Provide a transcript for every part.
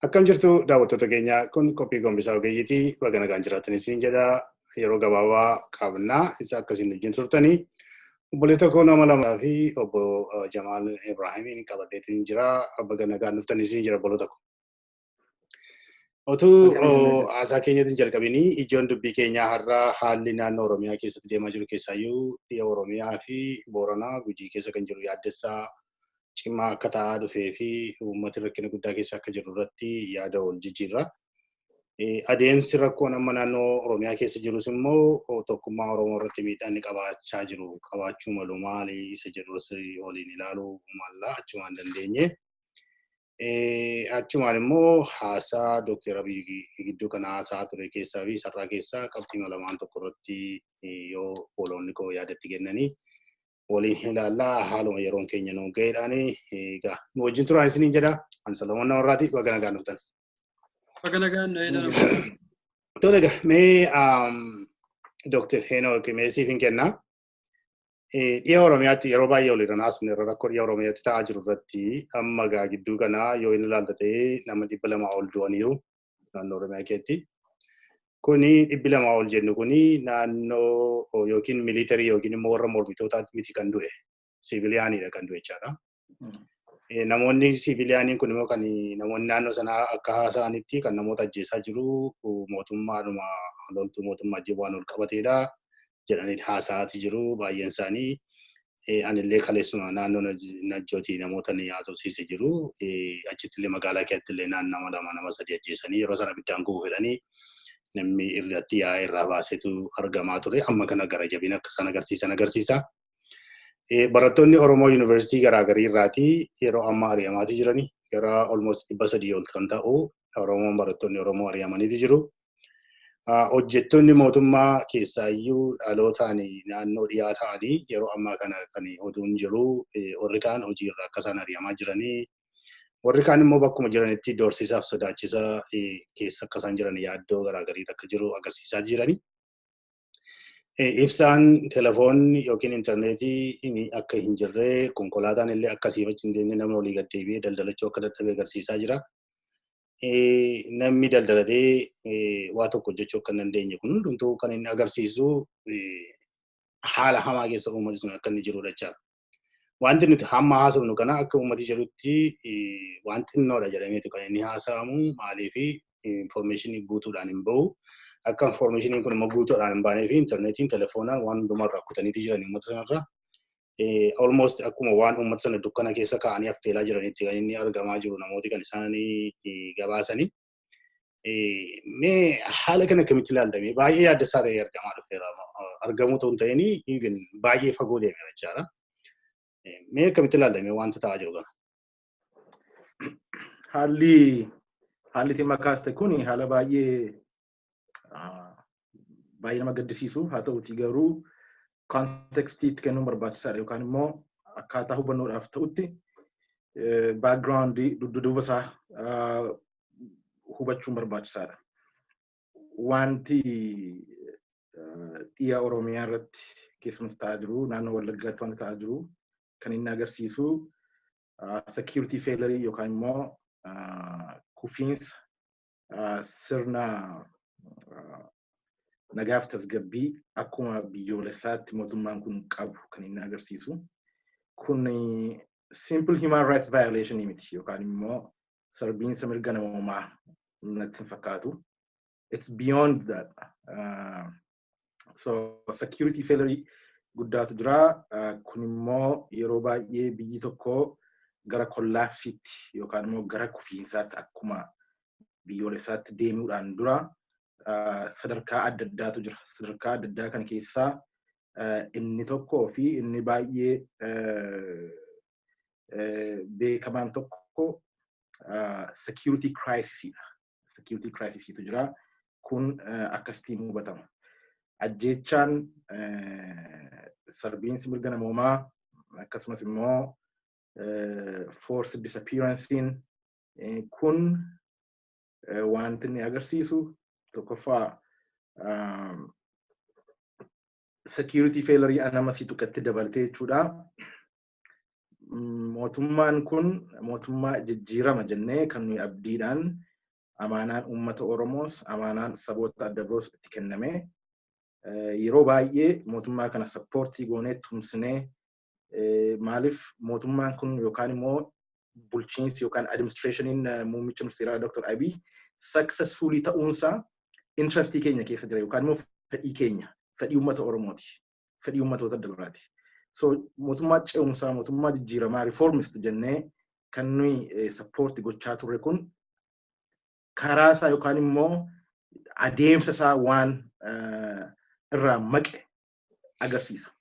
Akkam jirtu daawwattoota keenya kun Qophii Gombisaa Ogeeyyiitii baga nagaan jiraatanii siin jedha yeroo gabaabaa qabnaa isa akkasiin wajjin turtanii obboleetta koo nama lamaa fi obbo Jamaal Ibraahimiin qabateetiin jira baga nagaan dhuftanii siin jira obboloota koo. Otuu haasaa keenyatiin jalqabinii ijoon dubbii keenyaa har'aa haalli naannoo Oromiyaa keessatti deemaa jiru keessaayyuu dhiya Oromiyaa fi Booranaa Gujii keessa kan jiru yaaddessaa cimaa akka ta'aa dhufee fi uummati rakkina guddaa keessa akka jiru irratti yaada wal jijjiirra. Adeemsi rakkoon amma naannoo Oromiyaa keessa jirus immoo tokkummaa Oromoo irratti miidhaan qabaachaa jiru qabaachuu malu maali isa jedhus waliin ilaaluu malla achumaan dandeenye. Achumaan immoo haasaa Dr. Abiyyi gidduu kana haasaa ture keessaa fi sarara keessaa qabxii lamaan tokko irratti yoo oolonni koo yaadatti kennanii waliin ilaallaa haaluma yeroon keenya nuun ga'eedhaani egaa nu wajjin turaan isiniin jedha an Solomoon Namarraati baga nagaan dhuftan. Baga nagaan dhuftan. Tole egaa mee Dr. Henok mee siif hin kennaa. Dhiya Oromiyaatti yeroo baay'ee waliin haasofne irra rakkoo dhiya Oromiyaatti ta'aa jiru irratti amma egaa gidduu kanaa yoo inni ilaalta ta'ee nama 200 ol du'aniiru naannoo Oromiyaa keessatti. Kuni 200 ol jennu kuni naannoo yookiin militarii yookiin immoo warra mormitootaatti miti kan du'e siviiliyaaniidha kan du'e jechaadha. Namoonni siviiliyaaniin kun immoo kan namoonni naannoo sanaa akka haasa'anitti kan namoota ajjeesaa jiru mootummaadhuma loltuu mootummaa jibaan ol qabateedha jedhanii haasa'aati jiru baay'een isaanii. Anillee kaleessuma naannoo Najjootii namoota ni haasofsiise jiru. Achitti illee magaalaa keessatti illee naannoo nama 3 ajjeesanii yeroo sana biddaan gubuu fedhanii namni irratti yaa'ee irraa baasetu argamaa ture. Amma kana gara jabina akka isaan agarsiisa. Barattoonni Oromoo Yuunivarsiitii garaagarii irraati yeroo ammaa ari'amaati jirani. Gara almost 300 ol kan ta'u Oromoon barattoonni Oromoo ari'amaniitu jiru. Hojjettoonni mootummaa keessaayyuu dhalootaan naannoo dhiyaa ta'anii yeroo ammaa kana kan oduun jiru warri kaan hojii irraa akka isaan ari'amaa jiranii. Warri kaan immoo bakkuma jiranitti doorsisaaf sodaachisa keessa akka isaan jiran yaaddoo garaagarii akka jiru agarsiisaa jirani. Ibsaan telefoonni yookiin intarneetii akka hin jirre konkolaataan illee akkasii achi hin deemne namni olii gad deebi'ee daldalachuu akka dadhabe agarsiisaa jira. Namni daldalatee waa tokko hojjechuu akka hin dandeenye kun hundumtuu kan inni agarsiisu haala hamaa keessa uummati sun akka inni jirudha jechaadha. Wanti nuti hamma haasofnu kana akka uummati jedhutti wanti xinnoodha jedhameetu kan inni haasa'amu maaliif information guutuudhaan hin bahu. Akka information kun immoo guutuudhaan hin baanee fi intarneetiin telefoonaan waan hundumarraa kutaniitii jiran uummata sanarra. Almost akkuma waan uummata sana dukkana keessa kaa'anii affeelaa jiranitti kan inni argamaa jiru namooti kan isaanii gabaasanii. Mee haala kana akkamitti ilaaltame baay'ee yaaddessaa ta'ee argamaa dhufeera. Argamuu ta'uu hin ta'in even baay'ee fagoo deemeera jechaadha. Mee akkamitti ilaaltame wanta ta'aa jiru kana? Haalli dhimma kaaste kun haala baay'ee nama gaddisiisu haa ta'uutii garuu kontekstiitti kennuun barbaachisaadha yookaan immoo akkaataa hubannoodhaaf ta'utti baakgiraawundii dudduuba isaa hubachuun barbaachisaadha. Wanti dhiya Oromiyaa irratti keessumatti ta'aa jiru naannoo Wallaggaatti wanti ta'aa jiru kan inni agarsiisu security failure yookaan immoo kufiinsa sirna nagaaf tasgabbii akkuma biyyoolessaatti mootummaan kun qabu kan inni agarsiisu. Kun simple human rights violation miti yookaan immoo sarbiinsa mirga namoomaa natti hin fakkaatu. It's beyond that. So security failure guddaatu jira. Kun immoo yeroo baay'ee biyyi tokko gara kollaapsiitti yookaan immoo gara kufiinsaatti akkuma biyyoolessaatti deemuudhaan dura sadarkaa adda addaatu jira. Sadarkaa adda addaa kana keessaa inni tokkoo fi inni baay'ee beekamaan tokko security crisis'idha. Security crisis'tu jira. Kun akkasitiin hubatama. Ajjeechaan sarbiinsi mirga namoomaa akkasumas immoo forced disappearance'n kun wanti inni agarsiisu tokkoffaa security failure anamasi tukkatti dabalatee jechuudha. Mootummaan kun mootummaa jijjiirama jennee kan nuyi abdiidhaan amaanaan uummata Oromoos, amaanaan saboota adda biroos itti kenname. Yeroo baay'ee mootummaa kana sappoortii goonee tumsinee maaliif mootummaan kun yookaan immoo bulchiinsi yookaan administreeshiniin muummicha ministeeraa Dr. Abiyyi successfully ta'uunsaa interestii keenya keessa jira yookaan immoo fedhii keenya, fedhii uummata Oromooti, fedhii uummatoota adda biraati. So mootummaa ce'umsaa, mootummaa jijjiiramaa, reformist jennee kan nuyi sappoortii gochaa turre kun karaa isaa yookaan immoo adeemsa isaa waan irraa maqe agarsiisa.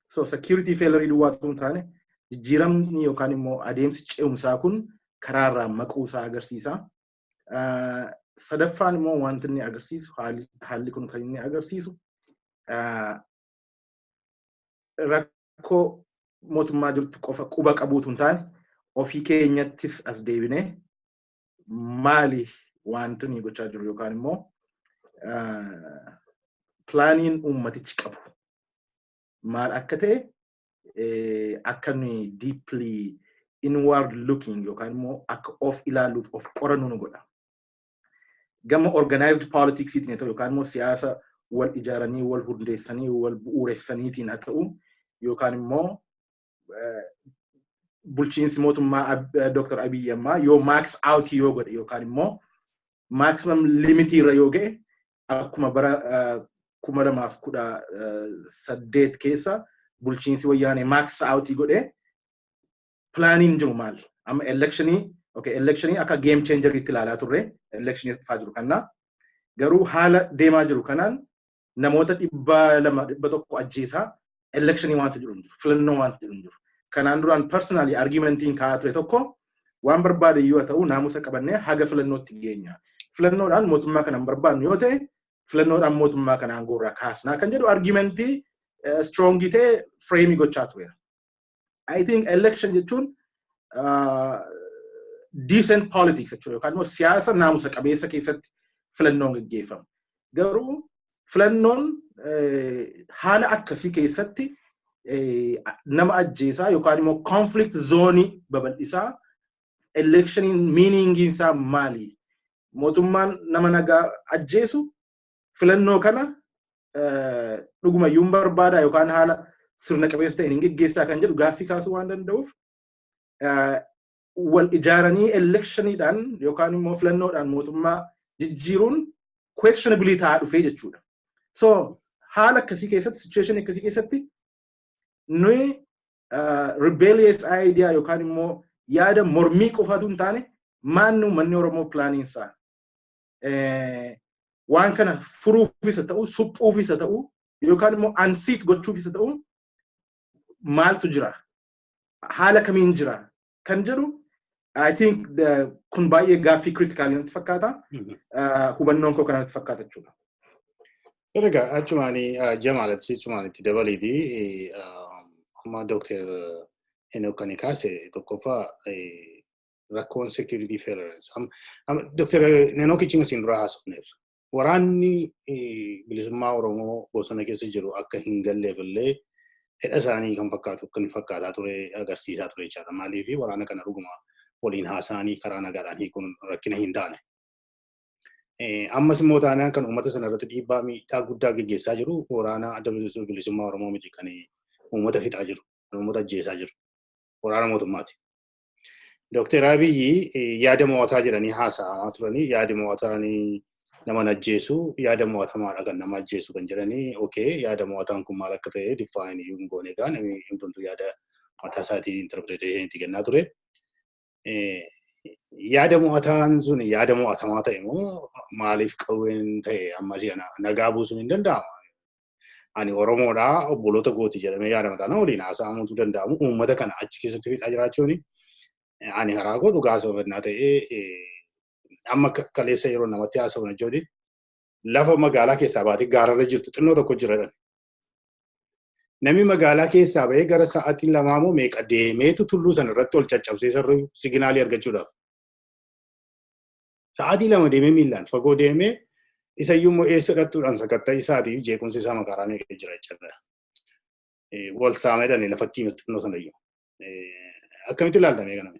So security failure duwwaatu hin taane jijjiiramni yookaan immoo adeemsi ce'umsaa kun karaa irraa maquu isaa agarsiisa. Sadaffaan immoo wanti inni agarsiisu haalli kun kan inni agarsiisu rakkoo mootummaa jirtu qofa quba qabuutu hin taane ofii keenyattis as deebinee maali wanti nuyi gochaa jiru yookaan immoo plaaniin uummatichi qabu maal akka ta'e akka nuyi deeply inward looking yookaan immoo akka of ilaaluuf of qorannu nu godha. Gama organized politics itiin ta'u yookaan immoo siyaasa wal ijaaranii wal hundeessanii wal bu'uuressaniitiin haa ta'u yookaan immoo bulchiinsi mootummaa Dr. Abiyyi ammaa yoo max out yoo godhe yookaan immoo maximum limit irra yoo ga'e akkuma bara 2018 keessa bulchiinsi wayyaanee max out godhe plaaniin jiru maal? Amma electionii akka game changer itti ilaalaa turre electionii faa jiru kanaa garuu haala deemaa jiru kanaan namoota 200 ajjeesaa electionii wanta jiru hin jiru, filannoo wanta jiru hin jiru. Kanaan duraan personally argumentiin kaa'aa ture tokko waan barbaade yoo ta'u naamusa qabannee haga filannootti geenya. Filannoodhaan mootummaa kana hin barbaadnu yoo ta'e filannoodhaan mootummaa kana aangoorraa kaasnaa kan jedhu argumentii strong ta'e frame gochaa ture. I think election jechuun decent politics jechuudha yookaan immoo siyaasa naamusa qabeessa keessatti filannoon gaggeeffama. Garuu filannoon haala akkasii keessatti nama ajjeesaa yookaan immoo conflict zone babal'isaa electioniin meaningin isaa maali? Mootummaan nama nagaa ajjeesu filannoo kana dhuguma yuun barbaada yookaan haala sirna qabeessa ta'een hin gaggeessaa kan jedhu gaaffii kaasuu waan danda'uuf wal ijaaranii electioniidhaan yookaan immoo filannoodhaan mootummaa jijjiiruun questionability ta'aa dhufee jechuudha. So haala akkasii keessatti situation akkasii keessatti nuyi rebellious idea yookaan immoo yaada mormii qofaatu hin taane maannu manni Oromoo plaaniinsaa waan kana furuufis haa ta'u suphuufis haa ta'u yookaan immoo unseat gochuufis haa ta'u maaltu jira haala kamiin jira kan jedhu I think kun baay'ee gaaffii critical natti fakkaata hubannoon koo kanatti fakkaata jechuudha. Egaa achumaanii Jamaalatti achumaanitti dabaleeti amma Dr. Henok kan kaase tokkoffaa rakkoon security failure. Dr. Henok isin dura haasofneerra. Waraanni bilisummaa Oromoo bosona keessa jiru akka hin galleefillee hidha isaanii kan fakkaatu kan fakkaataa ture agarsiisaa ture jechaadha. Maaliif waraana kana dhuguma waliin haasa'anii karaa nagaadhaan hiikuun rakkina hin taane. Ammas immoo taanaan kan uummata sana irratti dhiibbaa miidhaa guddaa gaggeessaa jiru waraana adda bilisummaa Oromoo miti kan uummata fixaa jiru, uummata ajjeesaa jiru. Waraana mootummaati. Dr. Abiyyi yaada mo'ataa jedhanii haasa'aa turanii yaada mo'ataanii nama ajjeesu yaada mo'atamaadha kan nama ajjeesu kan jedhanii yaada mo'ataan kun maal akka ta'e define iyyuu goone gaan hundumtu yaada mataa isaatii interpretation itti kennaa ture. Yaada mo'ataan sun yaada mo'atamaa ta'e immoo maaliif qawween ta'e amma si'ana nagaa buusuun hin danda'ama. Ani Oromoodhaa obboloota gooti jedhamee yaada mataan waliin haasa'amuutu danda'amu uummata kana achi keessatti fixaa jiraachuuni. Ani karaa koo dhugaa soofannaa ta'ee amma kaleessa yeroo namatti haasa'u jechuudha. Lafa magaalaa keessaa baatee gaararra jirtu xinnoo tokko jiran. Namni magaalaa keessaa bahee gara sa'aatiin lamaa moo meeqa deemeetu tulluu sana irratti ol caccabsee sarruu siginaalii argachuudhaaf. Sa'aatii lama deemee miillaan fagoo deemee isayyuu immoo eessa dhaqxuudhaan sakatta'ii isaatiif jeequmsi isaa magaalaa meeqa jira jechuudha. Wal saameedhaan lafatti xinnoo sanayyuu. Akkamitti ilaaltamee kaname?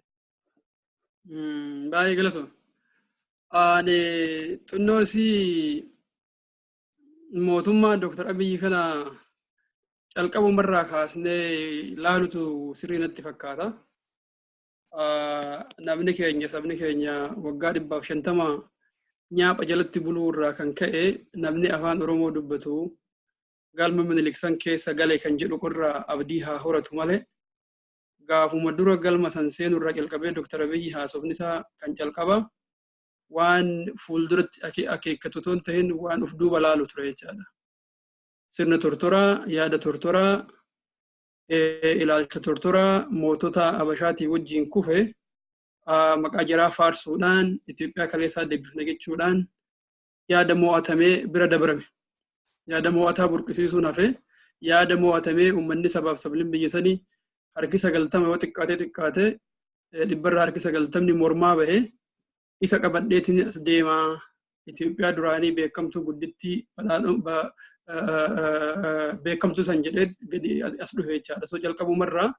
Baay'ee galatoom. Ani xunnosi mootummaa Dr. Abiyyi kana jalqabumarraa kaasnee laalutu sirriinatti fakkaata. Namni keenya sabni keenya waggaa 150 nyaapha jalatti buluurraa kan ka'e namni afaan Oromoo dubbatu galma Miniliksan keessa galee kan jedhu qurraa abdii haa horatu malee gaafuma dura galma san seenurraa jalqabee Dr. Abiyyi haasofni isaa kan jalqaba waan fuulduratti akeekkatu toon ta'in waan uf duuba laalu ture jechaadha. Sirna tortoraa, yaada tortoraa, ilaalcha tortoraa mootota Habashaatii wajjin kufe maqaa jiraa faarsuudhaan Itoophiyaa kaleessaa deebifne jechuudhaan yaada mo'atamee bira dabrame. Yaada mo'ataa burqisiisuun hafe yaada mo'atamee uummanni sabaaf sablimmi biyya sanii harki 90 yoo xiqqaatee dhibbarraa harki 90 mormaa bahee isa qabadheetiin as deemaa Itoophiyaa duraanii beekamtuu guddittii beekamtuu san jedhee gadi as dhufe jechaadha. So jalqabumarraa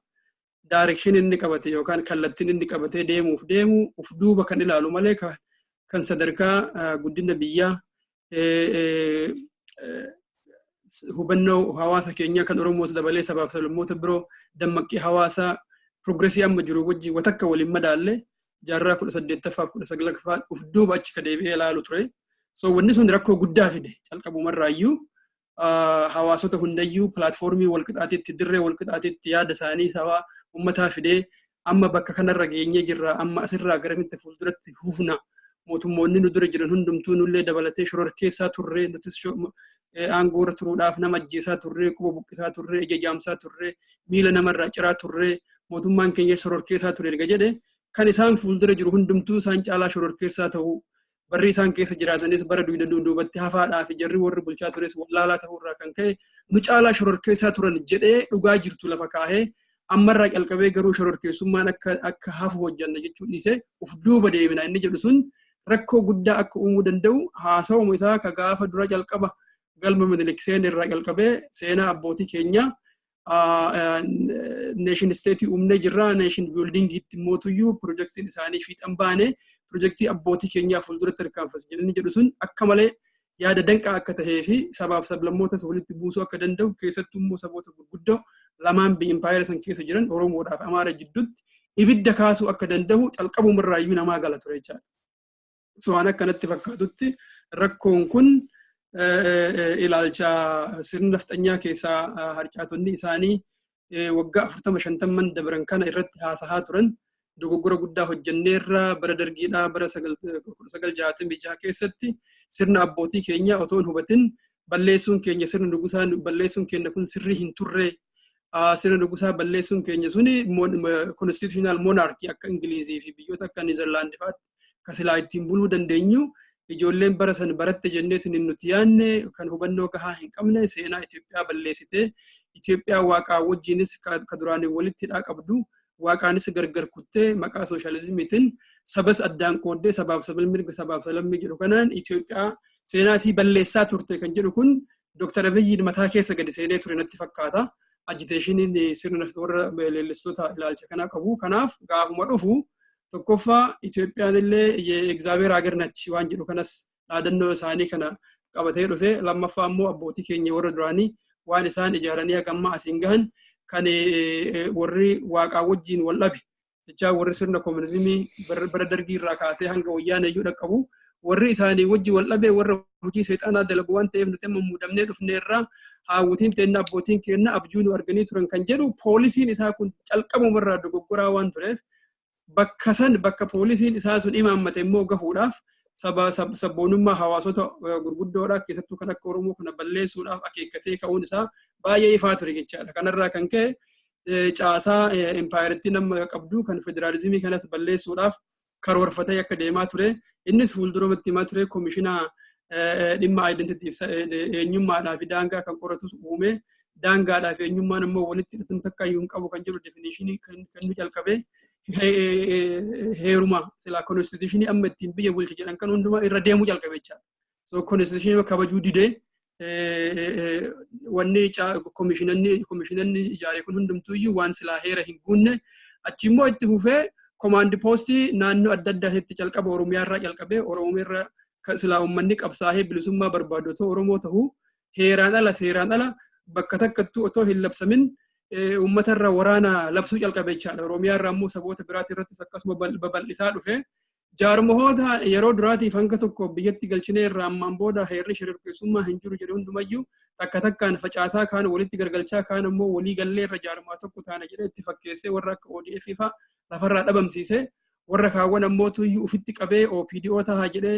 direction inni qabate yookaan kallattiin inni qabatee deemu uf duuba kan ilaalu malee kan sadarkaa guddina biyyaa hubannoo hawaasa keenyaa kan Oromoos dabalee sabaaf sablammoota biroo dammaqii hawaasaa progressii amma jiru wajjin watakka waliin madaalle jaarraa 18ffaa 19ffaa uf duuba achi ka deebi'ee ilaalu ture. So wanni sun rakkoo guddaa fide jalqabumarraayyuu hawaasota hundayyuu pilaatfoormii walqixaatiitti dirree walqixaatiitti yaada isaanii sabaa ummataa fidee amma bakka kanarra geenyee jirra amma asirraa garamitti fuulduratti hufna mootummoonni nu dura jiran hundumtuu nullee dabalatee shororkeessaa turree nutis aangoorra turuudhaaf nama ajjeesaa turree quba buqqisaa turree ija jaamsaa turree miila namarraa ciraa turree mootummaan keenya shororkeessaa ture erga jedhe kan isaan fuuldura jiru hundumtuu isaan caalaa shororkeessaa ta'uu barri isaan keessa jiraatanis bara duubatti hafaadhaa fi jarri warri bulchaa tures wallaalaa ta'uurraa kan ka'e nu caalaa shororkeessaa turan jedhee dhugaa jirtu lafa kaahee ammarraa jalqabee garuu shororkeessummaan akka hafu hojjanna jechuun dhiisee uf duuba deemina inni jedhu sun rakkoo guddaa akka uumuu danda'u haasawuma isaa ka gaafa dura jalqaba galma Minilikseen irraa jalqabee seenaa abbootii keenya nation state uumnee jirra nation building itti mootuyyuu projektiin isaanii fiixan baane projektii abbootii keenyaa fuulduratti hirkaanfas jedhanii jedhu sun akka malee yaada danqaa akka tahee fi sabaaf sablammoota walitti buusuu akka danda'u keessattuu immoo saboota gurguddoo lamaan biyya impaayera san keessa jiran Oromoodhaaf Amaara jidduutti ibidda kaasuu akka danda'u calqabumarraayyuu namaa gala ture jechaadha. So waan akkanatti fakkaatutti rakkoon kun ilaalcha sirna nafxanyaa keessaa harcaatonni isaanii waggaa 40-50 dabran kana irratti haasahaa turan dogoggora guddaa hojjenneerra bara dargiidhaa bara 1966 keessatti sirna abbootii keenya otoo hin hubatin balleessuun keenya sirna nugusaa balleessuun keenya kun sirrii hin turre sirna nugusaa balleessuun keenya suni constitutional monarchy akka Ingilizii fi biyyoota akka Niizerlaandi fa'aatti kasilaa ittiin buluu dandeenyu ijoolleen bara san baratte jenneetiin nuti yaanne kan hubannoo gahaa hin qabne seenaa Itoophiyaa balleessite Itoophiyaa waaqaa wajjinis ka duraanii walitti hidhaa qabdu waaqaanis gargar kuttee maqaa sooshaalizimiitiin sabas addaan qooddee sabaaf sablammii jedhu kanaan Itoophiyaa seenaa isii balleessaa turte kan jedhu kun Dr. Abiyyiin mataa keessa gadi seenee ture natti fakkaata. Agiteeshiniin sirna warra leellistoota ilaalcha kanaa qabu. Kanaaf gaafuma dhufu tokkoffaa Itoophiyaan illee egzaabeer agarnachi waan jedhu kanas dhaadannoo isaanii kana qabatee dhufe lammaffaa immoo abbootii keenya warra duraanii waan isaan ijaaranii hagamma asiin gahan kan warri waaqaa wajjiin wal dhabe jechaa warri sirna koominizimii bara dargii irraa kaasee hanga wayyaana iyyuu dhaqqabu warri isaanii wajji wal dhabe warra hojii seexanaa dalagu waan ta'eef nuti amma muudamnee dhufneerraa haawutiin teenna abbootiin keenya abjuu nu arganii turan kan jedhu poolisiin isaa kun calqabumarraa dogoggoraa waan tureef bakka poolisiin isaa sun imaammate immoo gahuudhaaf sabboonummaa hawaasota gurguddoodhaa keessattuu kan akka Oromoo kana balleessuudhaaf akeekkatee ka'uun isaa baay'ee ifaa ture jechaadha. Kanarraa kan ka'e caasaa empaayerittii nama qabdu kan federaalizimii kanas balleessuudhaaf karoorfatee akka deemaa ture. Innis fuuldurumatti himaa ture koomishinaa dhimma aayidentitiif eenyummaadhaa fi daangaa kan qoratu uume daangaadhaa fi eenyummaan immoo walitti hidhatan takka iyyuu hin qabu kan jedhu definishinii kan nu jalqabee heeruma sila konstituushinii amma ittiin biyya bulche jedhan kan hundumaa irra deemuu jalqabe jechaadha. So konstituushinii kabajuu didee wanni koomishinanni ijaaree kun hundumtuu iyyuu waan silaa heera hin guunne achi immoo itti fufee komaandi poostii naannoo adda addaatti jalqaba Oromiyaarraa jalqabee Oromiyaarra silaa uummanni qabsaa'ee bilisummaa barbaadu otoo Oromoo ta'uu heeraan ala seeraan ala bakka takkattuu otoo hin labsamin uummatarra waraana labsuu jalqabe jechaadha. Oromiyaarraa immoo saboota biraati irrattis akkasuma babal'isaa dhufe. Jaarmoota yeroo duraatiif hanga tokko biyyatti galchinee irraa ammaan booda heerri shororkeessummaa hin jiru jedhe hundumayyuu takka takkaan facaasaa kaan walitti gargalchaa kaan immoo walii gallee irra jaarmaa tokko taana jedhee itti fakkeessee warra akka ODF fa'aa lafarraa dhabamsiisee warra kaawwan ammoo tuyyuu ufitti qabee OPDO tahaa jedhee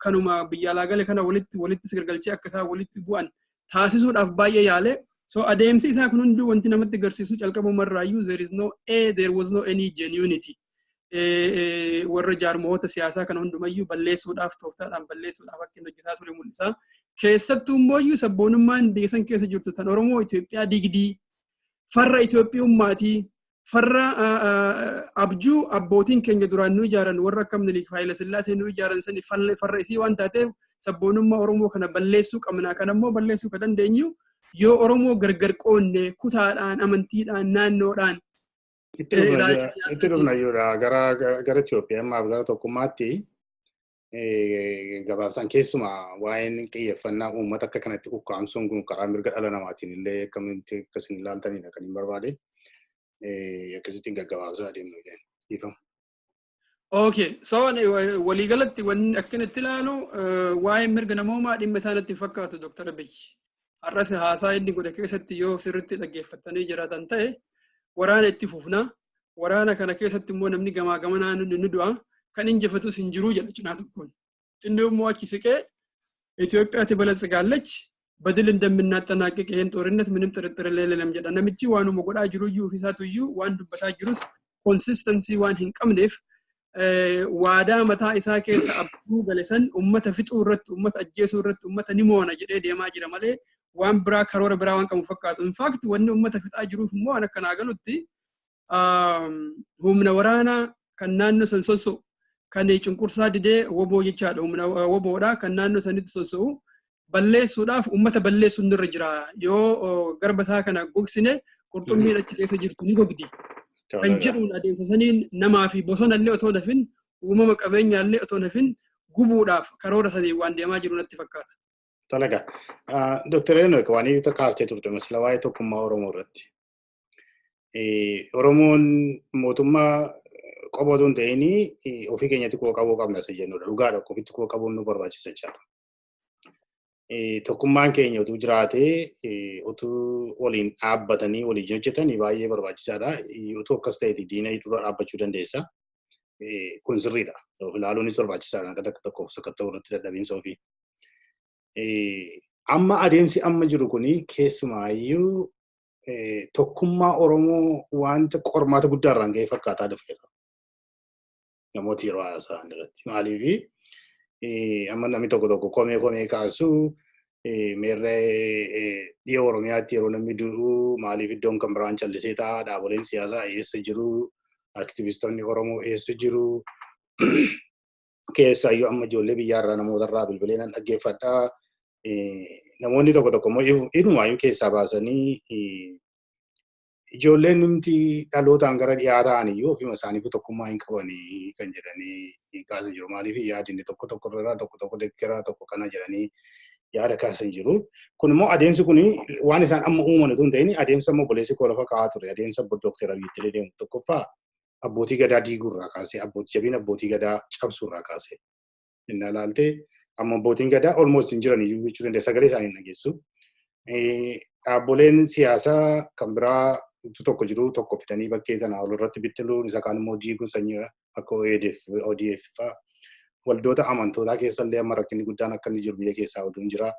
kanuma biyya alaa gale kana walitti gargalchee akka isaan walitti bu'an taasisuudhaaf baay'ee yaale. So adeemsi isaa kun hundi wanti namatti agarsiisu calqabumarraayyuu there was no any genuinity. Warra jaarmoota siyaasaa kana hundumayyuu balleessuudhaaf tooftaadhaan balleessuudhaaf akka inni hojjetaa ture mul'isa. Keessattuu immoo sabboonummaan biyya san keessa jirtu tan Oromoo Itoophiyaa digdii farra Itoophiyummaatii farra abjuu abbootiin keenya duraan nu ijaaran warra akka Minilik Haayile Sillaasee nu ijaaran sani farra isii waan taateef sabboonummaa Oromoo kana balleessuu qabna. Kan ammoo balleessuu kan dandeenyu yoo Oromoo gargar qoonne kutaadhaan amantiidhaan naannoodhaan itti dhufna iyyuudha gara Itoophiyaa ammaaf gara tokkummaatti gabaabsaan keessumaa waa'een xiyyeeffannaa uummata akka kanatti ukkaamsuun kun karaa mirga dhala namaatiin illee akkamitti akkasiin ilaaltanidha kan hin barbaade akkasittiin gaggabaabsaa adeemnu ifama. Okay, so waliigalatti wanni akkanatti ilaalu waa'ee mirga namoomaa dhimma isaanitti fakkaatu Dr. Abiyyi. Har'as haasaa inni godhe keessatti yoo sirriitti dhaggeeffatanii jiraatan ta'e waraana itti fufna. Waraana kana keessatti immoo namni gamaa gamanaa nu du'a kan injifatus hin jiru jedha cinaa tokkoon. Inni immoo achi siqee Itoophiyaatti balazigaalech badil እንደምናጠናቅቅ ይሄን ጦርነት ምንም ጥርጥር የሌለም jedha. Namichi waanuma godhaa jiruyyuu ofiisaatuyyuu waan dubbataa jirus consistency waan hin qabneef waadaa mataa isaa keessa abduu galesan ummata fixuu irratti ummata ajjeesuu irratti ummata ni moona jedhee deemaa jira malee waan biraa karoora biraa waan qabu fakkaatu. In fact wanni ummata fixaa jiruuf immoo waan akkanaa galutti humna waraanaa kan naannoo san sosso'u kan cunqursaa didee woboo jechaadha. Humna woboodha kan naannoo sanitti sosso'u balleessuudhaaf ummata balleessuun irra jira. Yoo garba isaa kana gogsine qurxummiin achi keessa jirtu ni gogdi. Kan jedhuun adeemsa saniin namaa fi bosonallee otoo nafin uumama qabeenyaallee otoo nafin gubuudhaaf karoora sanii waan deemaa jiru natti fakkaata. Talaga. Dr. Henok waan inni kaaftee turte masla waa'ee tokkummaa Oromoo irratti. Oromoon mootummaa qobotuun ta'ini ofii keenyatti koo qabuu qabna isa jennudha. Dhugaadha ofitti koo qabuun nu barbaachisa jechaadha. Tokkummaan keenya utuu jiraatee utuu waliin dhaabbatanii waliin hojjetanii baay'ee barbaachisaadha. Utuu akkas ta'eeti diina dura dhaabbachuu dandeessa. Kun sirriidha. Ilaaluunis barbaachisaadha. Akka tokkoof sakatta'uu irratti dadhabiinsa ofii. Amma adeemsi amma jiru kuni keessumaayyuu tokkummaa Oromoo wanta qormaata guddaarraan ga'ee fakkaataa dhufeera. Namooti yeroo haasa'an irratti. Maaliif amma namni tokko komee kaasuu meerree dhiyoo Oromiyaatti yeroo namni du'u maaliif iddoon kan biraan callisee ta'a dhaaboleen siyaasaa eessa jiru aktivistoonni Oromoo eessa jiru keessaayyuu amma ijoollee biyyaarraa namootarraa bilbileen dhaggeeffadhaa. Namoonni tokko immoo inumaayyuu keessaa baasanii ijoolleen nuti dhalootaan gara dhiyaa ta'aniyyuu ofima isaaniif tokkummaa hin qabanii kan jedhanii kaasan jiru. Maaliif yaadinni tokko irraa tokko deeggaraa tokko kana jedhanii yaada kaasan jiru. Kun immoo adeemsi kun waan isaan amma uuman utuu hin ta'in adeemsa immoo boleessi koo lafa kaa'aa ture. Adeemsa Dr. Abiyyi deemu tokkoffaa abbootii gadaa diiguurraa kaasee jabiin abbootii gadaa cabsuurraa kaasee. Inni ilaaltee amma abbootiin gadaa almost hin jiran iyyuu jechuu dandeenya sagalee isaanii nageessu. Dhaabboleen siyaasaa kan biraa tokko jiru tokko fidanii bakkee sana walirratti bittiluun isa kaan immoo diiguun sanyii akka ODF fa'aa waldoota amantootaa keessallee amma rakkinni guddaan akka inni jiru biyya keessaa oduun jira.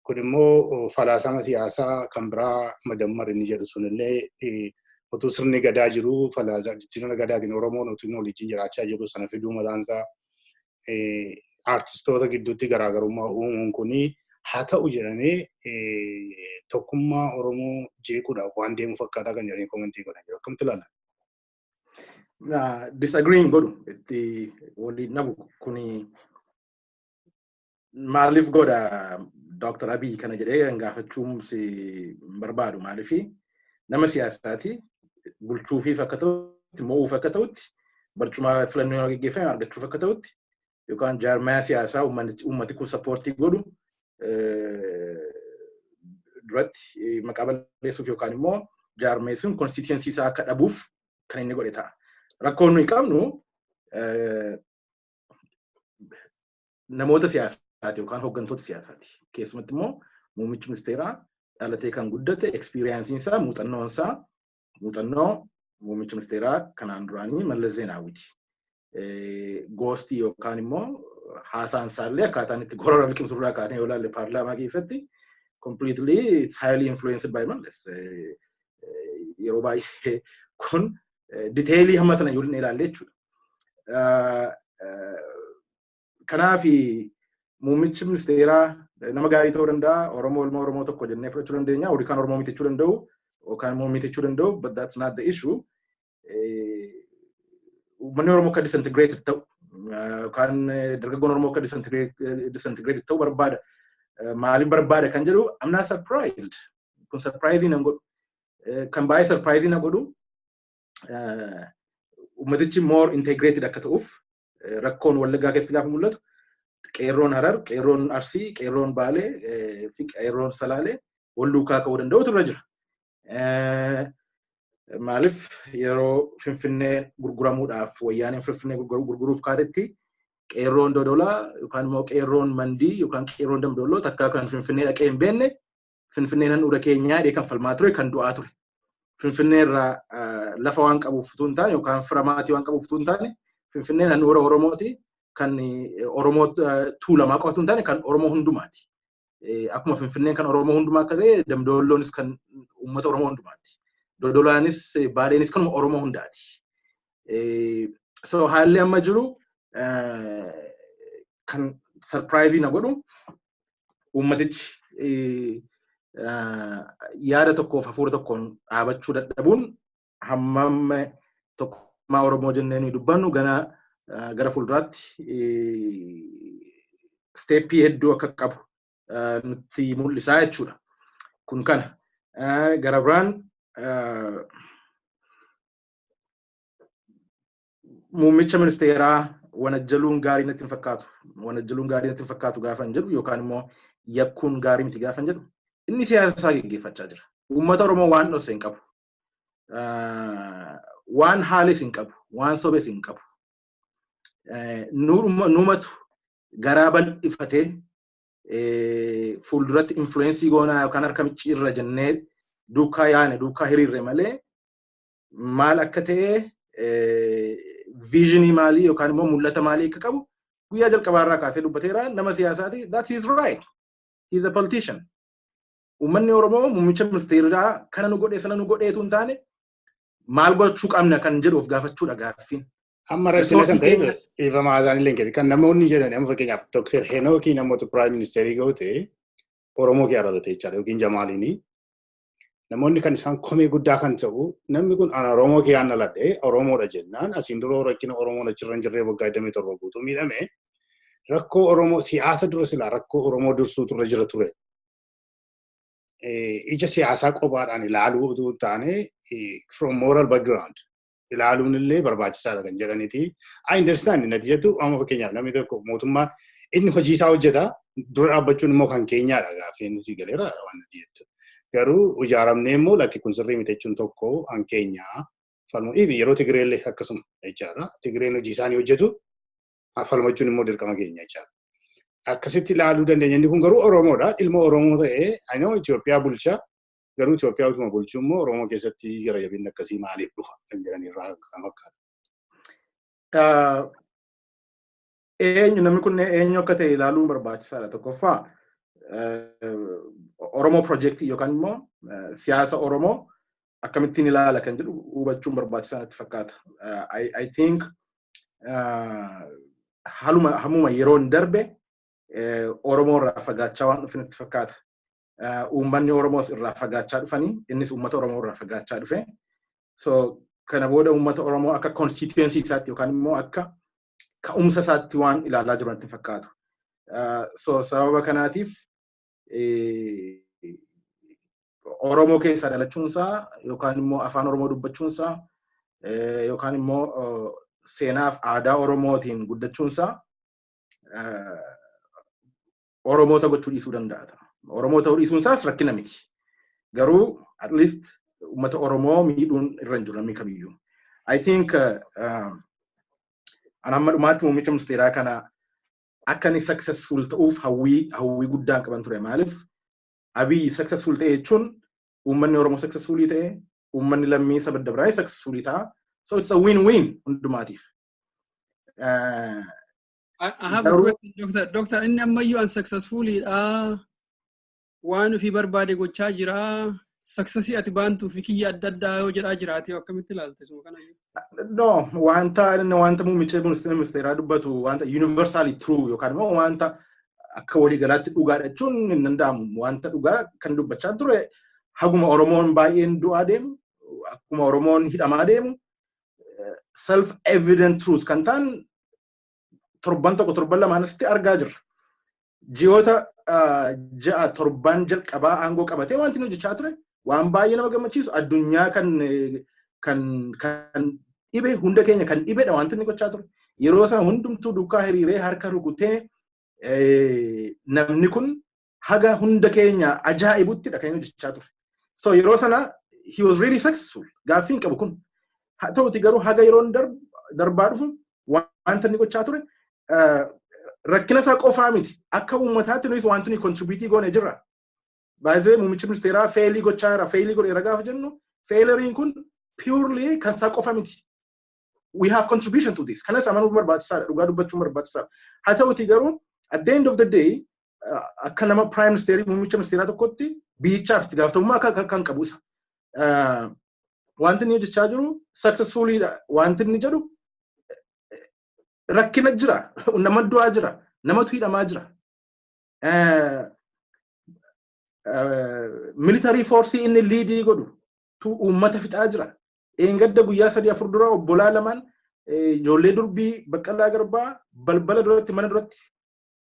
Kun immoo falaasama siyaasaa kan biraa madammar inni jedhu sunillee utuu sirni gadaa jiru sirna gadaatiin Oromoon utuu waliin jiraachaa jiru sana fiduu mataansaa artistoota gidduutti garaagarummaa uumuun kuni haa ta'u jedhamee tokkummaa Oromoo jeequudhaaf waan deemu fakkaataa kan jedhanii komentii godhan jiru. Akkamitti ilaala? Disagreeing godhu itti waliin nabu kuni maaliif godha Dr. Abiyyi kana jedhee gaafachuun si barbaadu maaliif nama siyaasaati bulchuufiif akka ta'utti mo'uuf akka ta'utti barcuma filannoo gaggeeffame argachuuf akka ta'utti yookaan jaarmaya siyaasaa uummati kun sappoortii godhu duratti maqaa balleessuuf yookaan immoo jaarmeessuun konstituensi isaa akka dhabuuf kan inni godhe ta'a. Rakkoon nuyi qabnu namoota siyaasaati yookaan hooggantoota siyaasaati. Keessumatti immoo muummichi ministeeraa dhalatee kan guddate ekspiriyaansiin isaa muuxannoo muummichi ministeeraa kanaan duraanii Mallas Zeenaawiti. Goostii yookaan immoo haasaan isaallee akkaataan itti gorora liqimsurraa kaanee yoo ilaalle paarlaamaa keessatti completely it's highly influenced by Mallas. Yeroo baay'ee kun diteelii hamma sana yoo ilaalle jechuudha. Kanaaf muummichi ministeeraa nama gaarii ta'uu danda'a, Oromoo tokko jennee fudhachuu dandeenya, yookaan Oromoo mitachuu danda'u, yookaan immoo mitachuu danda'u, but that's not the issue. Uummanni Oromoo akka disintegrated ta'u, yookaan dargaggoon Oromoo akka disintegrated ta'u barbaada. Maaliif barbaada kan jedhu, I'm not surprised. Kun surprising nan godhu. Kan baay'ee surprising nan godhu, uummatichi more integrated akka ta'uuf, rakkoon Wallaggaa keessatti gaafa mul'atu, qeerroon Harar, qeerroon Arsii, qeerroon Baalee fi qeerroon Salaalee wal duukaa ka'uu danda'utu irra jira. Maaliif yeroo Finfinnee gurguramuudhaaf wayyaaneen Finfinnee gurguruuf kaatetti qeerroon Dodolaa yookaan immoo qeerroon Mandii yookaan qeerroon Damdooloo takkaa kan Finfinnee dhaqee hin beekne Finfinneen handhuura keenyaa jedhee kan falmaa ture kan du'aa ture. Finfinnee irraa lafa waan qabuuf utuu hin taane yookaan fira maatii waan qabuuf utuu hin taane Finfinneen handhuura Oromooti kan Oromoo tuulamaa qofatu hin taane kan Oromoo hundumaati. Akkuma Finfinneen kan Oromoo hundumaa akka ta'e Damdooloonis kan uummata Oromoo hundumaati. Dodolaanis Baaleenis kan Oromoo hundaati. So haalli amma jiru kan surprise na godhu uummatichi yaada tokkoof hafuura tokkoon dhaabachuu dadhabuun hammam tokkummaa Oromoo jennee nuyi dubbannu gara fuulduraatti steeppii hedduu akka qabu nutti mul'isaa jechuudha. Kun kana gara biraan muummicha ministeeraa wanajjaluun gaarii natti hin fakkaatu. Wanajjaluun gaarii natti hin fakkaatu gaafa hin jedhu yookaan immoo yakkuun gaarii miti gaafa hin jedhu inni siyaasa isaa gaggeeffachaa jira. Uummata Oromoo waan dhosse hin qabu. Waan haalis hin qabu. Waan sobes hin qabu. Nuumatu garaa bal'ifatee fuulduratti influensii goonaa yookaan harka micciirra jennee duukaa yaane duukaa hiriirre malee maal akka ta'e visionii maalii yookaan immoo mul'ata maalii akka qabu guyyaa jalqabaarraa kaasee dubbateera nama siyaasaati. That is right. He is a politician. Uummanni Oromoo muummicha ministeeraa kana nu godhee sana nu godheetu hin taane maal gochuu qabna kan jedhu of gaafachuudha gaaffiin. Amma rakkina kan ta'e ifamaa isaanii linkeedha. Kan namoonni jedhan amma fakkeenyaaf Dr. Henokii namoota Prime Ministerii goote Oromoo kee ararate jechaadha yookiin Jamaaliini. Namoonni kan isaan komee guddaa kan ta'u namni kun ana Oromoo kee aanna ladhee Oromoodha jennaan asiin dura rakkina Oromoon achirra hin jirree waggaa 27 guutuu miidhame rakkoo Oromoo siyaasa dura silaa rakkoo Oromoo dursuutu irra jira ture. Ija siyaasaa qofaadhaan ilaaluu utuu hin taane from moral background ilaaluun illee barbaachisaadha kan jedhaniiti. I understand nati jettu amma fakkeenyaaf namni tokko mootummaan inni hojii isaa hojjeta dura dhaabbachuun immoo kan keenyaadha gaaffii nuti galeera waan nati jettu. Garuu ijaaramnee immoo lakki kun sirrii miti jechuun tokko kan keenyaa falmu ifi yeroo Tigireellee akkasuma jechaadha. Tigireen hojii isaanii hojjetu falmachuun immoo dirqama keenya jechaadha. Akkasitti ilaaluu dandeenya. Inni kun garuu Oromoodha. Ilma Oromoo ta'ee anoo Itoophiyaa bulcha. Garuu Itoophiyaa utuma bulchu immoo Oromoo keessatti gara jabinni akkasii maaliif dhufa kan jedhan irraa kan fakkaatu. Namni kun eenyu akka ta'e ilaaluun barbaachisaadha. Tokkoffaa Oromoo projektii yookaan immoo siyaasa Oromoo akkamittiin ilaala kan jedhu hubachuun barbaachisaa natti fakkaata. I think hammuma yeroon darbe Oromoo irraa fagaachaa waan dhufe natti fakkaata. Uummanni Oromoos irraa fagaachaa dhufanii innis uummata Oromoo irraa fagaachaa dhufe. So kana booda uummata Oromoo akka constituency isaatti yookaan immoo akka ka'umsa isaatti waan ilaalaa jiru natti fakkaatu. So sababa kanaatiif Oromoo keessaa dhalachuunsaa yookaan immoo afaan Oromoo dubbachuunsaa yookaan immoo seenaaf aadaa Oromootiin guddachuunsaa Oromoota gochuu dhiisuu danda'a. Oromoo ta'uu dhiisuunsaas rakkina miti. Garuu at least uummata Oromoo miidhuun irra hin jiru namni kamiyyuu. I think an amma dhumaatti muummicha ministeeraa kana akka inni successful ta'uuf hawwii guddaan qaban ture. Maaliif Abiyyi successful ta'e jechuun uummanni Oromoo successful ta'e, uummanni lammii saba Dabraa successful ta'a. So it's a win-win hundumaatiif. I have a question, Doctor. Inni ammayyuu unsuccessfully waan ofii barbaade gochaa jira. Successii ati baantuu fi kiyya adda addaa yoo jedhaa jiraate akkamitti ilaalte suma kana? No, wanta muummicha ministeeraa dubbatu wanta universally true yookaan immoo wanta akka waliigalaatti dhugaadha jechuun hin danda'amu. Wanta dhugaa kan dubbachaa ture haguma Oromoon baay'een du'aa deemu, akkuma Oromoon hidhamaa deemu, self evident truths kan ta'an torban tokko torban lamaanitti argaa jirra. Ji'oota ja'a torban jalqabaa aangoo qabatee wanti nu jechaa ture waan baay'ee nama gammachiisu addunyaa kan dhibe hunda keenya kan dhibedha wanti inni gochaa ture. Yeroo sana hundumtuu duukaa hiriiree harka rukutee namni kun haga hunda keenya ajaa'ibuttidha kan inni jechaa ture. So yeroo sana he was really successful. Gaaffiin qabu kun. Haa ta'uti garuu haga yeroon darbaa dhufu wanta inni gochaa ture rakkina isaa qofaa miti. Akka uummataatti nuyi wanti nuyi contribute goone jirra. Baay'ee muummichi ministeeraa failii gochaa jira. Failii godheera gaafa jennu failuriin kun purely kan isaa qofa miti. We have contribution to this. Kanas amanuu barbaachisaadha. Dhugaa dubbachuun barbaachisaadha. Haa ta'uti garuu at the end of the day akka nama prime ministeerii muummicha ministeeraa tokkotti biyyichaaf itti gaafatamummaa kan qabu isa. Wanti inni hojjechaa jiru successfullyidha. Wanti inni jedhu rakkina jira, nama du'aa jira, namatu hidhamaa jira. Military force inni leadii godhu tu uummata fixaa jira. Eengadda guyyaa 3-4 dura obbolaa lamaan ijoollee durbii Baqqalaa Garbaa balbala duratti mana duratti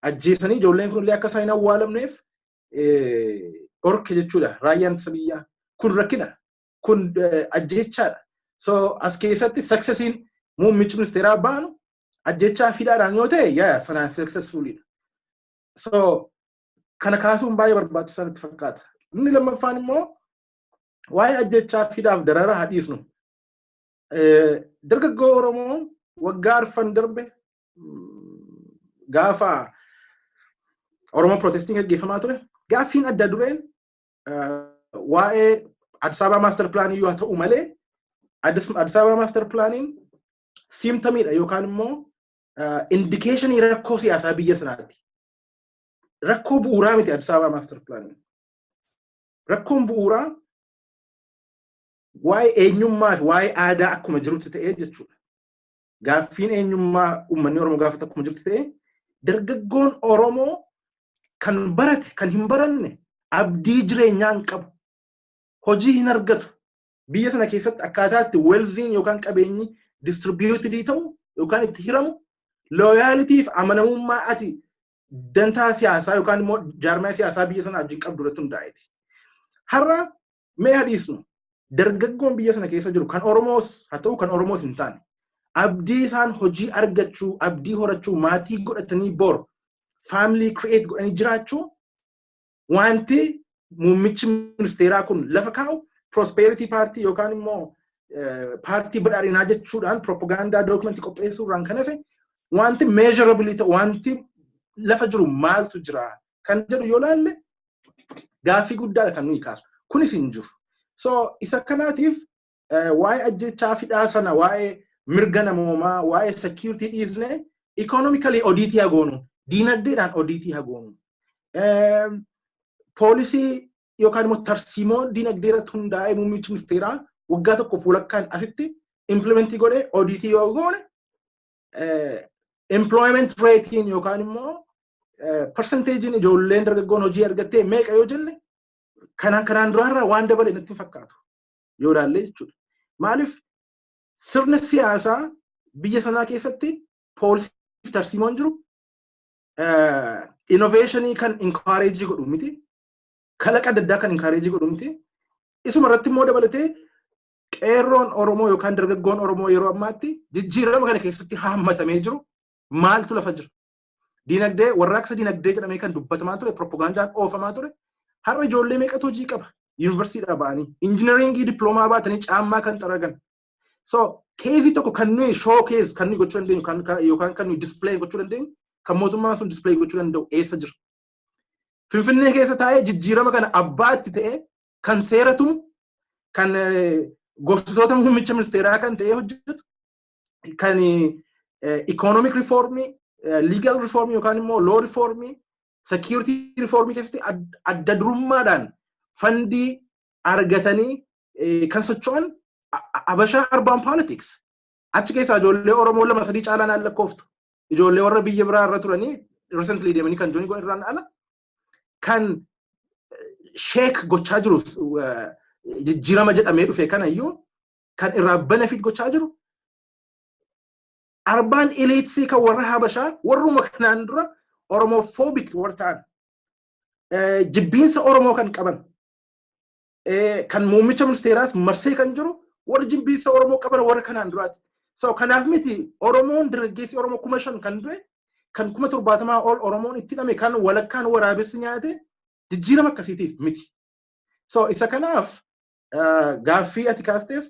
ajjeesanii ijoolleen kun illee akka isaan hin awwaalamneef dhorke jechuudha. Raayyaan ittisa biyyaa kun rakkina. Kun ajjechaadha. So as keessatti successiin muummichi ministeeraa baanu ajjechaa fidaadhaan yoo ta'e yaa sanaan successfulidha. So kana kaasuun baay'ee barbaachisaa natti fakkaata. Inni lammaffaan immoo waa'ee ajjechaa fidaaf darara haa dhiisnu. Dargaggoo Oromoo waggaa arfan darbe gaafa Oromoo protesting gaggeeffamaa ture gaaffiin adda dureen waa'ee Addis Ababa master plan yoo ta'u malee Addis Ababa master planiin symptomidha yookaan immoo indication rakkoo siyaasaa biyya sanaatti. Rakkoo bu'uuraa miti Addis Ababa master planiin. Rakkoon bu'uuraa waa'ee eenyummaa fi waa'ee aadaa akkuma jirutti ta'ee jechuudha. Gaaffiin eenyummaa uummanni Oromoo gaafatu akkuma jirutti ta'ee dargaggoon Oromoo kan barate kan hin baranne abdii jireenyaa hin qabu. Hojii hin argatu. Biyya sana keessatti akkaataa itti wealthiin yookaan qabeenyi distributed ta'u yookaan itti hiramu loyalty fi amanamummaa ati dantaa siyaasaa yookaan immoo jaarmaa siyaasaa biyya sana wajjin qabdu irratti hundaa'eeti. Har'a mee hadiisnu dargaggoon biyya sana keessa jiru kan Oromoos haa ta'u kan Oromoos hin taane abdii isaan hojii argachuu abdii horachuu maatii godhatanii bor family create godhanii jiraachuu wanti muummichi ministeeraa kun lafa kaa'u prosperity party yookaan immoo party badhaadhinaa jechuudhaan propaganda document qopheessuudhaan kan hafe wanti measurable ta'u wanti lafa jiru maaltu jira kan jedhu yoo laalle gaaffii guddaadha kan nuyi kaasu kunis hin jiru. So isa kanaatiif waa'ee ajjechaa fidhaa sana waa'ee mirga namoomaa waa'ee security dhiisne economically auditii hagoonu diinagdeedhaan auditii hagoonu. Policy yookaan immoo tarsiimoo diinagdee irratti hundaa'ee muummichi ministeeraa waggaa tokko fuulakkaan asitti implementii godhee auditii yoo goone employment ratein yookaan immoo percentagein ijoolleen dargaggoon hojii argattee meeqa yoo jenne kanaan duraarraa waan dabale natti fakkaatu yoo ilaalle jechuudha. Maaliif sirna siyaasaa biyya sanaa keessatti poolisii tarsiimoon jiru innovationii kan encourage godhu miti. kalaqa adda addaa kan encourage godhumti. Isuma irratti immoo dabalatee qeerroon Oromoo yookaan dargaggoon Oromoo yeroo ammaatti jijjiirama kana keessatti haammatamee jiru maaltu lafa jira? Dinagdee warraaqsa dinagdee jedhamee kan dubbatamaa ture, propagandaan oofamaa ture. Har'a ijoollee meeqatu hojii qaba? Yuunivarsiitiidhaa ba'anii injiinaringii diploomaa baatanii caammaa kan xaragan. So keezii tokko kan nuyi showcase kan nuyi gochuu dandeenyu yookaan kan nuyi display gochuu dandeenyu kan mootummaan sun display gochuu danda'u eessa jira? Finfinnee keessa taa'ee jijjiirama kana abbaa itti ta'ee kan seeratumu kan gorsitoota muummicha ministeeraa kan ta'ee hojjetu kan economic reformii, legal reformii yookaan immoo law reformii, security reformii keessatti adda durummaadhaan fandii argatanii kan socho'an Habashaa urban politics. Achi keessaa ijoollee Oromoo 2-3 caalaan aan lakkooftu. Ijoollee warra biyya biraa irra turanii recently deemanii kan joonii goon irraan ala kan sheek gochaa jiru jijjiirama jedhamee dhufe kanayyuu kan irraa benefit gochaa jiru arbaan eliitsii kan warra Habashaa warruma kanaan dura Oromophobic warra ta'an jibbiinsa Oromoo kan qaban kan muummicha ministeeraas marsee kan jiru warra jibbiinsa Oromoo qaban warra kanaan duraati. So kanaaf miti Oromoon dargaggeessi Oromoo 5,000 kan du'e kan 70,000 ol Oromoon itti hidhame kan walakkaan waraabessi nyaate jijjiirama akkasiitiif miti. So isa kanaaf gaaffii ati kaasteef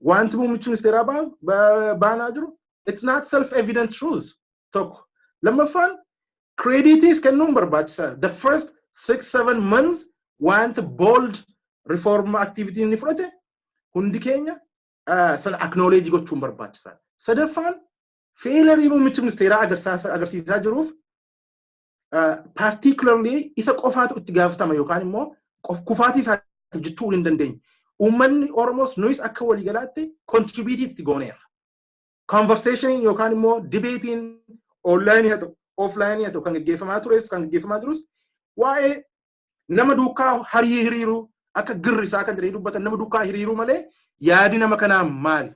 wanti muummichi ministeeraa baanaa jiru it's not self-evident truth tokko. Lammaffaan creditiis kennuun barbaachisaa. The first 6-7 months want bold reform activity ni fudhate hundi keenya sana acknowledge gochuun barbaachisaa. Sadaffaan failure muummichi ministeeraa agarsiisaa jiruuf particularly isa qofaatu itti gaafatama yookaan immoo kufaatii isaatiif jechuu hin dandeenye. Uummanni Oromoos nuyis akka waliigalaatti contribute itti gooneera. Conversation yookaan immoo debating online haa ta'u offline haa ta'u kan gaggeeffamaa tures kan gaggeeffamaa jirus waa'ee nama duukaa hiriiruu akka girrisaa kan jedhee dubbatan nama duukaa hiriiruu malee yaadi nama kanaa maali?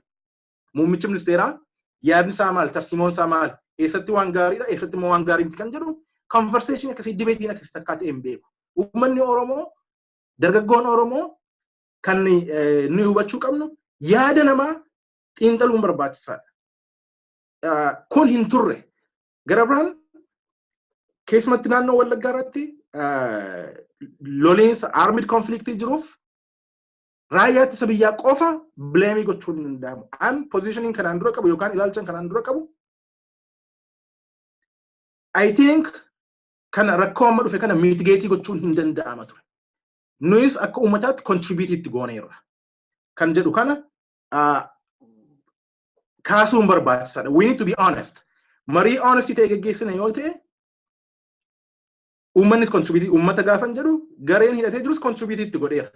Muummichi ministeeraa yaadni isaa maali? Tarsiimoon isaa maali? Eessatti waan gaariidha? Eessatti immoo waan gaarii miti kan jedhu conversation akkasii debating akkasii takkaa ta'e hin beeku. Uummanni Oromoo dargaggoon Oromoo kan nuyi hubachuu qabnu yaada namaa xiinxaluun barbaachisaadha. Kun hin turre. Gara biraan keessumatti naannoo Wallaggaa irratti loleensa armed conflict jiruuf raayyaa ittisa biyyaa qofa blame gochuun hin danda'amu. An positioning kanaan dura qabu yookaan ilaalchan kanaan dura qabu I think kana rakkoo amma dhufe kana mitigate gochuun hin danda'ama ture. Nuyis akka uummataatti contribute itti gooneerra. Kan jedhu kana kaasuun barbaachisaadha. We need to be honest. Marii honesty ta'e gaggeessina yoo ta'e uummannis contribute uummata gaafan jedhu gareen hidhatee jirus contribute itti godheera.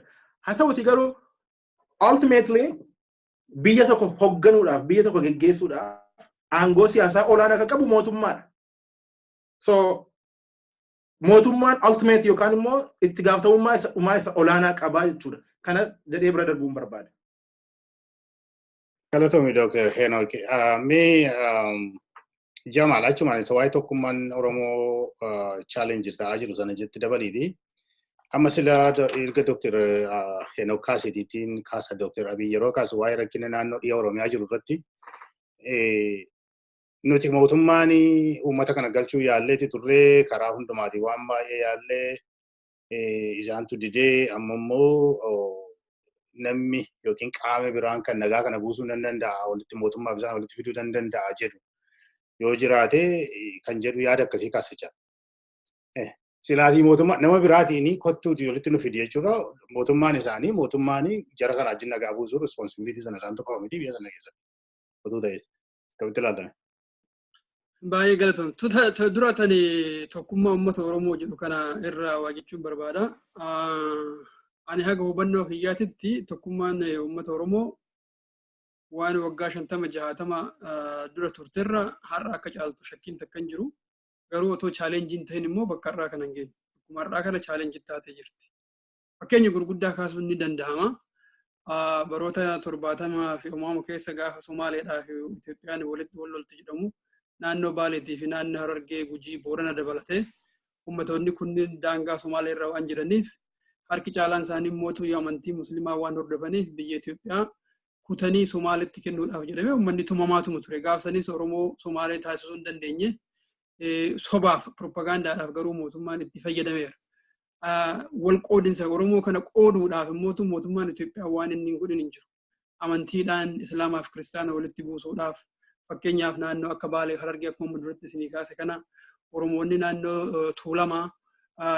Haa ta'uti garuu ultimately biyya tokko hoogganuudhaaf biyya tokko gaggeessuudhaaf aangoo siyaasaa olaanaa kan qabu mootummaadha. So mootummaan ultimate yookaan immoo itti gaafatamummaa isa olaanaa qabaa jechuudha. Kana jedhee bira darbuun barbaada. Galatoomii Dr. Henok. Jamaal achumaan isa waa'ee tokkummaan Oromoo challenge ta'aa jiru sana jetti dabaliiti. Amma sila erga Dr. Henok kaasetiitiin kaasa Dr. Abiyyi yeroo kaasu waa'ee rakkina naannoo dhiyaa Oromiyaa jiru irratti nuti mootummaan uummata kana galchuu yaalleeti turree karaa hundumaatii waan baay'ee yaallee isaantu didee amma immoo namni yookiin qaama biraan kan nagaa kana buusuu nan danda'a walitti mootummaa bisaan walitti fiduu nan danda'a jedhu yoo jiraate kan jedhu yaada akkasii kaasachaa. Silaatii mootummaa nama biraatiin kottuuti walitti nu fidi jechuudha mootummaan isaanii mootummaan jara kana ajjin nagaa buusuu responsibility sana isaan tokko miti biyya sana keessatti. Otuu ta'es kabitti ilaaltame. Baay'ee galatoom. Dura tani tokkummaa uummata Oromoo jedhu kana irraa waa jechuun barbaada. Ani haga hubannoo kiyyaatitti tokkummaan uummata Oromoo waan waggaa 50-60 dura turterra har'a akka caaltu shakkiin takka hin jiru. Garuu otoo chaalenjiin ta'in immoo bakka irraa kan hin geenye. Akkuma har'aa kana chaalenjii taatee jirti. Fakkeenya gurguddaa kaasuun ni danda'ama. Baroota 70 fi uumama keessa gaafa Somaaleedhaa fi Itoophiyaan walitti wal loltu jedhamu naannoo Baaleetii fi naannoo Harargee Gujii Boorana dabalatee uummattoonni kunniin daangaa Somaalee irraa waan jiraniif harki caalaan isaanii mootuu amantii musliimaa waan hordofaniif biyya Itoophiyaa kutanii Somaalitti kennuudhaaf jedhamee uummanni tumamaatuma ture. Gaafsanis Oromoo Somaalee taasisuu hin dandeenye sobaaf propagaandaadhaaf garuu mootummaan itti fayyadameera. Wal qoodinsa Oromoo kana qooduudhaaf mootummaan Itoophiyaa waan inni hin godhin hin jiru. Amantiidhaan Islaamaa fi Kiristaana walitti buusuudhaaf fakkeenyaaf naannoo akka Baalee Harargee akkuma duratti isinii kaase kana Oromoonni naannoo Tuulamaa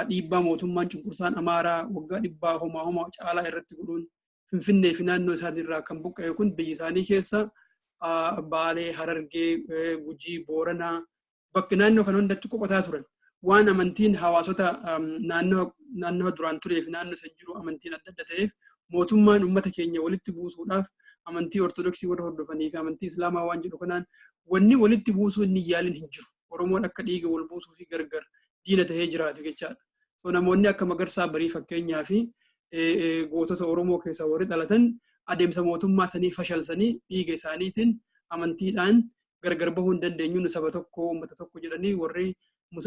dhiibbaa mootummaan cunqursaan Amaaraa waggaa 100 caalaa irratti godhuun Finfinnee fi naannoo isaaniirraa kan buqqa'e kun biyya isaanii keessa Baalee Harargee Gujii Booranaa bakki naannoo kan hundatti qophataa turan waan amantiin hawaasota naannoo duraan turee fi naannoo san jiru amantiin adda adda ta'eef mootummaan uummata keenya walitti buusuudhaaf amantii ortodoksii warra hordofanii fi amantii islaamaa waan jedhu kanaan wanni walitti buusuu inni yaalin hin jiru. Oromoon akka dhiiga wal buusuu fi gargar diina tahee jiraatu jechaadha. So namoonni akka Magarsaa Barii fakkeenyaa fi gootota Oromoo keessaa warri dhalatan adeemsa mootummaa sanii fashalsanii dhiiga isaaniitiin amantiidhaan gargar bahuu hin dandeenyu saba tokko uummata tokko jedhanii warri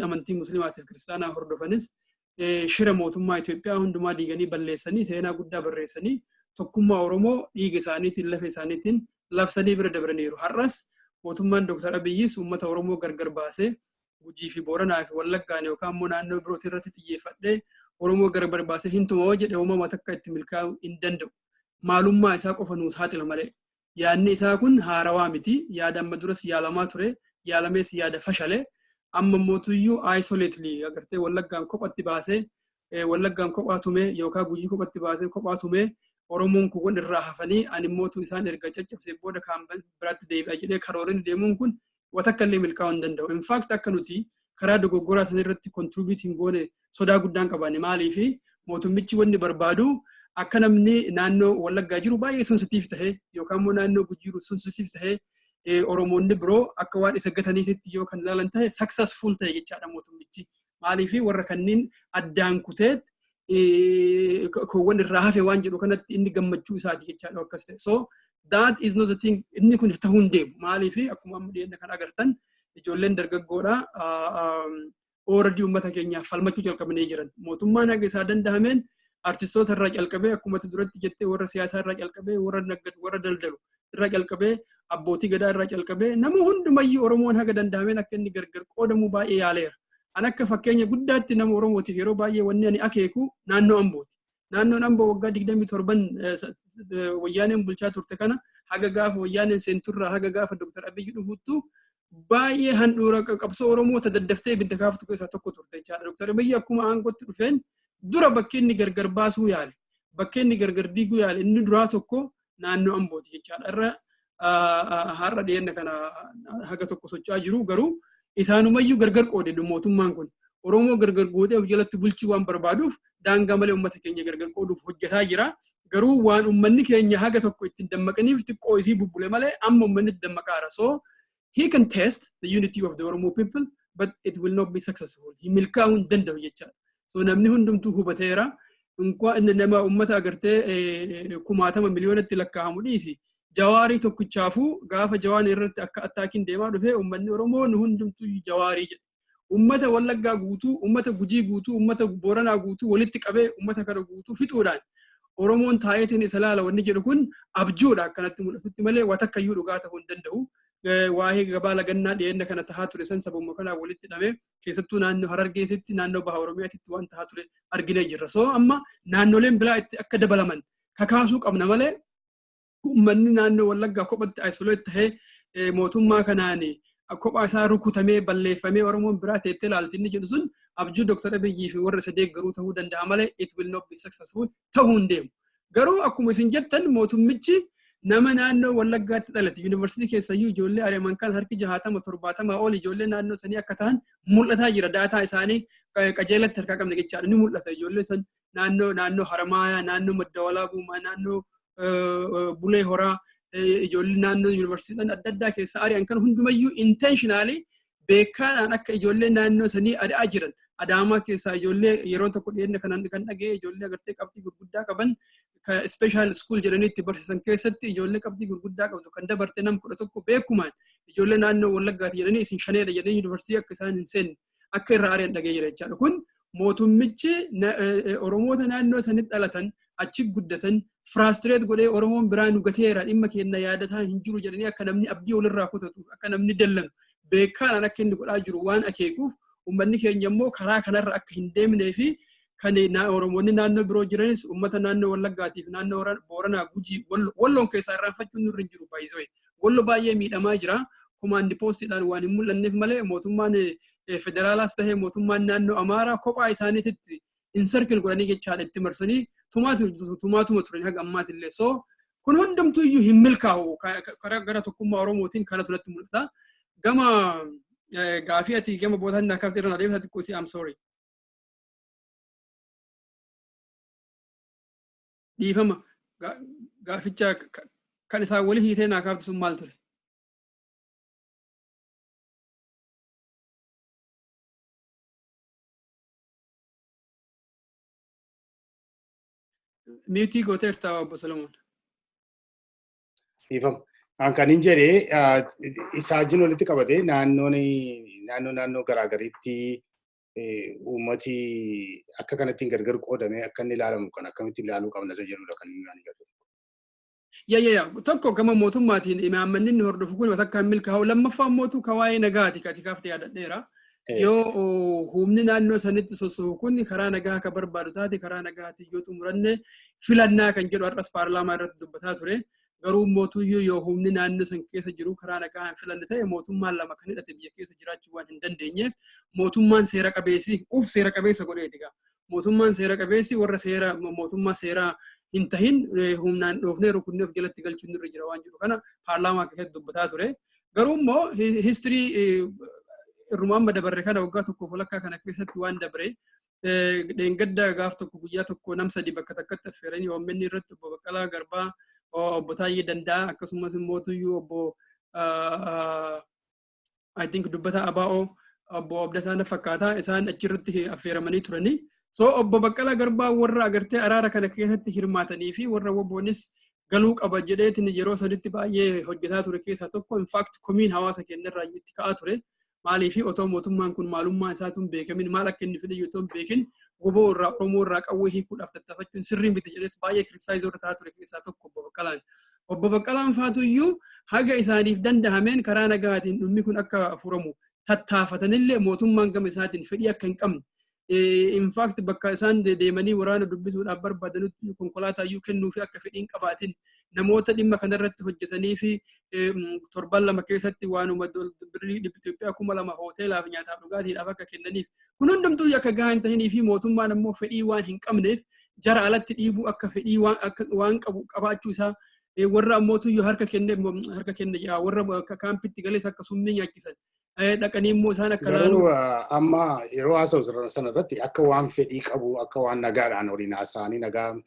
amantii musliimaatiif kiristaanaa hordofanis shira mootummaa Itoophiyaa hundumaa diiganii balleessanii seenaa guddaa barreessanii tokkummaa Oromoo dhiiga isaaniitiin lafa isaaniitiin labsanii bira dabraniiru. Har'as mootummaan Dr. Abiyyis uummata Oromoo gargar baasee Gujii fi Booranaa fi Wallaggaan yookaan immoo naannoo birootii irratti xiyyeeffadhee Oromoo gargar baasee hin tumoo jedhe uumama takka itti milkaa'uu hin danda'u. Maalummaa isaa qofa nuus saaxila malee. Yaadni isaa kun haarawaa miti. Yaada amma duras yaalamaa ture. Yaalamees yaada fashalee. Amma mootuyyuu isolately agartee Wallaggaan kophatti baasee Wallaggaan kophaa tumee yookaan Gujii kophatti baasee kophaa tumee Oromoon kun irraa hafanii ani mootuu isaan erga caccabsee booda kaan biraatti deebi'a jedhee karoorin deemuun kun watakka illee milkaa'uu hin danda'u. In fact akka nuti karaa dogoggoraa san irratti contributing goone sodaa guddaan qabaanne maaliifi mootummichi wanni barbaadu akka namni naannoo Wallaggaa jiru baay'ee sensitive tahee yookaan immoo naannoo Gujii jiru sensitive tahee Oromoonni biroo akka waan isa gataniitti yoo kan ilaalan tahe successful ta'e jechaadha mootummichi. Maaliifi warra kanneen addaan kutee koowwan irraa hafe waan jedhu kanatti inni gammachuu isaati jechaadha akkas ta'e. So that is not the thing inni kun ta'uu hin deemu. Maaliifi akkuma amma dhiyeenya kan agartan ijoolleen dargaggoodha already uummata keenyaaf falmachuu jalqabanii jiran. Mootummaan haga isaa danda'ameen artistoota irraa calqabee akkuma duratti jettee warra siyaasaa irraa calqabee warra daldalu irraa calqabee abbootii gadaa irraa calqabee nama hundumayyuu Oromoon haga danda'ameen akka inni gargar qoodamuu baay'ee yaaleera. An akka fakkeenya guddaatti nama Oromootiif yeroo baay'ee wanni ani akeeku naannoo Ambooti. Naannoon Amboo waggaa 27 wayyaaneen bulchaa turte kana haga gaafa wayyaaneen seenturraa haga gaafa Dr. Abiyyi dhufuttu baay'ee handhuura qabsoo Oromoota daddaftee ibidda kaaftu keessaa tokko turte jechaadha. Dr. Abiyyi akkuma aangootti dhufeen dura bakki inni gargar baasuu yaale. Bakki inni gargar diiguu yaale inni duraa tokko naannoo Ambooti jechaadha. Har'a dhiyeenya kana haga tokko socho'aa jiru garuu isaanumayyuu gargar qoode mootummaan kun Oromoo gargar gootee of jalatti bulchuu waan barbaaduuf daangaa malee uummata keenya gargar qooduuf hojjetaa jira. Garuu waan uummanni keenya haga tokko ittiin dammaqaniif xiqqoo isii bubbule malee amma uummanni dammaqaara. So he can test the unity of the Oromo people but it will not be successful. He milkaa'uu hin danda'u jechaadha. So namni hundumtuu hubateera. Nama uummata agartee 10,000 miliyoonatti lakkaa'amu dhiisi. Jawaarii tokkichaafuu gaafa jawaan irratti akka attaakiin deemaa dhufe uummanni Oromoo nu hundumtuu jawaarii jedhe. Uummata Wallaggaa guutuu, uummata Gujii guutuu, uummata Booranaa guutuu walitti qabee uummata kana guutuu fixuudhaan Oromoon taayetiin isa laala wanni jedhu kun abjuudha akkanatti mul'atutti malee watakkayyuu dhugaa ta'uu hin danda'u. Waa'ee gabaa lagannaa dhiyeenya kana tahaa ture san sababuma kanaa walitti hidhamee keessattuu naannoo Harargeetitti naannoo Baha Oromiyaatitti waan tahaa ture arginee jirra. So amma naannoleen biraa itti akka dabalaman kakaasuu qabna malee uummanni naannoo Wallaggaa kophatti isolate tahee mootummaa kanaani kophaa isaa rukutamee balleeffamee Oromoon biraa teettee ilaalti inni jedhu sun abjuu Dr. Abiyyii fi warra isa deeggaruu ta'uu danda'a malee it will not be successful ta'uu hin deemu. Garuu akkuma isin jettan mootummichi nama naannoo Wallaggaatti dhalate yuunivarsiitii keessayyuu ijoollee ari'aman kan harki 60-70 ol ijoollee naannoo sanii akka ta'an mul'ataa jira. Daataa isaanii qajeelatti harkaa qabne jechaadha ni mul'ata. Ijoollee san naannoo Haramaayaa, naannoo Maddawalaa Buumaa, naannoo Bulee Horaa ijoollee naannoo yuunivarsiitiin adda addaa keessa ari'an kan hundumayyuu intentionally beekaadhaan akka ijoollee naannoo sanii ari'aa jiran. Adaamaa keessaa ijoollee yeroo tokko dhiyeenya kan dhagee ijoollee agartee qabxii gurguddaa qaban special school jedhaniitti barsiisan keessatti ijoollee qabxii gurguddaa qabdu kan dabarte nam 11 beekumaan ijoollee naannoo Wallaggaati jedhanii isin shaneedha jedhanii yuunivarsiitii akka isaan hin seenne akka irraa ari'an dhagee jira jechaadha. Kun mootummichi Oromoota naannoo sanitti dhalatan achi guddatan frustrate godhee Oromoon biraa nu gateera dhimma keenya yaadataa hin jiru jedhanii akka namni abdii walirraa kutatu akka namni dallanu beekaan akka inni godhaa jiru waan akeekuuf ummanni keenya immoo karaa kanarra akka hin deemnee fi kan Oromoonni naannoo biroo jiranis ummata naannoo Wallaggaatiif naannoo Booranaa Gujii Walloon keessaa irraanfachuun nurra hin jiru baay'isoo Wallo baay'ee miidhamaa jira komaandi poostiidhaan waan hin mul'anneef malee mootummaan federaalaas tahee mootummaan naannoo Amaaraa kophaa isaaniitti insarkil godhanii jechaadha itti marsanii tumaatuma turan haga ammaatillee so kun hundumtuu iyyuu hin milkaa'u gara tokkummaa Oromootiin kanatu natti mul'ata gama gaafii ati gama bootaan akka irra adeemsa xiqqoo si am sorry dhiifama gaaficha kan isaa walii hiitee naa kaafte sun maal ture Miti gootee irtaa obbo Solomoon. Dhiifama. Kan hin jedhee isaa wajjin walitti qabatee naannoo garaagariitti uummati akka kanatti gargar qoodamee akka inni ilaalamu kan akkamitti ilaaluu qabna isa jedhudha kan inni waan gatu. Tokko gama mootummaatiin imaammanni inni hordofu kun akka hin milkaa'u lammaffaan mootuu kawaayee nagaati kati kaaftee yaadadheera. Yoo humni naannoo sanitti soso'u kun karaa nagaa akka barbaadu taate karaa nagaatti yoo xumuranne filannaa kan jedhu har'as paarlaamaa irratti dubbataa ture. Garuu mootuyyuu yoo humni naannoo san keessa jiru karaa nagaa hin filanne ta'e mootummaan lama kan hidhate biyya keessa jiraachuu waan hin dandeenyeef mootummaan seera qabeessi seera qabeessa godheeti gaa. Mootummaan seera qabeessi warra seera mootummaa seeraa hin tahin humnaan dhoofnee rukunneef jalatti galchuun irra jira waan jedhu kana paarlaamaa keessatti dubbataa ture. Garuu immoo histirii irrumaan madabarre kana waggaa tokkoof walakkaa kana keessatti waan dabre dheengadda gaaf tokko guyyaa tokko nam sadi bakka takkatti affeeranii ONN irratti obbo Baqqalaa Garbaa obbo Taayyee Danda'a akkasumas immoo tuyyuu obbo I think dubbata ABO obbo Abdataan fakkaataa isaan achirratti affeeramanii turanii so obbo Baqqalaa Garbaa warra agartee araara kana keessatti hirmaatanii fi warra wobboonis galuu qaba jedheetiin yeroo sanitti baay'ee hojjetaa ture keessaa tokko in fact komiin hawaasa keenyarraa itti ka'aa ture. Maaliif otoo mootummaan kun maalummaa isaatuun beekamin maal akka inni fedhe yoo beekin woboo irraa Oromoo irraa qawwee hiikuudhaaf tattaafachuun sirriin miti jedhees baay'ee kiristaayizii irra taa'aa ture keessaa tokko obbo Baqqalaan. Obbo Baqqalaan faatu iyyuu haga isaaniif dandahameen karaa nagaatiin dhummi kun akka furamu tattaafatanillee mootummaan gama isaatiin fedhii akka hin qabne. In fact bakka isaan deemanii waraana dubbisuudhaaf barbaadanutti konkolaataa iyyuu kennuu fi akka fedhiin qabaatin namoota dhimma kanarratti hojjetanii fi torban lama keessatti waanuma birrii Itoophiyaa 2,000 hoteelaaf nyaataaf dhugaatiidhaaf akka kennaniif kun hundumtuu akka gahaa hin tahinii fi mootummaan ammoo fedhii waan hin qabneef jara alatti dhiibuu akka fedhii waan qabu qabaachuu isaa warra ammootu harka kenne warra kaampitti galees akka summii nyaachisan dhaqanii immoo isaan akka laalu amma yeroo haasa'u sanarratti akka waan fedhii qabu akka waan nagaadhaan waliin haasa'anii nagaan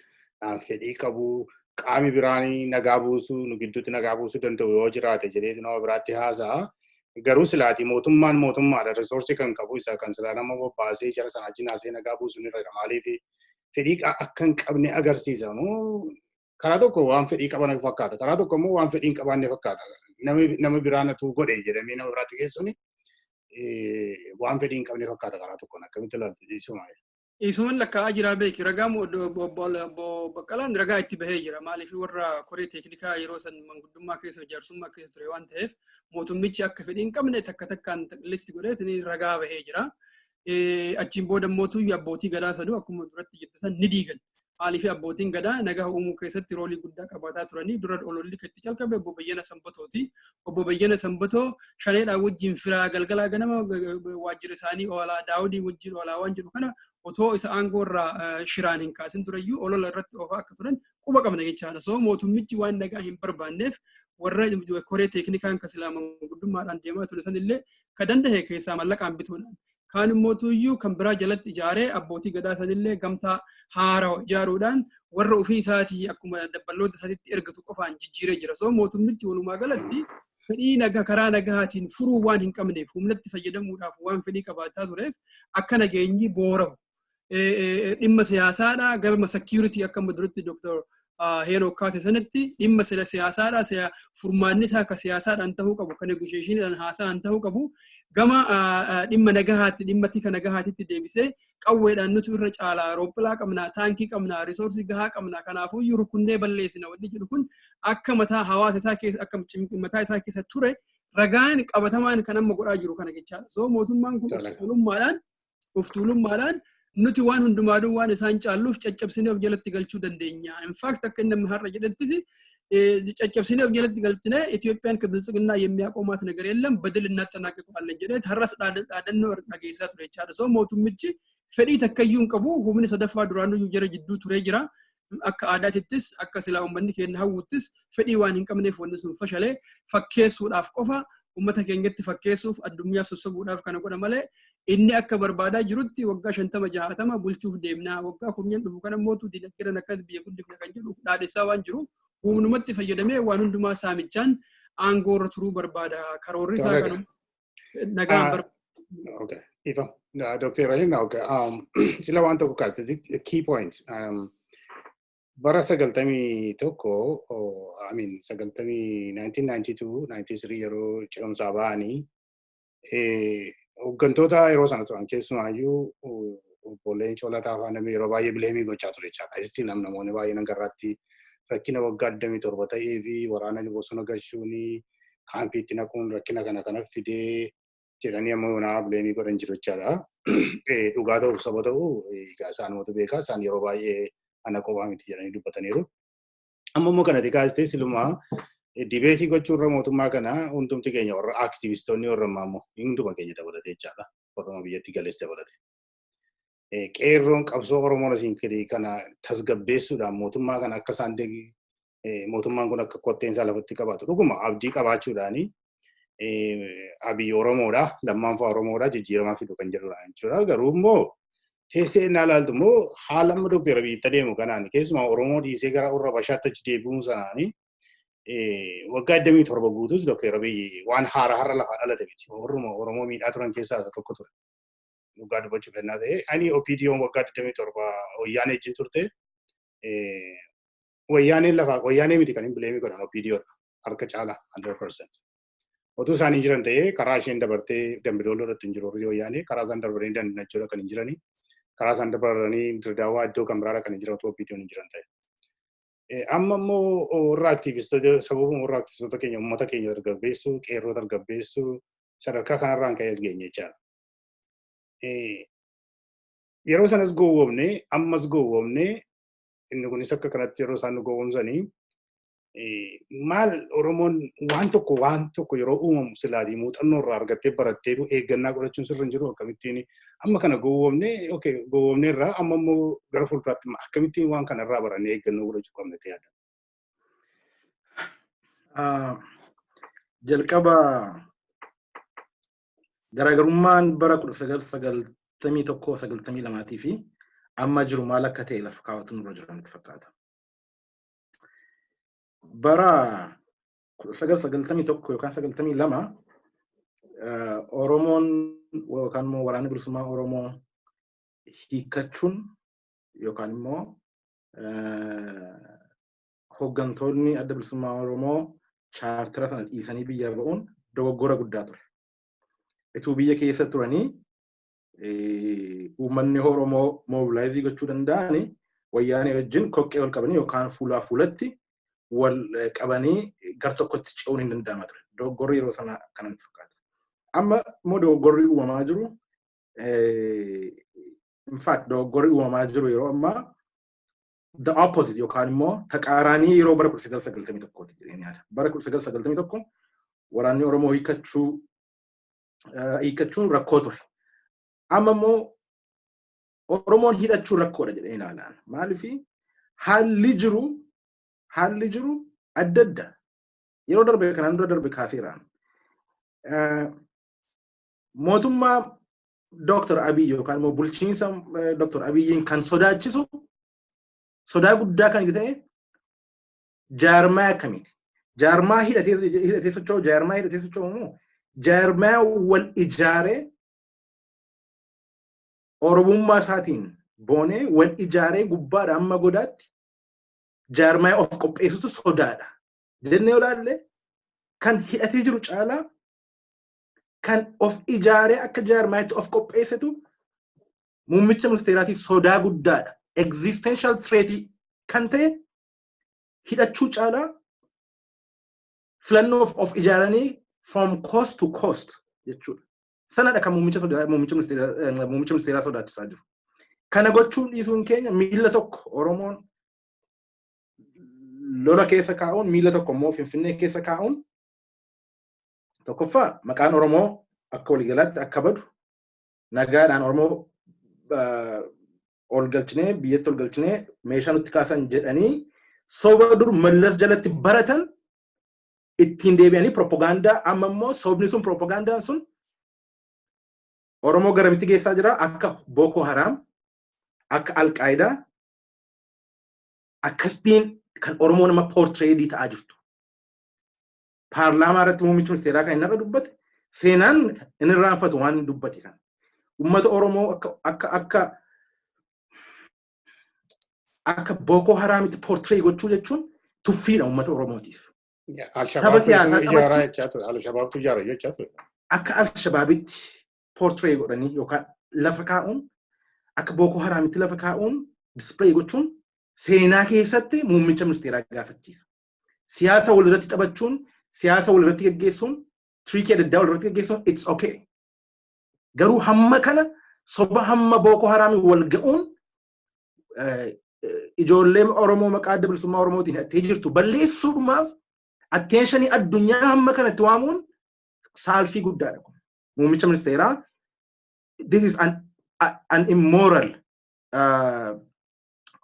fedhii qabu qaami biraanii nagaa buusuu nu gidduutti nagaa buusuu danda'u yoo jiraate jedhee nama biraatti haasa'a. Garuu silaati mootummaadha risoorsii kan qabu isa kan silaa nama bobbaasee jara sana achi naasee nagaa buusuun irra maaliif fedhii akka hin qabne agarsiisa. Karaa tokko waan fedhii qaban fakkaata. Karaa tokko immoo waan fedhii hin qabaanne fakkaata. Nama biraanatu godhe jedhamee nama biraatti geessuun waan fedhii hin qabne fakkaata karaa tokkoon akkamitti ilaaltu dhiisuma. Isuman lakkaa'aa jira beeki ragaa obbo Baqqalaan ragaa itti bahee jira maaliif warra koree teeknikaa yeroo san manguddummaa keessa jaarsummaa keessa ture waan ta'eef mootummichi akka fedhii hin qabne takkaan listi godheetiin ragaa bahee jira. Achiin booda mootuu abbootii gadaa saduu akkuma duratti jette san ni diigan. Maaliif abbootiin gadaa nagaa uumuu keessatti roolii guddaa qabaataa turanii dura ololli itti calqabe obbo Bayyana Sanbatooti. Obbo Bayyana Sanbatoo shaneedhaan wajjin firaa galgalaa ganama waajjira isaanii oolaa daawudii wajjin oolaa waan jedhu kana otoo isa aangoo irraa shiraan hin kaasin turayyuu olola irratti oofaa akka turan quba qabna jechaadha. So mootummichi waan nagaa hin barbaanneef warra koree teeknikaan kan islaamaa guddummaadhaan deemaa ture sanillee ka danda'e keessaa mallaqaan bituudhaan. Kaan immoo tuyyuu kan biraa jalatti ijaaree abbootii gadaa sanillee gamtaa haaraa ijaaruudhaan warra ofii isaatii akkuma dabballoota isaatiitti ergatu qofaan jijjiiree jira. So mootummichi walumaa galatti fedhii nagaa karaa nagaatiin furuu waan hin qabneef humnatti fayyadamuudhaaf waan fedhii qabaataa tureef akka nageenyi boora'u. Dhimma siyaasaadhaa gama security akka duratti Dr. Henok kaase sanatti dhimma siyaasaadhaa furmaanni isaa akka siyaasaadhaan ta'uu qabu kan negotiationiidhaan haasa'an ta'uu qabu gama dhimma nagahaatti dhimma tika nagahaatitti deebisee qawweedhaan nuti irra caalaa roopilaa qabnaa taankii qabnaa risoorsii gahaa qabnaa kanaafuu yeroo kunnee balleessina wanni jedhu kun akka mataa hawaasa isaa keessa akka mataa isaa keessa ture ragaan qabatamaan kan amma godhaa jiru kana jechaadha. So mootummaan kun of tuulummaadhaan nuti waan hundumaaduu waan isaan caalluuf caccabsinee of jalatti galchuu dandeenya. In fact akka inni har'a jedhettis caccabsinee of jalatti galchinee Itoophiyaan ከብልጽግና የሚያቆማት ነገር የለም በድል እናጠናቅቀዋለን jedhee har'as dhaadannoo dhageessaa ture jechaadha. So mootummichi fedhii takkayyuu hin qabu humni sadaffaa duraanuu jara jidduu turee jira. Akka aadaatittis akka silaa uummanni keenya hawwuttis fedhii waan hin qabneef wanni sun fashalee fakkeessuudhaaf qofa ummata keenyatti fakkeessuuf addunyaa sossobuudhaaf kana godha malee inni akka barbaadaa jirutti waggaa 50-60 bulchuuf deemnaa waggaa 10 dhufu kana mootu dinagdeedhaan akka biyya guddifna kan jedhu dhaadessaa waan jiru humnumatti fayyadamee waan hundumaa saamichaan aangoo irra turuu barbaada karoorri isaa kanuma nagaan barbaada. Okay, Ifa, Dr. Rahim, okay. Sila waan tokko kaas, the key point. Bara 1992-93 yeroo ce'umsaa ba'anii hooggantoota yeroo sana turan keessumaayyuu obboleen Coolataa afaan namni yeroo baay'ee bileemii gochaa ture jechaadha. Asitti namoonni baay'een garratti rakkina waggaa 27 ta'ee fi waraana bosona gashuuni kaampiitti naquun rakkina kana fidee jedhanii amma naa bileemii godhan jiru jechaadha. Dhugaa ta'uuf saba ta'uu isaan mootu beekaa isaan yeroo baay'ee ana qophaa miti jedhanii dubbataniiru. Amma immoo kana xiqqaastee silumaa dibeetii gochuurra mootummaa kana hundumti keenya warra aktivistoonni warra ammoo hunduma keenya dabalatee jechaadha. Warra biyyatti galees dabalate. Qeerroon qabsoo Oromoon asiin kiri kana tasgabbeessuudhaan mootummaa kana akka isaan mootummaan kun akka kotteensaa lafatti qabaatu dhuguma abdii qabaachuudhaani Abiyyi Oromoodha lammaanfaa Oromoodha jijjiiramaa fidu kan jedhudha jechuudha. Garuu immoo teessee innaa ilaaltu immoo haala amma Dr. Abiyyitti adeemu kanaan keessumaa Oromoo dhiisee gara warra Bashaatti achi deebi'uun sanaani waggaa 27 guutuus Dr. Abiyyi waan har'a lafa dhalate miti. Oromoo miidhaa turan keessaa isa tokko ture. Dhugaa dubbachuuf ennaa ta'e ani OPDO'n waggaa 27 wayyaanee wajjin turte wayyaanee miti kan hin bileemii godhan OPDO'dha harka caalaa 100%. Otuu isaanii jiran ta'ee karaa isheen dabartee Dambidooloo irratti hin jiru wayyaanee karaa isaan dabaranii dandinachuudha kan hin jiranii. Karaa isaan dabaranii Dirdaawaa iddoo kan biraadha kan hin jiran otoo OPDO'n hin jiran ta'e. Amma immoo warra aktivistoota sababuma warra aktivistoota keenya uummata keenya dargaggeessuu qeerroo dargaggeessuu sadarkaa kanarraan ka'ees geenye jechaadha. Yeroo sanas gowwoomne ammas gowwoomne inni kunis akka kanatti yeroo isaan nu gowwoomsanii maal Oromoon waan tokko yeroo uumamu silaatii muuxannoo irraa argattee baratteetu eeggannaa godhachuun sirra hin jiru akkamittiin amma kana gowwoomne irraa amma immoo gara fuulduraatti akkamittiin waan kana irraa barannee eeggannoo godhachuu qabna ta'e yaada. Jalqaba garaagarummaan bara 1991-92 fi amma jiru maal akka ta'e lafa kaawwatu nurra jiranitti fakkaata. Bara 1991 yookaan 92 Oromoon yookaan immoo waraanni bilisummaa Oromoo hiikkachuun yookaan immoo hooggantoonni adda bilisummaa Oromoo chaartara sana dhiisanii biyya ba'uun dogoggora guddaa ture. Ituu biyya keessa turanii uummanni Oromoo mobilaayizii gochuu danda'anii wayyaanee wajjin koqqee wal qabanii yookaan fuulaa fuulatti wal qabanii gar tokkotti ce'uun hin danda'ama ture. Dogoggorri yeroo sana kanatti fakkaata. Amma immoo dogoggorri uumamaa jiru in fact dogoggorri uumamaa jiru yeroo ammaa the opposite yookaan immoo taqaaraanii yeroo bara 1991 jedhanii yaada. Bara 1991 waraanni Oromoo hiikkachuun rakkoo ture. Amma immoo Oromoon hidhachuun rakkoodha jedhanii ilaalan. Maaliif haalli jiru adda adda. Yeroo darbe kanaan dura darbe kaaseeraan. Mootummaa Dr. Abiyyi yookaan immoo bulchiinsa Dr. Abiyyiin kan sodaachisu sodaa guddaa kan ta'e jaarmaa akkamiiti? Jaarmaa hidhatee socho'u immoo jaarmaa wal ijaaree Oromummaa isaatiin boonee wal ijaaree gubbaadha amma godaatti jaarmaa of qopheessutu sodaadha. Jennee ilaalle kan hidhatee jiru caalaa kan of ijaaree akka jaarmaatti of qopheessitu muummicha ministeeraatiif sodaa guddaadha. Existential threat kan ta'e hidhachuu caalaa filannoo of ijaaranii from coast to coast jechuudha. Sanadha kan muummicha ministeeraa sodaachisaa jiru. Kana gochuun dhiisuun keenya miila tokko Oromoon lola keessa kaa'uun miila tokko immoo Finfinnee keessa kaa'uun tokkoffaa maqaan Oromoo akka waliigalaatti akka badu nagaadhaan Oromoo ol galchinee biyyatti ol galchinee meeshaa nutti kaasan jedhanii soba dur mallas jalatti baratan ittiin deebi'anii propagaandaa amma immoo sobni sun propagandaan sun Oromoo garamitti geessaa jira akka Boko Haram akka Al-Qaeda akkasiin kan Oromoo nama portreedii ta'aa jirtu. Paarlaamaa irratti muummichi ministeeraa kan inni irra dubbate seenaan inni irraanfatu waan inni dubbate kan. Uummata Oromoo akka Boko Haramitti portree gochuu jechuun tuffiidha uummata Oromootiif. Tapha siyaasaa taphachuu akka Al-Shabaabitti portree godhanii yookaan lafa kaa'uun akka Boko Haramitti lafa kaa'uun display gochuun seenaa keessatti muummicha ministeeraa gaafachiisa. Siyaasa walirratti taphachuun, siyaasa walirratti gaggeessuun, triikii adda addaa walirratti gaggeessuun it's okay. Garuu hamma kana soba hamma Boko Haramii wal ga'uun ijoollee Oromoo maqaa adda bilisummaa Oromootiin hidhattee jirtu balleessuudhumaaf attentionii addunyaa hamma kanatti waamuun saalfii guddaadha kun. Muummicha ministeeraa this is an immoral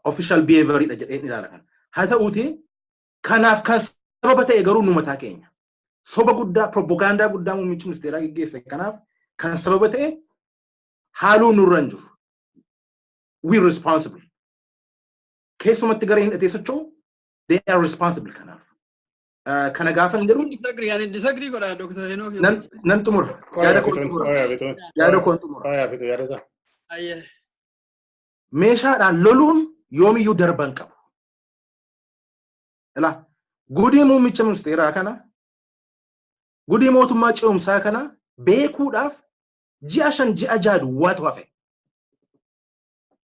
official behavior dha jedheen ilaala kan. Haa ta'uuti kanaaf kan sababa ta'e garuu nu mataa keenya. Soba guddaa propaganda guddaa muummichi ministeeraa gaggeesse kanaaf kan sababa ta'e haaluu nurra hin jiru. We responsible. Keessumatti gara hidhatee socho'u they are responsible kanaaf. Kana gaafa hin jiru. Disagree godha Dr. Henok. Nan xumura. Yaada koon xumura. Yaada koon xumura. Meeshaadhaan loluun yoomiyyuu darban qabu. Ilaa gudii muummicha ministeeraa kana gudii mootummaa ce'umsaa kana beekuudhaaf ji'a 5 ji'a 6 duwwaatu hafe.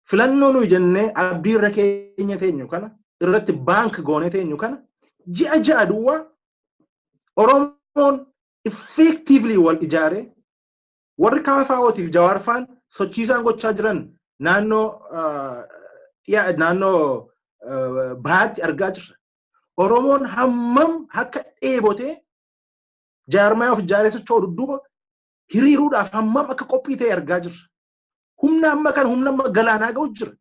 Filannoo nuyi jennee abdii irra keenya teenyu kana irratti baank goone teenyu kana ji'a 6 duwwaa Oromoon effectively wal ijaaree warri kaafaawotiif jawaarfaan sochiisaan gochaa jiran naannoo baatti argaa jirra. Oromoon hammam akka dheebotee jaarmaa of ijaaree socho'u dudduuba hiriiruudhaaf hammam akka qophii ta'e argaa jirra. Humna amma kan humna amma galaanaa ga'u jira.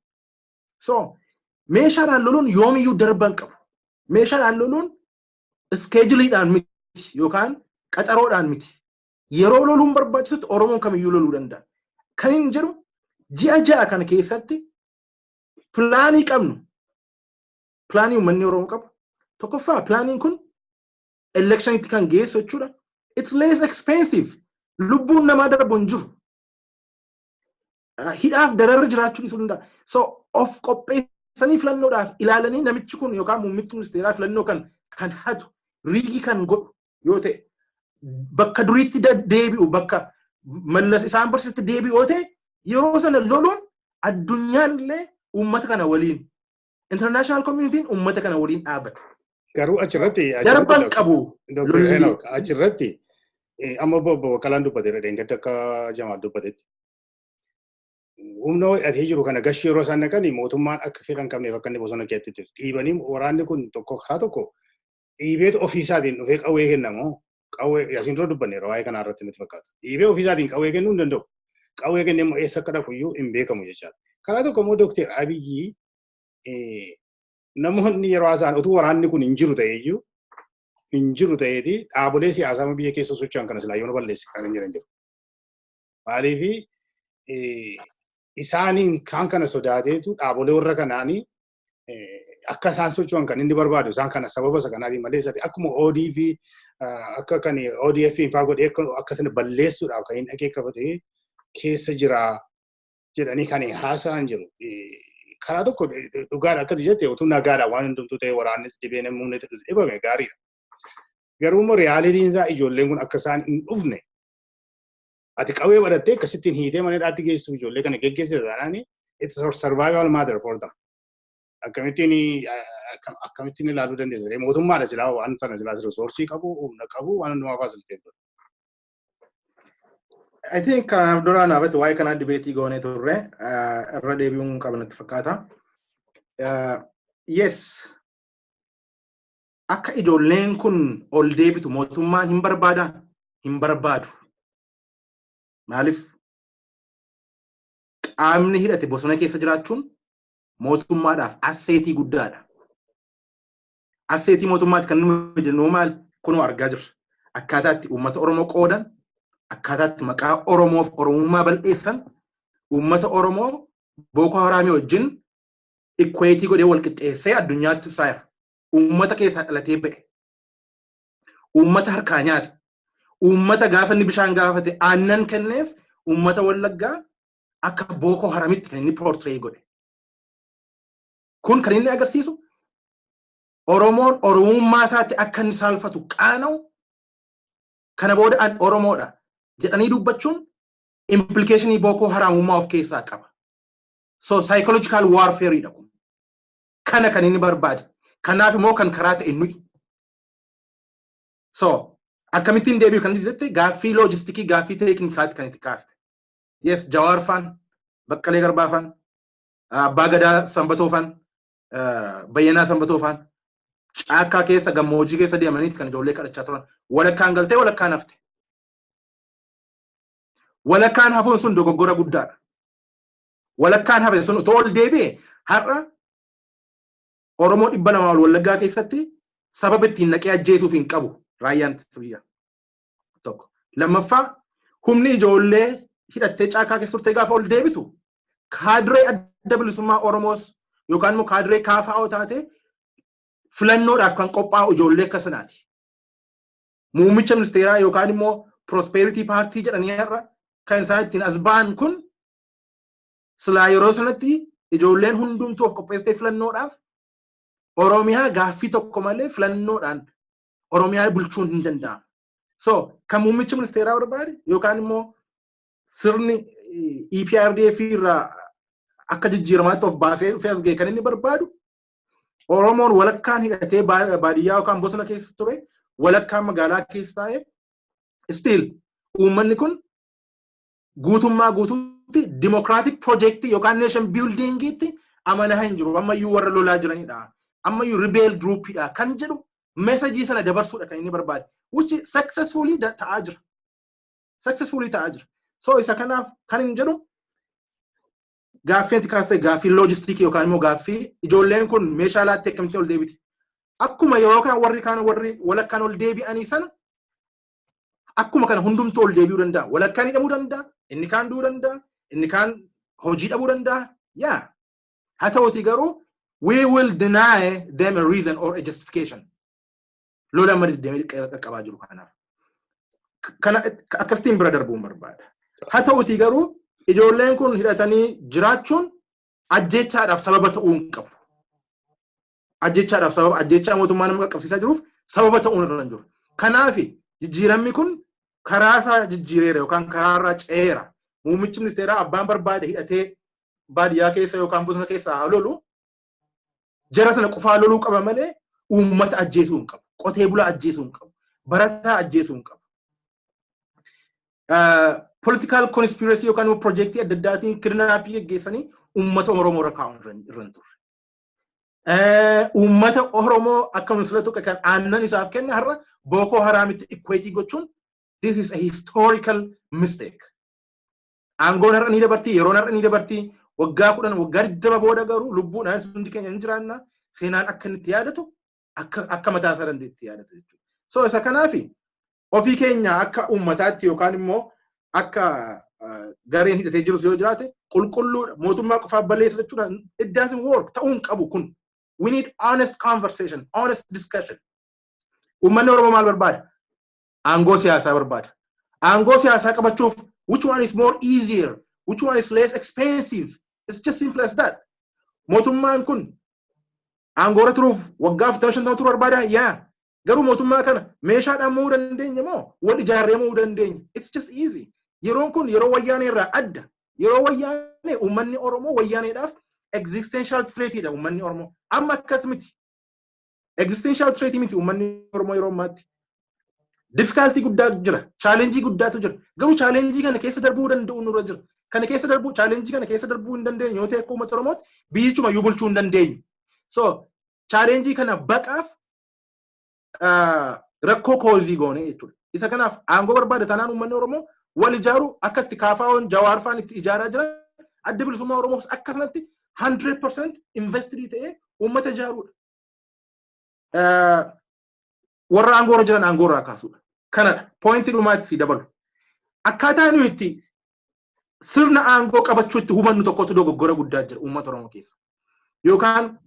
So meeshaadhaan loluun yoomiyyuu darban qabu. Meeshaadhaan loluun iskeejiliidhaan miti yookaan qaxaroodhaan miti. Yeroo loluun barbaachisutti Oromoon kamiyyuu loluu danda'a. Kan hin jedhu ji'a 6 kana keessatti pilaanii qabnu. Pilaanii uummanni Oromoo qabu. Tokkoffaa pilaaniin kun elekshinitti kan geessu jechuudha. It's less expensive. Lubbuun namaa darbu hin jiru. Hidhaaf dararra jiraachuu dhiisuu danda'a. So of qopheessanii filannoodhaaf ilaalanii namichi kun yookaan muummichi ministeeraa filannoo kan hatu riigii kan godhu yoo ta'e bakka duriitti deebi'u bakka mallas isaan barsiisti deebi'u yoo ta'e yeroo sana loluun addunyaan illee uummata kana waliin international community uummata kana waliin dhaabbata. Garuu achirratti darban qabu. Dr. Henok achirratti amma Obbo Kalaan dubbateera deengatti akka Jamaal dubbatetti. Humna hidhatee jiru kana gashi yeroo isaan naqanii mootummaan akka fedhan qabneef akka inni bosona keessatti dhiibanii waraanni kun tokko karaa tokko dhiibeetu ofiisaatiin dhufee qawwee kennamoo qawwee asiin dura dubbanneera waa'ee kanaa irratti natti fakkaata. Dhiibee ofiisaatiin qawwee kennuu hin danda'u. Qawwee kennee immoo eessa akka dhaqu iyyuu hin beekamu jechaadha. Karaa tokko immoo Dr. Abiyyi namoonni yeroo isaan utuu waraanni kun hin jiru ta'eeyyuu hin jiru ta'eeti dhaabolee siyaasaa biyya keessa socho'an kana silaa yoo balleessi kan jiran jiru. Maaliif isaaniin kan kana sodaateetu dhaabolee warra kanaanii akka isaan socho'an kan inni barbaadu isaan kana sababa isa kanaatiin malee isatti akkuma ODF fi akka kan ODF faa godhee akka sana balleessuudhaaf kan inni akeekkafatee keessa jira jedhanii kan haasa'an jiru. Karaa tokko dhugaadha akka jette utuu nagaadhaan waan hundumtuu ta'e waraannis dhibee namni dhibame gaariidha. Garuu immoo reyaalitiin isaa ijoolleen kun akka isaan hin dhufne ati qawwee barattee akkasittiin hiitee mana hidhaatti geessuuf ijoollee kana geggeessite taanaani it's a survival matter for them. Akkamittiin ilaaluu dandeessa. Mootummaadha silaa waan sana silaa resourcii qabu, humna qabu, waan hundumaa faasilitee ture. I think kanaaf duraan dhaabate waa'ee kanaa dibeetii goonee turre irra deebi'uun qaba natti fakkaata. Yes. Akka ijoolleen kun ol deebitu mootummaan hin barbaadaa? Hin barbaadu. Maaliif? Qaamni hidhate bosona keessa jiraachuun mootummaadhaaf asseetii guddaadha. Asseetii mootummaatti kan nuyi jennu maal? Kunoo argaa jirra. Akkaataa itti uummata Oromoo qoodan, akkaataa itti maqaa Oromoof Oromummaa bal'eessan, uummata Oromoo Booko Haraamii wajjin ikweetii godhee wal qixxeessee addunyaatti ibsaa jira. Uummata keessaa dhalatee ba'e. Uummata harkaa nyaate. Uummata gaafa inni bishaan gaafate aannan kenneef uummata Wallaggaa akka Booko Haraamitti kan inni poortiree godhe. Kun kan inni agarsiisu Oromoon Oromummaa isaatti akka inni saalfatu qaana'u kana booda an Oromoodha jedhanii dubbachuun implicationii Booko Haraamummaa of keessaa qaba. So psychological warfare dha kun. Kana kan inni barbaade. Kanaaf immoo kan karaa ta'e nuyi. So akkamittiin deebi'u kan jette gaaffii loojistikii gaaffii teeknikaatti kan itti kaaste. Yes, Jawaar faan, Baqqalee Garbaa faan, Abbaa Gadaa Sanbatoo faan, Bayyanaa Sanbatoo faan, caakkaa keessa gammoojjii keessa deemaniiti kan ijoollee kadhachaa turan. Walakkaan galtee walakkaan hafte. Walakkaan hafuun sun dogoggora guddaadha. Walakkaan hafe sun otoo ol deebi'e har'a Oromoo 200 ol Wallaggaa keessatti sababa ittiin naqee ajjeesuuf hin qabu raayyaan biyya tokko. Lammaffaa humni ijoollee hidhattee caakkaa keessa turtee gaafa ol deebitu kaadiree adda bilisummaa Oromoos yookaan immoo kaadiree KFO taate filannoodhaaf kan qophaa'u ijoollee akkasinaati. Muummicha ministeeraa yookaan immoo Prosperity Party jedhanii har'a kan isaan ittiin as ba'an kun silaa yeroo sanatti ijoolleen hundumtuu of qopheessitee filannoodhaaf Oromiyaa gaaffii tokko malee filannoodhaan Oromiyaa bulchuun hin danda'amu. So kan muummicha ministeeraa barbaade yookaan immoo sirni EPRDF irraa akka jijjiiramaatti of baasee dhufee as ga'e kan inni barbaadu Oromoon walakkaan hidhatee baadiyyaa yookaan bosona keessa ture walakkaan magaalaa keessa taa'ee still uummanni kun guutummaa guutuutti democratic project yookaan nation buildingiitti amanaa hin jiru. Ammayyuu warra lolaa jiranidha. Ammayyuu rebel groupidha kan jedhu message sana dabarsuudha kan inni barbaade. Which successfully ta'aa jira. Successfully ta'aa jira. So isa kanaaf kan hin jedhu gaaffii itti kaasee gaaffii loojistikii yookaan immoo gaaffii ijoolleen kun meeshaa laattee akkamitti ol deebiti. Akkuma yeroo kan warri walakkaan ol deebi'anii sana akkuma kana hundumtuu ol deebi'uu danda'a. Walakkaan hidhamuu danda'a. Inni kaan du'uu danda'a. Inni kaan hojii dhabuu danda'a. Yeah. Haa ta'uutii garuu we will deny them a reason or a justification. Lola amma deemee qaqqabaa jiru kanaaf. Kana akkasitiin bira darbuun barbaada. Haa ta'uutii garuu ijoolleen kun hidhatanii jiraachuun ajjechaadhaaf sababa ta'uu hin qabu. Ajjechaadhaaf sababa ajjechaa mootummaa nama qaqqabsiisaa jiruuf sababa ta'uu irra hin jiru. Kanaaf jijjiiramni kun karaa isaa jijjiireera yookaan karaa irraa ceera. Muummichi ministeeraa abbaan barbaade hidhatee baadiyyaa keessa yookaan bosona keessa haa lolu jara sana qofaa loluu qaba malee uummata ajjeesuu hin qabu. Qotee bulaa ajjeesuu hin qabu. Barataa ajjeesuu hin qabu. Political conspiracy yookaan projectii adda addaatiin kidnapping geggeessanii uummata Oromoo irra kaa'uun irra hin turre. Uummata Oromoo akka misilatu kan aannan isaaf kenne har'a Booko Haraamitti equate gochuun this is a historical mistake. Aangoon har'a ni dabartii, yeroon har'a ni dabartii, waggaa 10 waggaa 20 booda garuu lubbuudhaan hundi keenya hin jiraanna seenaan akka inni itti yaadatu akka mataa isaa dandeetti yaadatu jechuudha. So isa kanaaf ofii keenya akka uummataatti yookaan immoo akka gareen hidhatee jirus yoo jiraate qulqulluudha mootummaa qofaaf balleessa jechuudha it doesn't work ta'uu hin qabu kun. We need honest conversation, honest discussion. Uummanni Oromoo maal barbaada? Aangoo siyaasaa barbaada. Aangoo siyaasaa qabachuuf which one is more easier? Which one is less expensive? It's just simple as that. Mootummaan kun aangoora turuuf waggaa 45 turuu barbaada? Yaa. Garuu mootummaa kana meeshaadhaan mo'uu dandeenya moo wal ijaarree mo'uu dandeenya? It's just easy. Yeroon kun yeroo wayyaanee irraa adda. Yeroo wayyaanee uummanni Oromoo wayyaaneedhaaf existential threat dha uummanni Oromoo. Amma akkas miti. Existential threat miti uummanni Oromoo yeroo ammaatti. Difficulty guddaatu jira. Challenge guddaatu jira. Garuu challenge kana keessa darbuu danda'u nurra jira. Kana keessa darbuu challenge kana keessa darbuu hin dandeenyu yoo ta'e akka uummata Oromootti biyyichuma yoo bulchuu hin dandeenyu. So challenge kana baqaaf rakkoo koozii goone jechuudha. Isa kanaaf aangoo barbaada tanaan uummanni Oromoo wal ijaaru akka itti kaafaa'oon jawaarfaan itti ijaaraa jiran adda bilisummaa Oromoo akkasumatti 100% invested ta'ee uummata ijaaruudha. Warra aangoo jiran aangoo irraa kaasuudha. Kanadha. Pointii dhumaatti si dabalu. Akkaataa nuyi itti sirna aangoo qabachuu itti hubannu tokkotu dogoggora guddaa jira uummata Oromoo keessa. Yookaan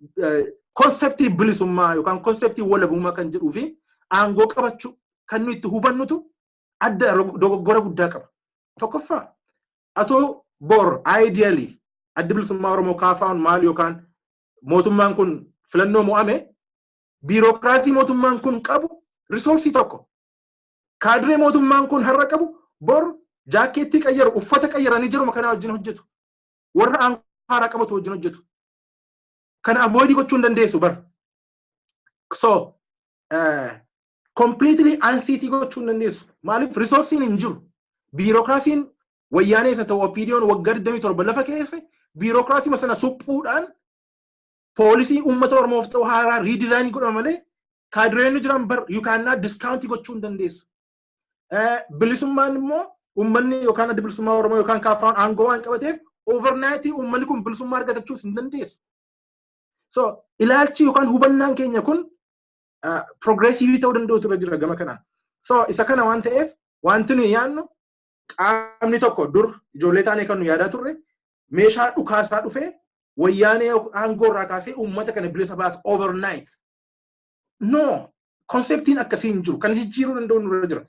konseptii bilisummaa yookaan konseptii walabummaa kan jedhuu fi aangoo qabachuu kan nuyi itti hubannutu adda dogoggora guddaa qaba. Tokkoffaa atoo bor ideally adda bilisummaa Oromoo kaafaa'uun maal yookaan mootummaan kun filannoo mo'ame biirokraasii mootummaan kun qabu risoorsii tokko. Kaadiree mootummaan kun har'a qabu bor jaakeettii qayyaru uffata qayyaranii jiruma kana wajjin hojjetu. Warra aangoo haaraa qabatu wajjin hojjetu. Kana avoid gochuu hin dandeessu bar. So completely unseated gochuu hin dandeessu. Maaliif resoursiin hin jiru. Biirokraasiin wayyaanee isa ta'u opinion waggaa 27 lafa keessa biirokraasii sana suphuudhaan poolisii uummata Oromoof ta'u haaraa redesign godhama malee kaadireen jiran bar you cannot discount gochuu hin dandeessu. Bilisummaan immoo uummanni yookaan adda bilisummaa Oromoo yookaan kaafaa'uun aangoo waan qabateef overnight uummanni kun bilisummaa argatachuus hin dandeessu. So ilaalchi yookaan hubannaan keenya kun progressive ta'uu danda'utu irra jira gama kanaan. So isa kana waan ta'eef wanti nuyi yaadnu qaamni tokko dur ijoollee taanee kan nu yaadaa turre meeshaa dhukaasaa dhufee wayyaanee aangoo irraa kaasee uummata kana bilisa baas overnight. No, konseptiin akkasii hin jiru. Kan jijjiiruu danda'u nurra jira.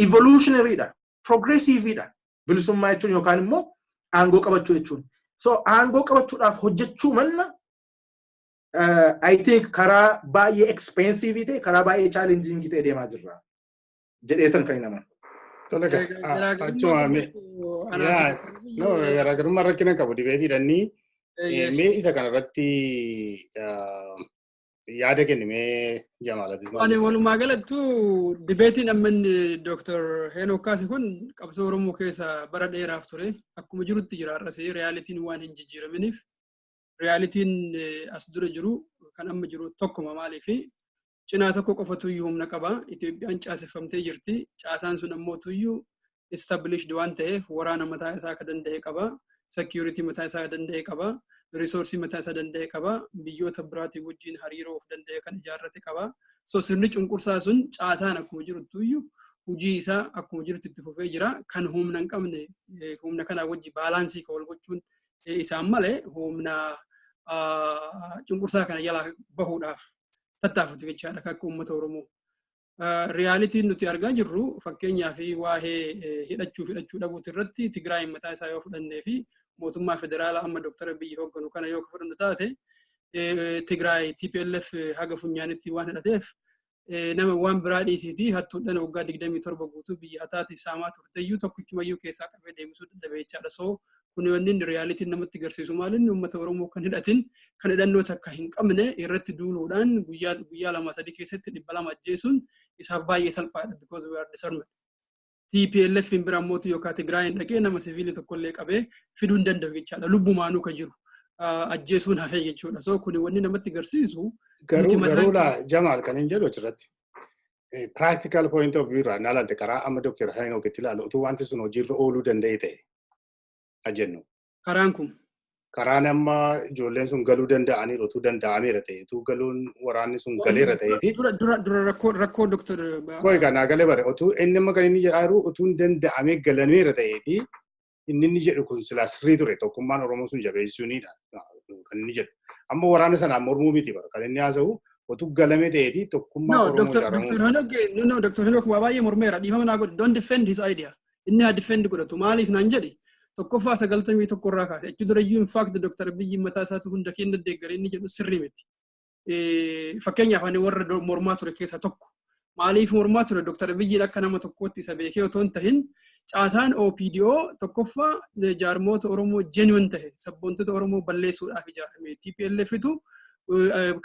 Evolutionary dha, progressive dha. Bilisummaa jechuun yookaan immoo aangoo qabachuu jechuun. So aangoo qabachuudhaaf hojjechuu manna I think karaa baay'ee expensive ta'e karaa baay'ee challenging ta'e deemaa jirra. Jedheetan kan naman. Tolega, achuma garaagarummaa rakkina qabu dibeetiidhaanii mee isa kanarratti yaada kennimee Jamaalatis. Ani walumaa galattu dibeetiin ammanni Dr. Henok kaase kun qabsoo Oromoo keessa bara dheeraaf ture. Akkuma jirutti jira har'asee reyaalitiin waan hin jijjiiraminiif reyaalitiin as dura jiru kan amma jiru tokkuma maaliifi cinaa tokko qofatu iyyuu humna qaba. Itoophiyaan caaseffamtee jirti. Caasaan sun ammoo tuyyuu established waan ta'eef waraana mataa isaa akka danda'e qaba. Security mataa isaa danda'e qaba. Resource mataa isaa danda'e qaba. Biyyoota biraatii wajjin hariiroo of danda'e kan ijaarrate qaba. So sirni cunqursaa sun caasaan akkuma jirutti iyyuu hojii isaa akkuma jirutti itti fufee jira. Kan humna hin qabne humna kanaa wajjin baalaansii kan wal gochuun isaan malee humna cunqursaa kana jalaa bahuudhaaf tattaafatu jechaadha akka uummata Oromoo. Reyaalitiin nuti argaa jirru fakkeenyaa fi waa'ee hidhachuu dhabuuti irratti Tigraay mataa isaa yoo fudhannee fi mootummaa federaalaa amma Dr. Abiyyi hogganu kana yoo fudhannu taate Tigraay TPLF haga funyaanitti waan hidhateef nama waan biraa dhiisiitii hattuudhaan waggaa 27 guutuu biyya hataati saamaa turteeyyuu tokkichumayyuu keessaa qabee deebisuu dadhabee jechaadha. So kun wanni reyaalitiin namatti agarsiisu maalinni uummata Oromoo kan hidhatin kan hidhannoo takka hin qabne irratti duuluudhaan guyyaa 2-3 keessatti 200 ajjeesuun isaaf baay'ee salphaadha because we are disarmed. TPLF hin biraan mootu yookaan Tigraayin dhaqee nama siviilii tokkollee qabee fiduu hin danda'u jechaadha. Lubbumaanuu kan jiru ajjeesuun hafee jechuudha. So kun wanni namatti agarsiisu garuu Jamaal kan hin jedhu achirratti practical point of view irraa ilaalte karaa amma Dr. Henok itti ilaalu utuu wanti sun hojiirra ooluu danda'e ta'e ajennu. Karaan kun. Karaan amma ijoolleen sun galuu danda'aniiru utuu danda'ameera ta'e utuu galuun waraanni sun galeera ta'eeti. Dura rakkoo Dr. Koi kanaa galee bare utuu inni amma kan inni jedhaaru utuu danda'amee galameera ta'eeti inni jedhu kun silaa sirrii ture tokkummaan Oromoo sun jabeessuunidha kan inni jedhu. Amma waraana sanaan mormuu miti bara kan inni haasa'u utuu galamee ta'eeti tokkummaan Oromoo ijaaramuu. No, Dr. Henok waa baay'ee mormeera. Dhiifama naa godhe. Don't defend his idea. Inni haa defend godhatu. Maaliif naan jedhi? Tokkoffaa 91 irraa kaase. Achi durayyuu in fact Dr. Abiyyi mataa isaatu hunda keenya deeggaree inni jedhu sirrii miti. Fakkeenyaaf ani warra mormaa ture keessaa tokko. Maaliif mormaa ture Dr. Abiyyiin akka nama tokkootti isa beekee otoo hin tahin caasaan OPDO tokkoffaa jaarmoota Oromoo genuine ta'e sabboontota Oromoo balleessuudhaaf ijaarame TPLFitu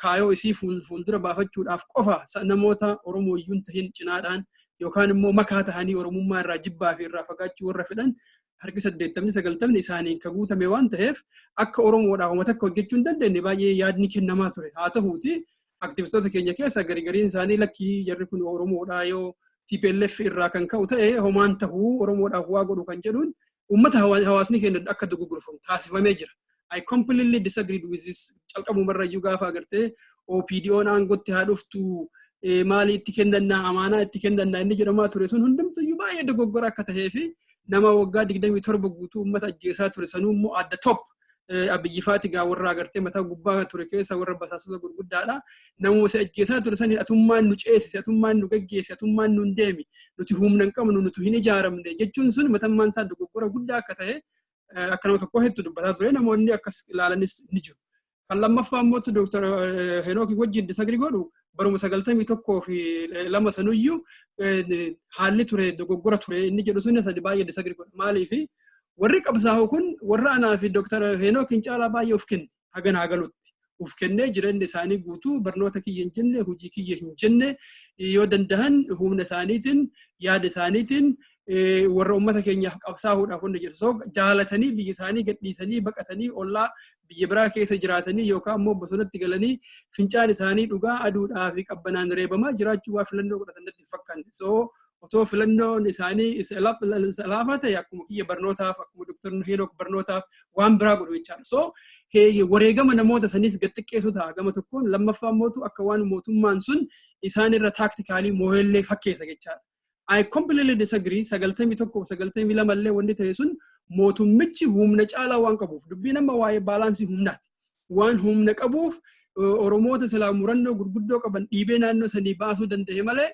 kaayoo isii fuuldura baafachuudhaaf qofa namoota Oromoo iyyuu tahin cinaadhaan yookaan immoo makaa tahanii Oromummaa irraa jibbaa fi irraa fagaachuu warra fedhan harki 80-90 isaaniin ka guutame waan ta'eef akka Oromoodhaaf uummata akka hojjechuu hin dandeenye baay'ee yaadni kennamaa ture. Haa ta'uuti aktivistoota keenya keessa gariin isaanii lakkii jarri kun Oromoodhaa yoo TPLF irraa kan ka'u ta'e homaan tahuu Oromoodhaaf waa godhu kan jedhuun uummata hawaasni keenya akka dogoggorfamu taasifamee jira. I completely disagreed with this. Calqabumarra iyyuu gaafa agartee OPDO'n aangotti haa dhuftu maali itti kennannaa amaanaa itti kennannaa inni jedhamaa ture sun hundumtuu iyyuu baay'ee dogoggora akka tahee fi nama waggaa 27 guutuu uummata ajjeesaa ture sanuu immoo at the top Abiyyi Faatigaa warra agartee mataa gubbaa ture keessa warra basaasota gurguddaadha. Namuma si ajjeesaa ture sanii atummaan nu ceesise, atummaan nu gaggeesse, atummaan nu hin deemi, nuti humna hin qabnu, nuti hin ijaaramne jechuun sun matammaan isaa dogoggora guddaa akka ta'e akka nama tokko hedduu dubbataa ture namoonni akkas ilaalanis ni jiru. Kan lammaffaa immoo Dr. Henok wajjin disagrii godhu baruma 91 fi 2 sanuyyuu haalli ture dogoggora ture inni jedhu sun sadi baay'ee disagrii godha. Maaliif warri qabsaa'u kun warra anaa fi Dr. Henok hin caalaa baay'ee of kenne haganaa galutti. Uf kennee jireenya isaanii guutuu barnoota kiyya hin jenne hojii kiyya hin jenne yoo danda'an humna isaaniitiin yaada isaaniitiin warra uummata keenyaaf qabsaa'uudhaaf hunda jedhu. So jaalatanii biyya isaanii gadhiisanii baqatanii ollaa biyya biraa keessa jiraatanii yookaan immoo bosonatti galanii fincaan isaanii dhugaa aduudhaa fi qabbanaan reebamaa jiraachuu waa filannoo godhatan natti fakkaanne. So otoo filannoon isaanii laafaa ta'e akkuma kiyya barnootaaf akkuma Dr. Henok barnootaaf waan biraa godhu jechaadha. So wareegama namoota saniis gaxxiqqeessu ta'a gama tokkoon lammaffaa mootu akka waan mootummaan sun isaanirra taaktikaalii moo'ellee fakkeessa jechaadha. I completely disagree. 91-92 illee wanti ta'e sun mootummichi humna caalaa waan qabuuf dubbii nama waa'ee baalaansii humnaati. Waan humna qabuuf Oromoota silaa murannoo gurguddoo qaban dhiibee naannoo sanii baasuu danda'e malee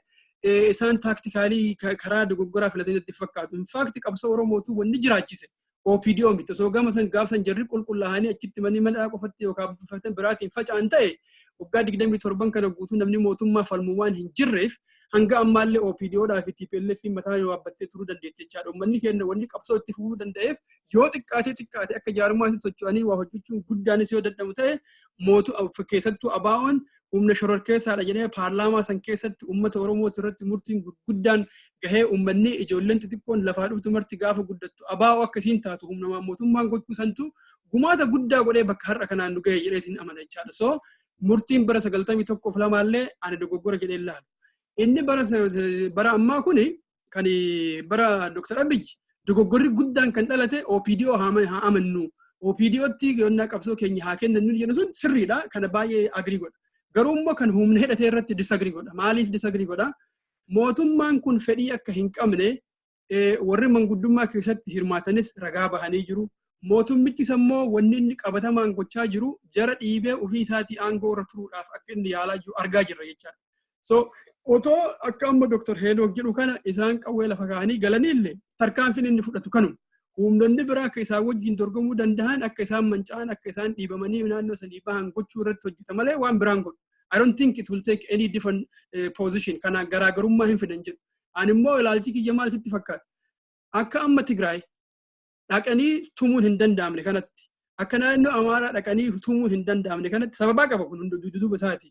isaan taaktikaalii karaa dogoggoraa filatanitti fakkaatu. In fact qabsoo Oromootu wanni jiraachise OPDO miti. So gama san gaafsan jarri qulqullaa'anii achitti manaa qofatti yookaan bifa biraatiin faca'an ta'e waggaa 27 kana guutuu namni mootummaa falmuu waan hin jirreef hanga ammaallee OPDOdhaa fi TPLF mataa yoo abbattee turuu dandeetti jechaadha. Uummanni keenya wanni qabsoo itti fufuu danda'eef yoo xiqqaate akka jaarmaatti socho'anii waa hojjechuun guddaanis yoo dadhabu ta'e keessattuu ABO'n humna shororkeessaadha jedhee paarlaamaa san keessatti uummata Oromoo irratti murtiin guddaan gahee uummanni ijoolleen xixiqqoon lafaa dhuftu marti gaafa guddattu ABO akkasiin taatu humna mootummaan gochuu santu gumaata guddaa godhee bakka har'a kanaan nu gahee jedheetiin amana jechaadha. So murtiin bara 91 illee ani dogoggora jedhee ilaalu. Inni bara ammaa kuni kan bara Dr. Abiyyi dogoggorri guddaan kan dhalate OPDO haa amannu. OPDOtti yonnaa qabsoo keenya haa kennan jedhu sun sirriidha. Kana baay'ee agrii godha. Garuu immoo kan humna hidhatee irratti disagrii godha. Maaliif disagrii godha? Mootummaan kun fedhii akka hin qabne warri manguddummaa keessatti hirmaatanis ragaa bahanii jiru. Mootummichis immoo wanni inni qabatamaan gochaa jiru jara dhiibee ofii isaatii aangoo irra turuudhaaf akka inni yaalaa jiru argaa jirra jechaadha. So otoo akka amma Dr. Henok jedhu kana isaan qawwee lafa kaa'anii galaniillee tarkaanfiin inni fudhatu kanuma. Humnoonni biraa akka isaan wajjin dorgomuu danda'an akka isaan manca'an akka isaan dhiibamanii naannoo sanii bahan gochuu irratti hojjeta malee waan biraan godhu. I don't think it will take any different position. Kana garaagarummaa hin fidan jedhu. Ani immoo ilaalchi kiyya maal sitti fakkaata? Akka amma Tigraay dhaqanii tumuun hin danda'amne kanatti. Akka naannoo Amaaraa dhaqanii tumuun hin danda'amne kanatti sababaa qaba kun duuba isaati.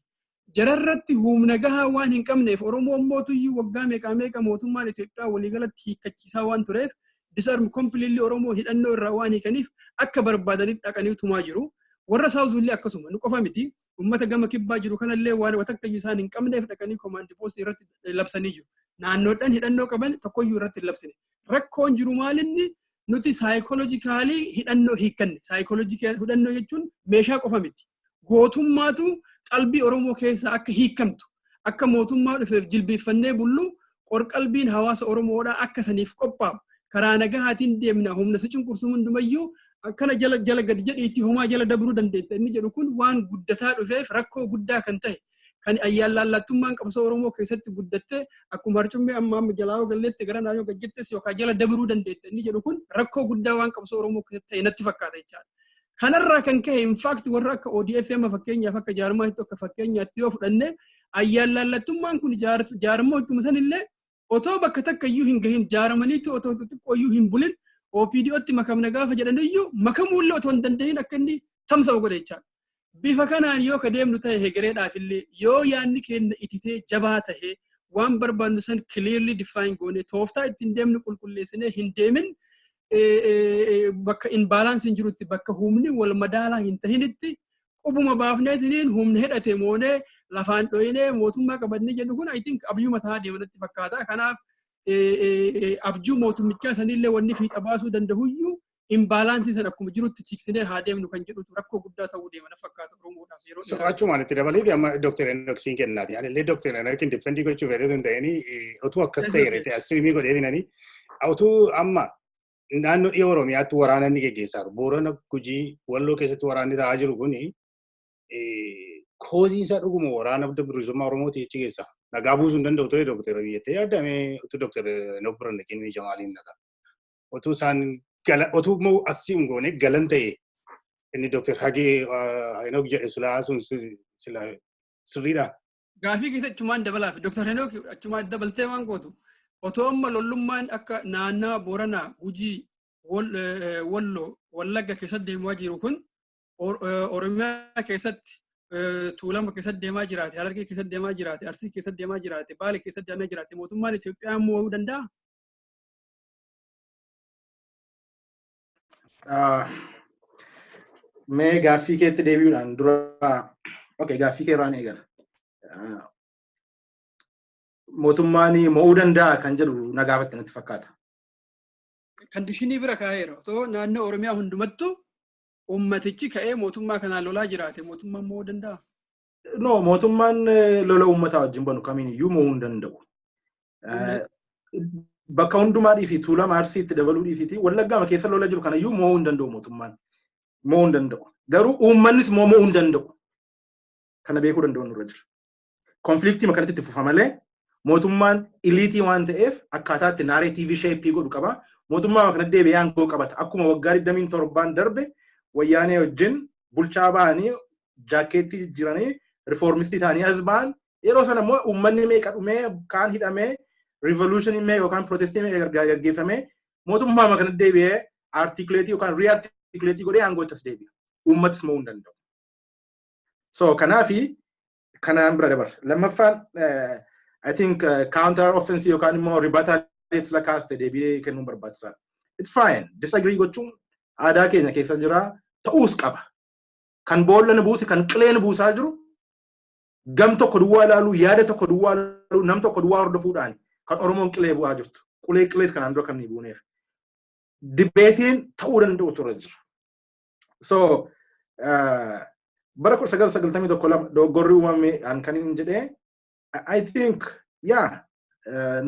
Jararratti humna gahaa waan hin qabneef Oromoon mootuyyuu waggaa meeqa mootummaan Itoophiyaa waliigalatti hiikkachiisaa waan tureef disarm completely Oromoo hidhannoo irraa waan hiikaniif akka barbaadaniif dhaqanii tumaa jiru. Warra Saawuzillee akkasuma nu qofa miti. Uummata gama kibbaa jiru kanallee waan watakkayyuu isaan hin qabneef dhaqanii komaandi poostii irratti labsanii jiru. Naannoodhaan hidhannoo qaban tokkoyyuu irratti hin labsine. Rakkoon jiru maalinni nuti saayikoolojikaalii hidhannoo hiikkanne. Saayikoolojikaalii hidhannoo jechuun meeshaa qofa miti. Gootummaatu qalbii Oromoo keessaa akka hiikkamtu akka mootummaa dhufeef jilbeeffannee bullu qorqalbiin hawaasa Oromoodhaa akka saniif qophaa'u karaa nagahaatiin deemna humna si cunqursuu hundumayyuu akkana jala gadi jedhiitti homaa jala dabruu dandeetta inni jedhu kun waan guddataa dhufeef rakkoo guddaa kan ta'e kan ayyaallallattummaan qabsoo Oromoo keessatti guddatte akkuma harcummee amma jalaa galleetti gara naannoo gajjettes yookaan jala dabruu dandeetta inni jedhu kun rakkoo guddaa waan qabsoo Oromoo keessatti ta'e natti fakkaata jechaadha. Kanarraa kan ka'e in fact warra akka ODFM fakkeenyaaf akka jaarmaa akka fakkeenyaatti yoo fudhanne ayyaallallattummaan kun jaarmoo ittuma sanillee otoo bakka takka iyyuu hin gahin jaaramaniitu otoo xixiqqoo iyyuu hin bulin OPDOtti makamna gaafa jedhan iyyuu makamuullee otoo hin danda'in akka inni tamsa'u godhe jechaadha. Bifa kanaan yoo ka deemnu ta'e hegereedhaaf illee yoo yaadni keenya ititee jabaa ta'e waan barbaadnu san clearly define goone tooftaa ittiin deemnu qulqulleessinee hin deemin bakka imbalance hin jirutti bakka humni wal madaalaa hin tahinitti qubuma baafneetiniin humna hidhate moonee lafaan dhoyinee mootummaa qabannee jedhu kun I think abjuu mataa deemanatti fakkaata. Kanaaf abjuu mootummichaa sanillee wanni fiixa baasuu danda'uyyuu imbalaansii san akkuma jirutti tiksinee haa deemnu kan jedhutu rakkoo guddaa ta'uu deemana fakkaata Oromoodhaaf yeroo dheeraa. Achumaan itti dabalee amma Dr. Henok siin kennaati. Ani illee Dr. Henok indifendii gochuu fedhee hin ta'ini otuu akkas ta'e asirmii godhee dinani otuu amma naannoo dhiya Oromiyaatti waraana inni geggeessaa jiru. Boorana Gujii Walloo keessatti waraanni ta'aa jiru kuni koozii isaa dhuguma waraana bilisummaa Oromooti jechi keessaa. Nagaa buusuu hin danda'u ture Dr. Abiyyatti yaadame otuu Dr. Henok Birrannee kenni Jamaaliin nagaa. Otuu isaan otuu immoo asii hin goone galan ta'e inni Dr. Hagee Henok jedhe sulaa sun sirriidha. Gaafii keessa achumaan dabalaaf Dr. Henok achumaan dabaltee waan gootu otoo amma lollummaan akka naannaa Booranaa Gujii Walloo Wallagga keessatti deemaa jiru kun Oromiyaa keessatti Tuulama keessatti deemaa jiraate Harargee keessatti deemaa jiraate Arsii keessatti deemaa jiraate Baalee keessatti deemaa jiraate mootummaan Itoophiyaa mo'uu danda'a? Mee gaaffii keetti deebi'uudhaan dura gaaffii kee irraan eegala. Mootummaan mo'uu danda'a kan jedhu na gaafatti natti fakkaata. Kandishinii bira kaa'eera. Otoo naannoo Oromiyaa hundumattu ummatichi ka'ee mootummaa kanaan lolaa jiraate mootummaan mo'uu danda'a? No, mootummaan lola uummataa wajjin banu kamiin iyyuu mo'uu hin danda'u. Bakka hundumaa dhiisii Tuulama Arsiitti dabaluu dhiisiiti Wallaggaa keessa lola jiru kana iyyuu mo'uu hin danda'u mootummaan. Mo'uu hin danda'u. Garuu uummannis mo'uu hin danda'u. Kana beekuu danda'u nurra jira. Konfliktii makanatti itti fufa malee mootummaan iliitii waan ta'eef akkaataatti naareetiivii sheeppii godhu qaba. Mootummaa kana deebi'ee aangoo qabata. Akkuma waggaa 27 darbe wayyaanee wajjin bulchaa ba'anii jaakeettii jiranii rifoormistii ta'anii as ba'an yeroo sana immoo uummanni meeqa dhumee kaan hidhamee revolution mee yookaan protestii mee gaggeeffamee mootummaa kana deebi'ee artikuleetii yookaan re-artikuleetii godhee aangootti as deebi'a. Uummatis mo'uu hin danda'u. So kanaafi kanaan bira dabarra. Lammaffaan I think counter offensive yookaan immoo rebuttal la kaaste deebi'ee kennuun barbaachisaadha. It's fine. Disagree gochuun aadaa keenya keessa jira ta'uus qaba. Kan boolla buusi kan qilee buusaa jiru gam tokko duwwaa ilaaluu yaada tokko duwwaa ilaaluu nam tokko duwwaa hordofuudhaan kan Oromoon qilee bu'aa jirtu. Qilees kanaan dura kan ni buuneef. Dibeetiin ta'uu danda'u turre jira. So bara 1991 dogoggorri uumame kan inni jedhee I think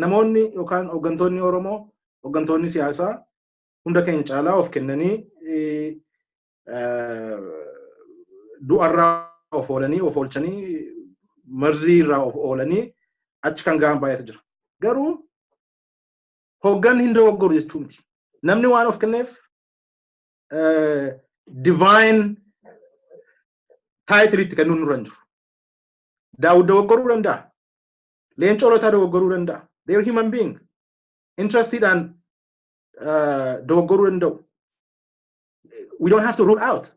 namoonni yookaan hooggantoonni Oromoo hooggantoonni siyaasaa hunda keenya caalaa of kennanii du'arraa of oolanii of oolchanii marzii irraa of oolanii achi kan ga'an baay'eetu jira. Garuu hoogganni hin dogoggoru jechuu miti. Namni waan of kenneef divine title itti kennuun nurra hin jiru. Daawud dogoggoruu danda'a. Leencoo Lootaa dogoggoruu danda'a. They are human being. Interested and dogoggoruu danda'u. We don't have to rule out.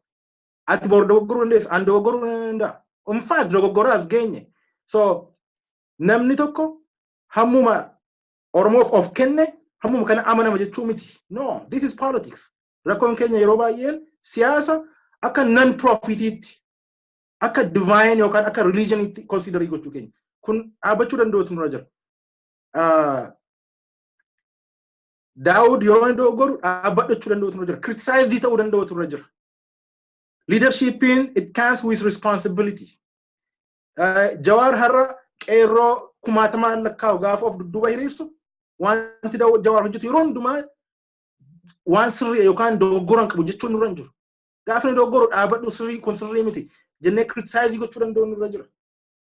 Ati bor dogoggoruu dandeessa. An dogoggoruu danda'a. In fact, dogoggoruu as geenye. So, namni tokko hammuma Oromoof of kenne hammuma kana amanama jechuu miti. No, this is politics. Rakkoon keenya yeroo baay'een siyaasa akka non-profitiitti akka divine yookaan akka religioniitti considerii gochuu keenya. Kun dhaabachuu danda'utu nurra jira. Daawud yeroo inni dogoggoru dhaabbachuu danda'utu nurra jira. Criticize ta'uu danda'utu nurra jira. Leadershipin it comes with responsibility. Jawaar har'a qeerroo kumaatamaan lakkaa'u gaafa of dudduuba hiriirsu wanti Jawaar hojjetu yeroo hundumaa waan sirrii yookaan dogoggoran qabu jechuun nurra hin jiru. Gaafa inni dogoggoru dhaabbadhu sirrii kun sirrii miti jennee criticize gochuu danda'u nurra jira.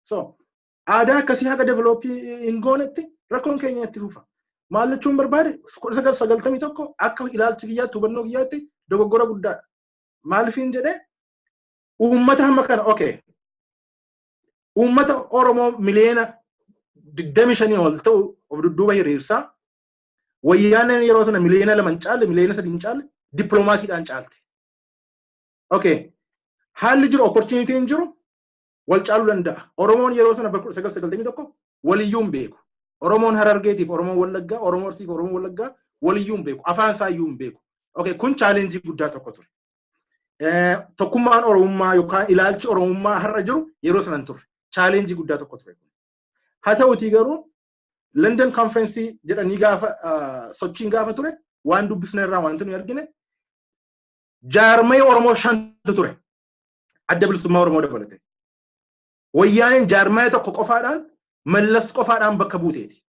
So aadaa akkasii haga developii hin goonetti rakkoon keenya itti fufa. Maal jechuun barbaade 1991 akka ilaalchi kiyyaatti hubannoo kiyyaatti dogoggora guddaadha. Maaliifin jedhee uummata hamma kana uummata Oromoo miliyoona digdamii ol ta'u of dudduuba hiriirsaa wayyaaneen yeroo sana miliyoona 2 caalle miliyoona 3 caalle dippiloomaasiidhaan caalte. Okay. Haalli jiru opportunitiin jiru wal caaluu danda'a. Oromoon yeroo sana 1991 waliyyuu hin beeku. Oromoon Harargeetiif Oromoon Wallaggaa, Oromoo Arsiif Oromoon Wallaggaa waliyyuu hin beeku. Afaan isaa iyyuu hin beeku. Okay, kun challenge guddaa tokko ture. Tokkummaan Oromummaa yookaan ilaalchi Oromummaa har'a jiru yeroo sana turre. Challenge guddaa tokko ture. Haa ta'utii garuu London Conference jedhanii gaafa sochiin gaafa ture waan dubbisne irraa wanti nu argine jaarmee Oromoo 5 ture. Adda bilisummaa Oromoo dabalate. Wayyaaneen jaarmee tokko qofaadhaan mallas qofaadhaan bakka buuteeti.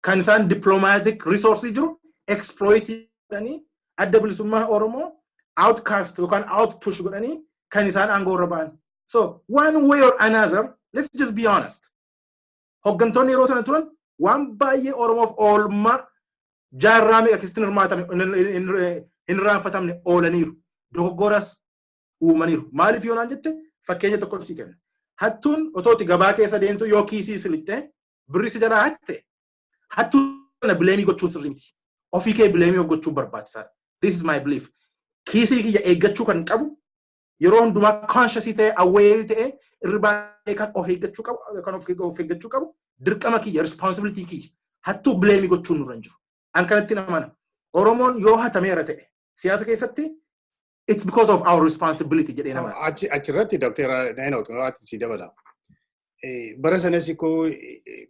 Kan isaan diplomatic resource jiru exploit godhanii adda bilisummaa Oromoo outcast yookaan outpush godhanii kan isaan aangoo irra ba'an. So one way or another, let's just be honest. Hoggantoonni yeroo sana turan waan baay'ee Oromoof oolmaa jaarraa meeqa keessatti hirmaatame hin raanfatamne oolaniiru. Dogoggoras uumaniiru. Maaliif yoo naan jette fakkeenya tokko sii kenna. Hattuun otooti gabaa keessa deemtu yoo kiisii silittee birri si jalaa hatte hattuun sana bileemii gochuun sirrii miti. Ofii kee bileemii of gochuun barbaachisaadha. This is my belief. Kiisii kiyya eeggachuu kan qabu yeroo hundumaa conscious ta'e aware ta'e irraa kan of eeggachuu qabu kan of eeggachuu qabu dirqama kiyya responsibility kiyya hattuu bileemii gochuun nurra jiru. An kanatti namana. Oromoon yoo hatameera ta'e siyaasa keessatti it's because of our responsibility jedhee nama. Achirratti Dr. Henok Gabbisaa si dabala. Bara sanas koo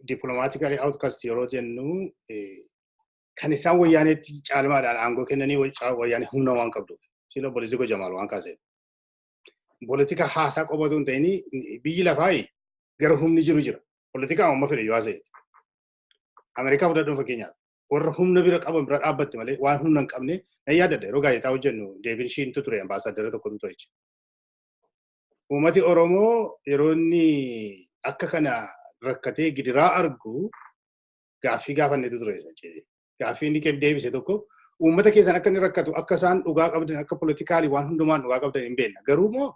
diplomatically outcast yeroo jennu kan isaan wayyaaneetti caalmaadhaan aangoo kennanii wayyaanee humna waan qabduuf. Sila Obbo Jamaal waan kaasee. Politika haasaa qofatu hin ta'in biyyi lafaa gara humni jiru jira. Politika amma fedhe yoo haasa'eeti. Ameerikaa fudhadhuun fakkeenyaaf. Warra humna bira qaban bira dhaabbatti malee waan humna hin qabne na yaadadha yeroo gaazexaa hojjennu Deevin Shiintu ture ambaasaadara tokkotu ture jechuudha. Uummati Oromoo yeroo inni akka kana rakkatee gidiraa argu gaaffii gaafannetu ture jechuudha. Gaaffii inni kennu deebise tokko uummata keessan akka inni rakkatu akka isaan dhugaa qabdan akka politikaalii waan hundumaan dhugaa qabdan hin beekna. Garuu moo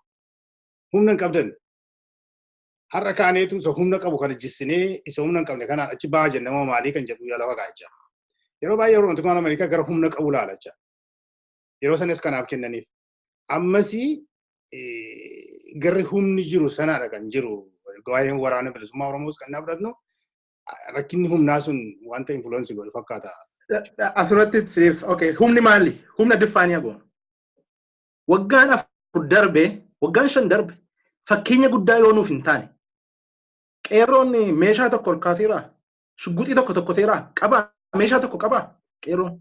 humna hin qabdan. Har'a kaaneetu isa humna qabu kana jissinee isa humna hin qabne kanaan achi ba'aa jennamoo maalii kan jedhu yaala waqaachaa. Yeroo baay'ee Oromootummaan Ameerikaa gara humna qabu laalacha. Yeroo sanas kanaaf kennaniif. Ammasii garri humni jiru sanaadha kan jiru. Waa'ee waraana bilisummaa Oromoos kan naa fudhatnu rakkinni humnaa sun wanta influence godhu fakkaata. Asirratti siif okay humni maali? Humna diffaanii agoon. Waggaan 4 darbe, waggaan 5 darbe fakkeenya guddaa yoo nuuf hin taane. Qeerroon meeshaa tokko ol kaaseera. Shugguxii tokko seera qaba. Meeshaa tokko qaba qeerroon.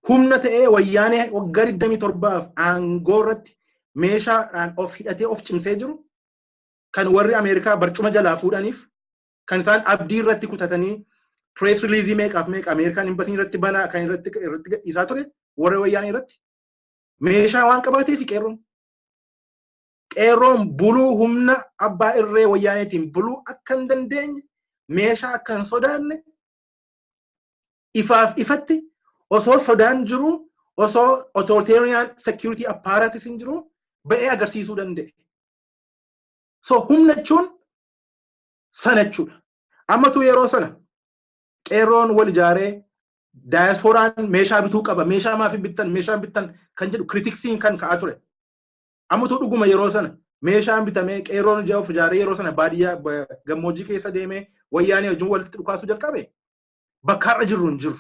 Humna ta'ee wayyaanee waggaa 27 aangoo irratti meeshaadhaan of hidhatee of cimsee jiru kan warri Ameerikaa barcuma jalaa fuudhaniif kan isaan abdii irratti kutatanii press release meeqaaf meeqa Ameerikaan imbasiin irratti banaa kan irratti gadhiisaa ture warri wayyaanee irratti meeshaa waan qabaateef qeerroon buluu humna abbaa irree wayyaaneetiin buluu akka hin dandeenye meeshaa akka hin sodaanne ifaaf ifatti osoo sodaan jiru osoo authoritarian security apparatus hin jiru ba'ee agarsiisuu danda'e. So humna jechuun sana jechuudha. Ammatu yeroo sana qeerroon wal ijaaree diasporaan meeshaa bituu qaba meeshaa maaf bittan kan jedhu critiksiin kan ka'aa ture. Ammatu dhuguma yeroo sana meeshaan bitamee qeerroon of ijaaree yeroo sana baadiyyaa gammoojjii keessa deemee wayyaanee wajjin walitti dhukaasuu jalqabe. Bakka har'a jirru hin jiru.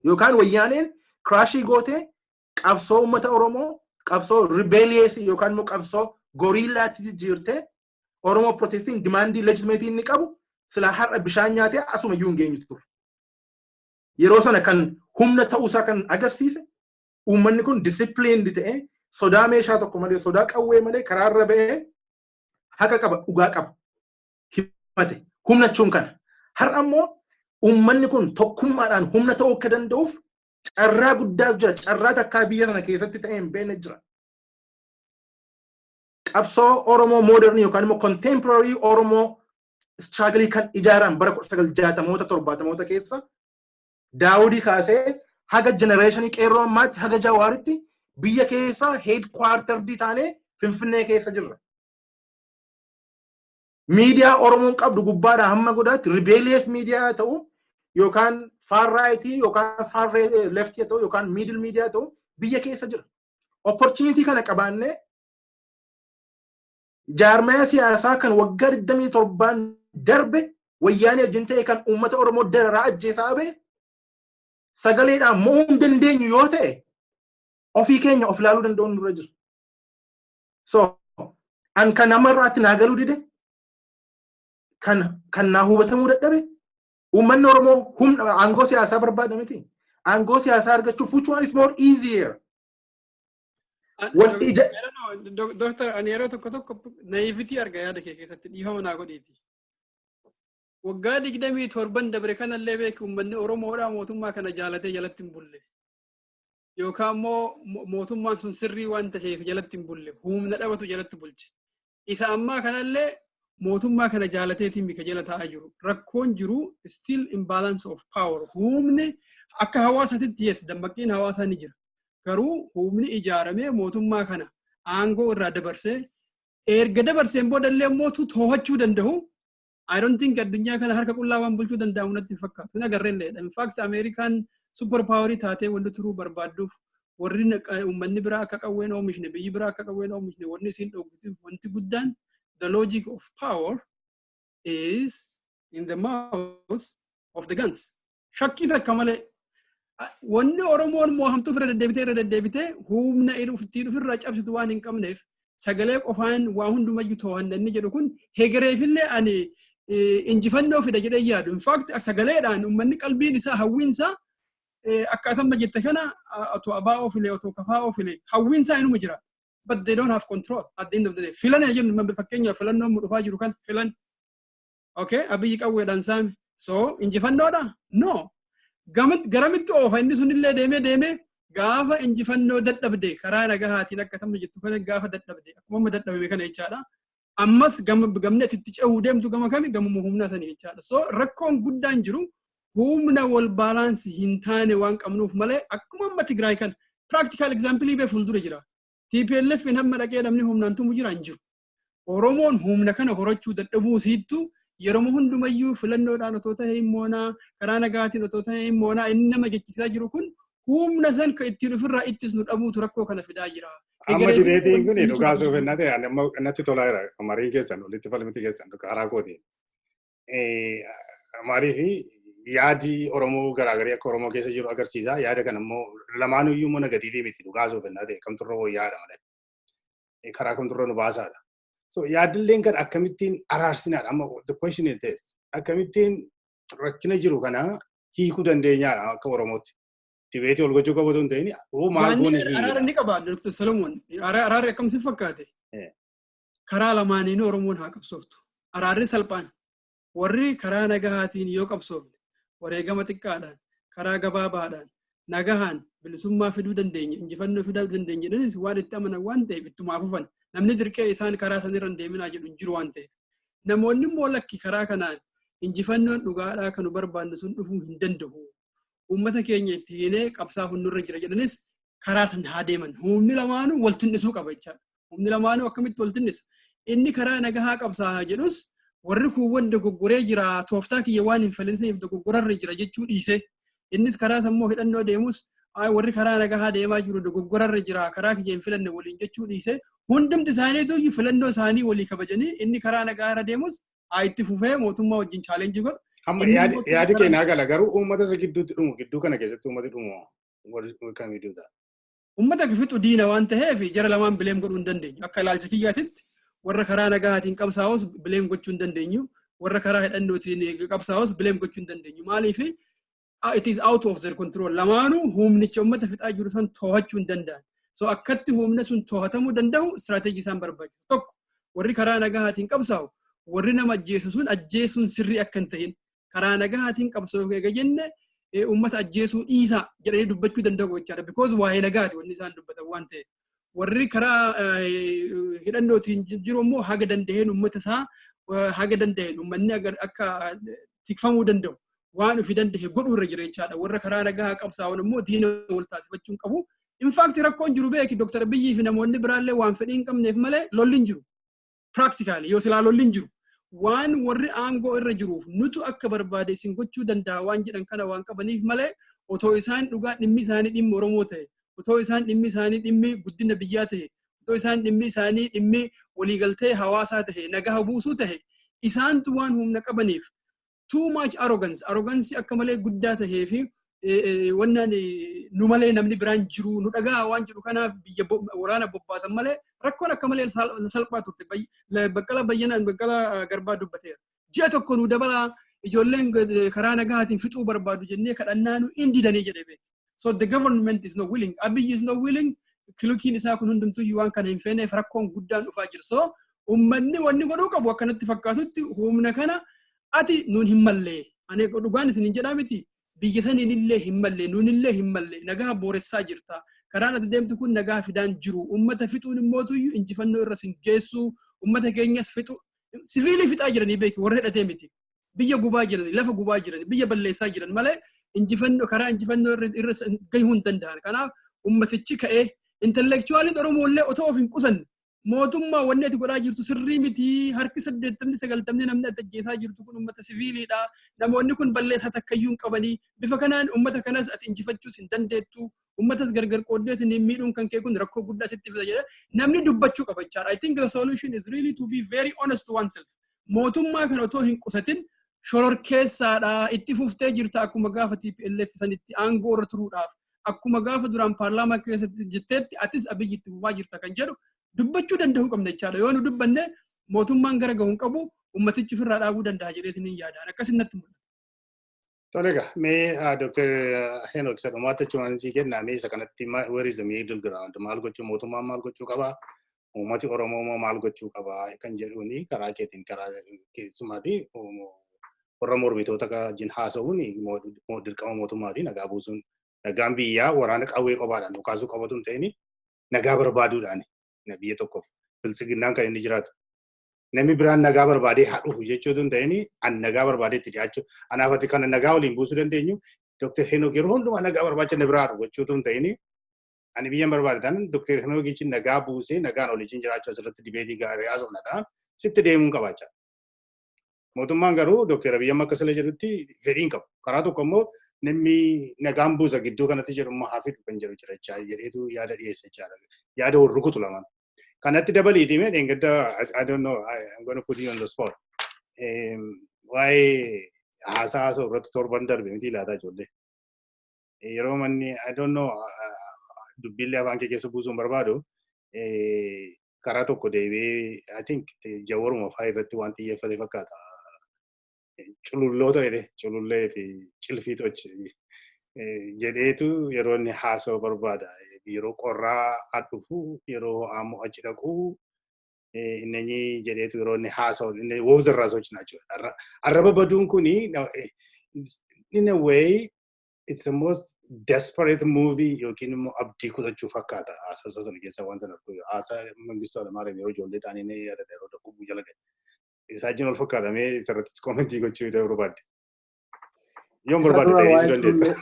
Yookaan wayyaaneen crashii gootee qabsoo uummata Oromoo qabsoo rebellious yookaan immoo qabsoo goriillaatti jijjiirtee Oromoo protesting demandii legitimate inni qabu sila har'a bishaan nyaatee asuma iyyuu hin geenyu ture. Yeroo sana kan humna ta'uusaa kan agarsiise uummanni kun disciplined ta'ee sodaa meeshaa tokko malee sodaa qawwee malee karaarra ba'ee haqa qaba dhugaa qaba. Himate humna jechuun kana. Har'a immoo uummanni kun tokkummaadhaan humna ta'uu akka danda'uuf carraa guddaa jira. Carraa takkaa biyya sana keessatti ta'ee hin beekne jira. Qabsoo Oromoo modern yookaan immoo contemporary Oromoo struggle kan ijaaran bara 1960moota keessa Daawudii kaasee haga generationii qeerroo ammaatti haga Jawaaritti biyya keessa headquartered taanee Finfinnee keessa jirra. Media Oromoon qabdu gubbaadhaa hamma godhaatti rebellious media ta'u yookaan far right yookaan far left ta'u yookaan middle media ta'u biyya keessa jira. Opportunity kana qabaannee jaarmaya siyaasaa kan waggaa 27 darbe wayyaanii wajjin ta'e kan uummata Oromoo dararaa ajjeesaa bahe sagaleedhaan mo'uu dandeenyu yoo ta'e ofii keenya of ilaaluu danda'uun nurra jira. So an kan namarraatti naa galuu dide kan naa hubatamuu dadhabe uummanni Oromoo humna aangoo siyaasaa barbaada miti. Aangoo siyaasaa argachuuf which one is more easier? Doctor, ani yeroo tokko naivety arga yaada kee keessatti dhiifama naa godhiiti. Waggaa 27 dabre kanallee beeku uummanni Oromoodhaa mootummaa kana jaalatee jalatti hin bulle. Yookaan immoo mootummaan sun sirrii waan ta'eef jalatti hin bulle. Humna dhabatu jalatti bulche. Isa ammaa kanallee mootummaa kana jaalateetiin bika jala taa'aa jiru. Rakkoon jiru still imbalance of power. Humni akka hawaasaatti yes dammaqqiin hawaasaa ni jira. Garuu humni ijaaramee mootummaa kana aangoo irraa dabarsee erga dabarseen boodallee mootu to'achuu danda'u. I don't think addunyaa kana harka qullaa waan bulchuu danda'amu natti fakkaatu. Hin agarreen in fact American super power taatee wanti turuu barbaadduuf warri uummanni biraa akka qawween oomishne biyyi biraa akka qawween oomishne wanni isiin dhoowwituuf wanti guddaan the logic of power is in the mouth of the guns. Shakkii takka malee wanni Oromoon moohamtuuf irra deddeebitee humna ittiin ofirraa cabsitu waan hin qabneef sagalee qofaan waa hundumayyuu to'anna inni jedhu kun hegereefillee ani injifannoo fida jedhee yaadu. In fact sagaleedhaan uummanni qalbiin isaa hawwiinsaa akkaataa jette kana otoo abaa'oo filee otoo kafaa'oo filee hawwiinsaa inuma jira. But they don't have control at the end of the day. Filan jennu fakkeenyaaf filannoon dhufaa jiru kan filan. Okay, Abiyyi qawweedhaan saame. So injifannoodha? No. Garamitti oofa inni sunillee deemee gaafa injifannoo dadhabde karaa nagahaatiin akkatama jettu kana gaafa dadhabde akkuma dadhabame kana jechaadha. Ammas gamni itti ce'uu deemtu gama kami gamuma humna sanii jechaadha. So rakkoon guddaan jiru humna wal baalaansii hin taane waan qabnuuf malee akkuma amma Tigraay kan practical example bee fuuldura jira. TPLF in hamma dhaqee namni humnaan tumu jira hin jiru. Oromoon humna kana horachuu dadhabuu siittu yeroo hundumayyuu filannoodhaan otoo ta'e immoonaa karaa nagaatiin otoo ta'e immoonaa inni nama jechisaa jiru kun humna san ka ittiin ofirraa ittisnu dhabuutu rakkoo kana fidaa jira. Amma dibeetiin kun dhugaasuuf hin ta'e amma natti tolaa jira marii keessan walitti falmiti keessan karaa kootiin. Marii fi yaadi Oromoo garaagarii akka Oromoo keessa jiru agarsiisa. Yaada kana immoo lamaanuyyuu immoo negatiivii miti dhugaasuuf hin ta'e kamturra wayyaadha malee. Karaa kamturra nu baasaadha. So yaadilleen kan akkamittiin araarsinaadha. Amma the question is this. Akkamittiin rakkina jiru kana hiikuu dandeenyaadha akka Oromootti. Dibeetii ol gochuu qabu hin ta'in maal goone hiika. Araara ni qaba Dr. Solomoon. Araarri akkamitti fakkaate? Karaa lamaaniin Oromoon haa qabsooftu. Araarri salphaan. Warri karaa nagahaatiin yoo qabsoofne wareegama xiqqaadhaan karaa gabaabaadhaan nagahaan bilisummaa fiduu dandeenya injifannoo fiduu dandeenya jedhanis waan itti amanan waan ta'eef ittuma fufan. Namni dirqee isaan karaa sanirra deeminaa jedhu hin jiru waan ta'eef. Namoonni immoo lakki karaa kanaan injifannoon dhugaadhaa kan nu barbaannu sun dhufuu hin danda'u. Uummata keenya itti heenee qabsaa hundurra jira jedhanis karaa san haa deeman. Humni lamaanuu wal tinnisuu qaba jechaadha. Humni lamaanuu akkamitti wal tinnisa? Inni karaa nagahaa qabsaa jedhus warri kuuwwan dogoggoree jira tooftaa kiyya waan hin faliniif dogoggorarra jira jechuu dhiise. Innis karaa sammoo hidhannoo deemus warri karaa nagahaa deemaa jiru dogoggorarra jira karaa kiyya hin filanne waliin jechuu dhiise. Hundumti isaaniitu filannoo isaanii walii kabajanii inni karaa nagaarra deemus itti fufee mootummaa wajjin chaalenjii godhu. Amma yaadi keenyaa gala garuu uummata isa gidduutti dhumu gidduu kana keessatti uummati dhumu kan gidduudha. Uummata fixu diina waan ta'eef jara lamaan bileem godhuu hin dandeenyu. Akka ilaalcha kiyyaatitti warra karaa nagaatiin qabsaa'us bileem gochuu hin dandeenyu. Warra karaa hidhannootiin qabsaa'us bileem gochuu hin dandeenyu. Maaliif it is out of their control. Lamaanuu humnicha uummata fixaa jiru san to'achuu hin danda'an. So akkatti humna sun to'atamuu danda'u istiraatejii isaan barbaachisu. Tokko warri karaa nagaatiin qabsaa'u warri nama ajjeesu sun ajjeesuun sirrii akka hin ta'in karaa nagaatiin qabsaa'u eega jenne uummata ajjeesuu dhiisaa jedhanii dubbachuu danda'u jechaadha. Because waa'ee nagaati wanni isaan dubbatan waan ta'eef. Warri karaa hidhannootiin jiru immoo haga danda'een uummata isaa haga danda'een uummanni akka tikfamuu danda'u waan ofii danda'e godhuu irra jira jechaadha. Warra karaa nagaa qabsaa'an immoo diina wal taasifachuu hin qabu. In fact rakkoon jiru beeki Dr. Abiyyi fi namoonni biraallee waan fedhii hin qabneef malee lolli hin jiru. Practically yoo silaa lolli hin jiru. waan warri aangoo irra jiruuf nutu akka barbaade isin gochuu danda'a waan jedhan kana waan qabaniif malee otoo isaan dhugaa dhimmi isaanii dhimmi Oromoo ta'e otoo isaan dhimmi isaanii dhimmi guddina biyyaa ta'e otoo isaan dhimmi isaanii dhimmi waliigaltee hawaasaa ta'e nagaa buusuu ta'e isaantu waan humna qabaniif too much arrogance akka malee guddaa ta'ee fi wannaan nu malee namni biraan jiru nu dhagaa waan jedhu kanaaf biyya waraana bobbaasan malee rakkoon akka malee salphaa turte baqqala bayyanaan baqqala garbaa dubbateera ji'a tokko nu dabala ijoolleen karaa nagaatiin fixuu barbaadu jennee kadhannaa nu indidanii jedhee beek so the government is not willing Abiyyi is not willing kilukiin isaa kun hundumtuu waan kana hin feeneef rakkoon guddaan dhufaa jirso ummanni wanni godhuu qabu akkanatti fakkaatutti humna kana ati nuun hin mallee ani dhugaan isin hin jedhaa miti biyya saniin illee hin mallee nuun illee hin mallee nagaa booressaa jirta karaan ati deemtu kun nagaa fidaan jiru ummata fixuun immootuyyuu injifannoo irra sin geessu ummata keenyas fixu siviilii fixaa jiranii beeki warra hidhatee miti biyya gubaa jiranii lafa gubaa jiranii biyya balleessaa jiran malee injifannoo karaa injifannoo irra gahuu hin danda'an kanaaf ummatichi ka'ee intellectualiin Oromoo illee otoo of hin qusanne mootummaa wanni ati godhaa jirtu sirrii miti harki 80-90 namni ajjeesaa jirtu kun ummata siviiliidha namoonni kun balleessaa takkayyuu hin qabanii bifa kanaan ummata kanas ati injifachuus hin dandeettu ummatas gargar qooddeetiin miidhuun kan kee kun rakkoo guddaa sitti fida jedhe namni dubbachuu qaba jechaadha. I think the solution is really to be very honest to oneself. Mootummaa kana otoo hin qusatin shororkeessaadha itti fuftee jirta akkuma gaafa TPLF sanitti aangoo irra turuudhaaf akkuma gaafa duraan paarlaamaa keessatti jetteetti atis Abiyyi itti fufaa jirta kan jedhu dubbachuu danda'uu qabna jechaadha. Yoo nu dubbanne mootummaan gara gahuu hin qabu ummatichi ofirraa dhaabuu danda'a jedheetiin hin yaadaan akkasin natti mul'ata. Tolega, mee Dr. Henok sadhumaatti achumaan sii kennaa mee isa kanatti where is the middle ground maal gochuu mootummaan maal gochuu qabaa uummati Oromoo maal gochuu qabaa kan jedhuuni karaa keetiin karaa keessumaati warra mormitoota wajjin haasa'uun dirqama mootummaatiin nagaa buusuun nagaan biyyaa waraana qawwee qobaadhaan dhukaasuu qabatu hin ta'in nagaa barbaaduudhaan biyya tokkoof bilisiginnaan kan inni jiraatu. Namni biraan nagaa barbaadee haadhuuf jechuutu hin ta'in an nagaa barbaadee itti dhiyaachuu anaaf ati kana nagaa waliin buusuu dandeenyu Dr. Henok yeroo hundumaa nagaa barbaacha na biraa haadhu jechuutu hin ta'in ani biyyan barbaadatan Dr. Henokichi nagaa buusee nagaan waliin jiraachuu asirratti dibeetii gaarii haasofna ta'an sitti deemuun qabaachaa. Mootummaan garuu Dr. Abiyyi Ahmed akka sila jedhutti fedhiin qabu. Karaa tokko immoo namni nagaan buusa gidduu kanatti jedhu immoo haa fidu kan jedhu jira jedheetu yaada dhiyeessa jechaadha. Yaada wal rukutu lamaan. Kanatti dabaliiti mee dheengadda I don't know I'm going to put you on the spot. Waa'ee haasaa irratti torban darbe miti ilaataa ijoollee. Yeroo manni I don't know dubbiillee afaan kee keessa buusuun barbaadu karaa tokko deebi'ee I think jawaruma fa'aa irratti waan xiyyeeffate fakkaata. Cululloota jedhe culullee fi cilfiitochi jedheetu yeroo inni haasa'u barbaada. Yeroo qorraa adhufu yeroo ammoo achi dhaqu inni jedheetu yeroo inni haasa'u inni woofzarraa sochina jechuudha. Arraba baduun kuni in a way it's the most desperate movie yookiin immoo abdii kutachuu fakkaata. Haasa'aa sana keessa wanta darbu haasaa Mangistuu Hayilamaariyaam yeroo ijoollee ta'anii ni yaadata yeroo dhaquu jala ga'e. Isaajin ol fakkaatamee isarrattis koomentii gochuu yoo barbaadde. Yoon barbaadde ta'ee ibsuu dandeessa.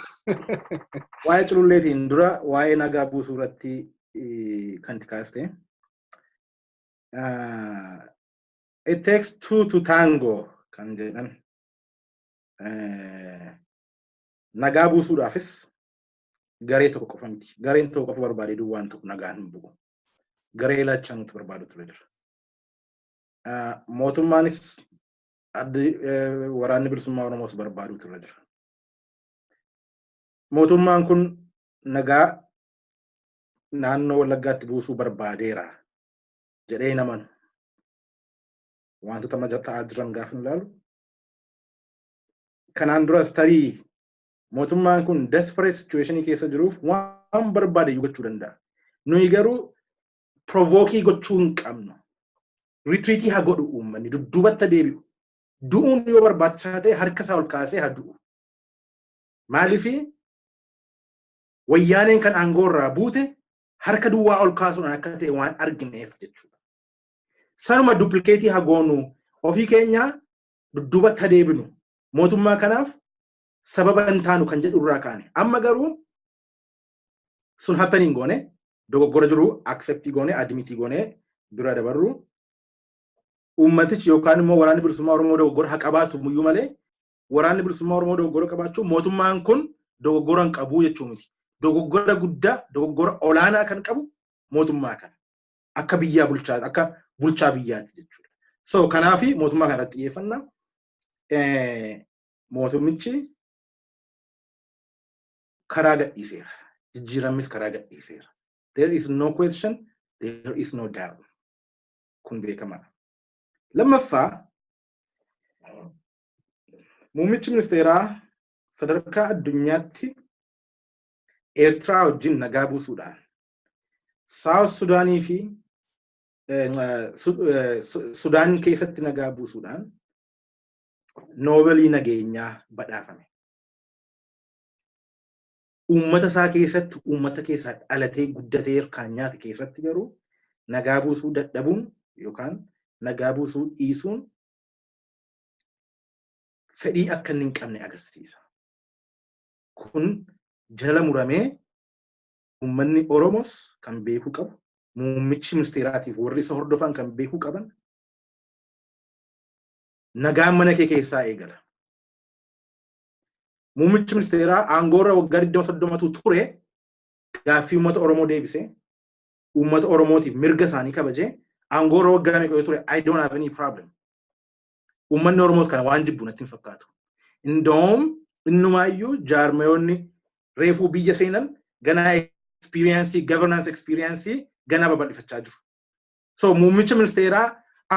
Waa'ee cululleetiin dura waa'ee nagaa buusuu irratti kan tikaaste. It takes two to tango kan jedhan. Nagaa buusuudhaafis garee tokko qofa miti. Gareen tokko qofa barbaadee duwwaan tokko nagaan hin bu'u. Garee lachanuutu barbaadu ture jira. Mootummaanis waraanni bilisummaa Oromoos barbaadu ture jira. Mootummaan kun nagaa naannoo Wallaggaatti buusuu barbaadeera jedhee naman wantoota majataa jiran gaafa ilaalu. Kanaan duras tarii mootummaan kun desperate situation keessa jiruuf waan barbaade gochuu danda'a. Nuyi garuu provoke gochuu hin qabnu. Retreatii haa godhu uummanni dudduubatti deebi'u. Du'uun yoo barbaachisaa ta'e harka isaa ol kaasee haa du'u. Maaliifi wayyaaneen kan aangoo irraa buute harka duwwaa ol kaasuun akka ta'e waan argineef jechuudha. Sanuma duplikeetii haa goonu ofii keenyaa dudduubatti haa deebinu. Mootummaa kanaaf sababa hin taanu kan jedhu irraa kaane. Amma garuu sun happening goone dogoggora jiru acceptii goone admitii goone bira dabarru. ummatichi yookaan immoo waraanni bilisummaa Oromoo dogoggora haa qabaatu muyyuu malee waraanni bilisummaa Oromoo dogoggora qabaachuu mootummaan kun dogoggora hin qabu jechuu miti. Dogoggora guddaa dogoggora olaanaa kan qabu mootummaa kana. Akka biyyaa bulchaa akka bulchaa biyyaatti jechuudha. So kanaafi mootummaa kanatti xiyyeeffannaa mootummichi karaa gadhiiseera. Jijjiiramis karaa gadhiiseera. There is no question, there is no doubt. Kun beekamaadha. Lammaffaa muummichi ministeeraa sadarkaa addunyaatti Eertiraa wajjin nagaa buusuudhaan South Sudaanii fi Sudaan keessatti nagaa buusuudhaan Noobelii nageenyaa badhaafame. Uummata isaa keessatti uummata keessaa dhalatee guddatee hirkaan nyaate keessatti garuu nagaa buusuu dadhabuun yookaan nagaa buusuu dhiisuun fedhii akka hin qabne agarsiisa. Kun jala muramee uummanni Oromoos kan beekuu qabu, muummichi ministeeraatiif warri isa hordofan kan beekuu qaban nagaan mana kee keessaa eegala. Muummichi ministeeraa aangoorra waggaa 20-30 ture gaaffii uummata Oromoo deebisee uummata Oromootiif mirga isaanii kabajee aangoorra waggaa meeqa ture I don't have any problem. Uummanni Oromoos kana waan jibbu natti hin fakkaatu. Indoom innumaayyuu jaarmayoonni reefuu biyya seenan ganaa experience governance experience ganaa babal'ifachaa jiru. So muummicha ministeeraa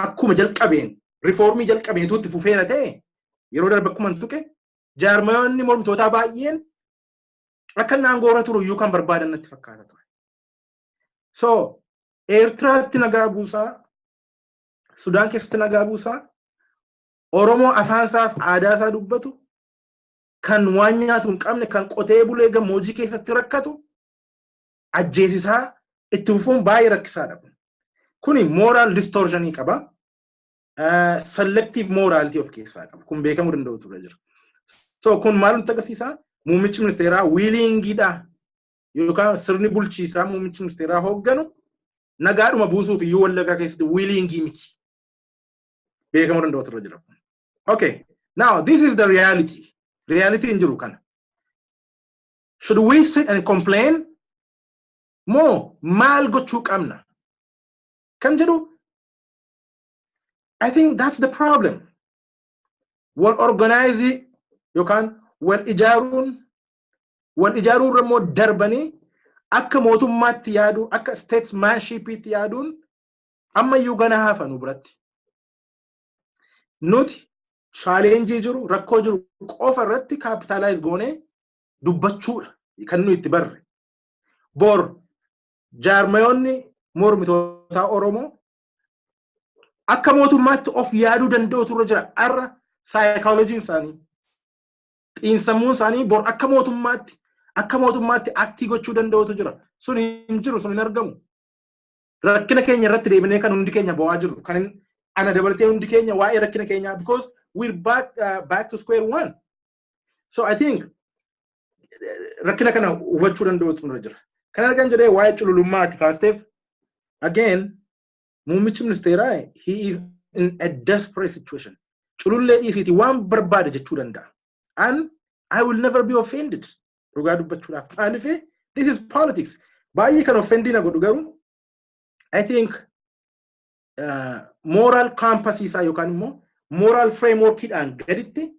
akkuma jalqabeen reformii jalqabeetuutti fufeera ta'e yeroo darbe akkuma tuqe jaarmayoonni mormitootaa baay'een akka aangoorra turu iyyuu kan barbaadan natti fakkaata ture. So Eertiraatti nagaa buusaa, Sudaan keessatti nagaa buusaa, Oromoo afaan isaaf aadaa isaa dubbatu, kan waan nyaatu hin qabne, kan qotee bulee gammoojjii keessatti rakkatu, ajjeesisaa itti fufuun baay'ee rakkisaadha. Kuni moral distortionii qaba. Selective morality of keessaa qaba. Kun beekamuu danda'u ture jira. So kun maal nutti agarsiisa? Muummichi ministeeraa wiiliingiidha yookaan sirni bulchiisaa muummichi ministeeraa hoogganu nagaadhuma buusuuf iyyuu Wallaggaa keessatti wiiliingii miti. Beekamuu danda'u ture jira. Okay, now this is the reality. Reality in jiru kana. Should we sit and complain? Mo maal gochuu qabna? Kan jedhu I think that's the problem. Wal organize yookaan wal ijaaruun immoo darbanii akka mootummaatti yaadu akka statesmanshipitti yaaduun amma iyyuu gana hafanu biratti. Nuti challenge jiru rakkoo jiru qofa irratti capitalize goone dubbachuudha kan nu itti barre. Bor jaarmayoonni mormitootaa Oromoo akka mootummaatti of yaaduu danda'u turre jira. Arra psychology isaanii xiinsammuun isaanii bor akka mootummaatti aktii gochuu danda'utu jira. Sun hin jiru, sun hin argamu. Rakkina keenya irratti deebinee kan hundi keenya bo'aa jiru. Kan ana dabalatee hundi keenya waa'ee rakkina keenyaa because we're back to square one. So I think rakkina kana hubachuu danda'utu jira. Kan argan jedhee waa'ee cululummaatti kaasteef again muummichi ministeeraa he is in a desperate situation. Culullee dhiisiiti waan barbaade jechuu danda'a. And I will never be offended. Dhugaa dubbachuudhaaf. Maaliif this is politics. Baay'ee kan offendii na godhu garuu I think moral compass isaa yookaan immoo moral frameworkidhaan gaditti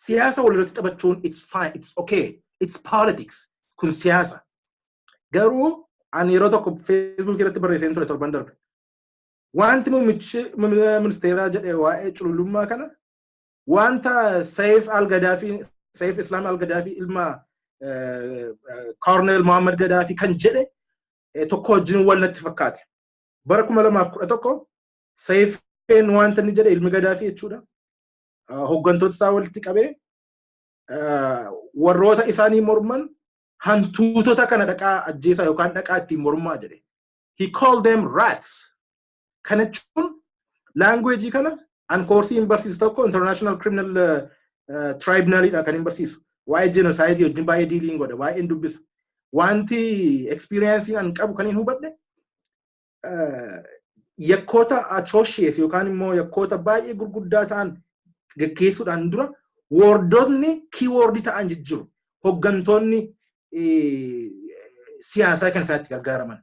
siyaasa walirratti taphachuun it's fine, it's okay, it's politics. Kun siyaasa. Garuu ani yeroo tokko Facebook irratti barreesseen ture torban darbe. Wanti muummichi ministeeraa jedhee waa'ee cululummaa kana wanta Saif Islam al-Gaddafi ilma Colonel Muhammad Gaddafi kan jedhe tokko wajjin wal natti fakkaate. Bara 2011 Saifeen wanta inni jedhe ilmi Gaddafi jechuudha. Hooggantoota isaa walitti qabee warroota isaanii morman hantuutota kana dhaqaa ajjeesaa yookaan dhaqaa ittiin mormaa jedhe. He called them rats. Kana jechuun language kana an course in barsiisu tokko international criminal tribunal dha kan barsiisu. Waa'ee genocide wajjin baay'ee dealing godha, baay'ee dubbisa. Wanti experience an qabu kan hin hubadhe yakkoota atrocious yookaan immoo yakkoota baay'ee gurguddaa ta'an gaggeessuudhaan dura woordoonni kiiwoordii ta'an jijjiiru. Hoggantoonni siyaasaa kan isaatti gargaaraman.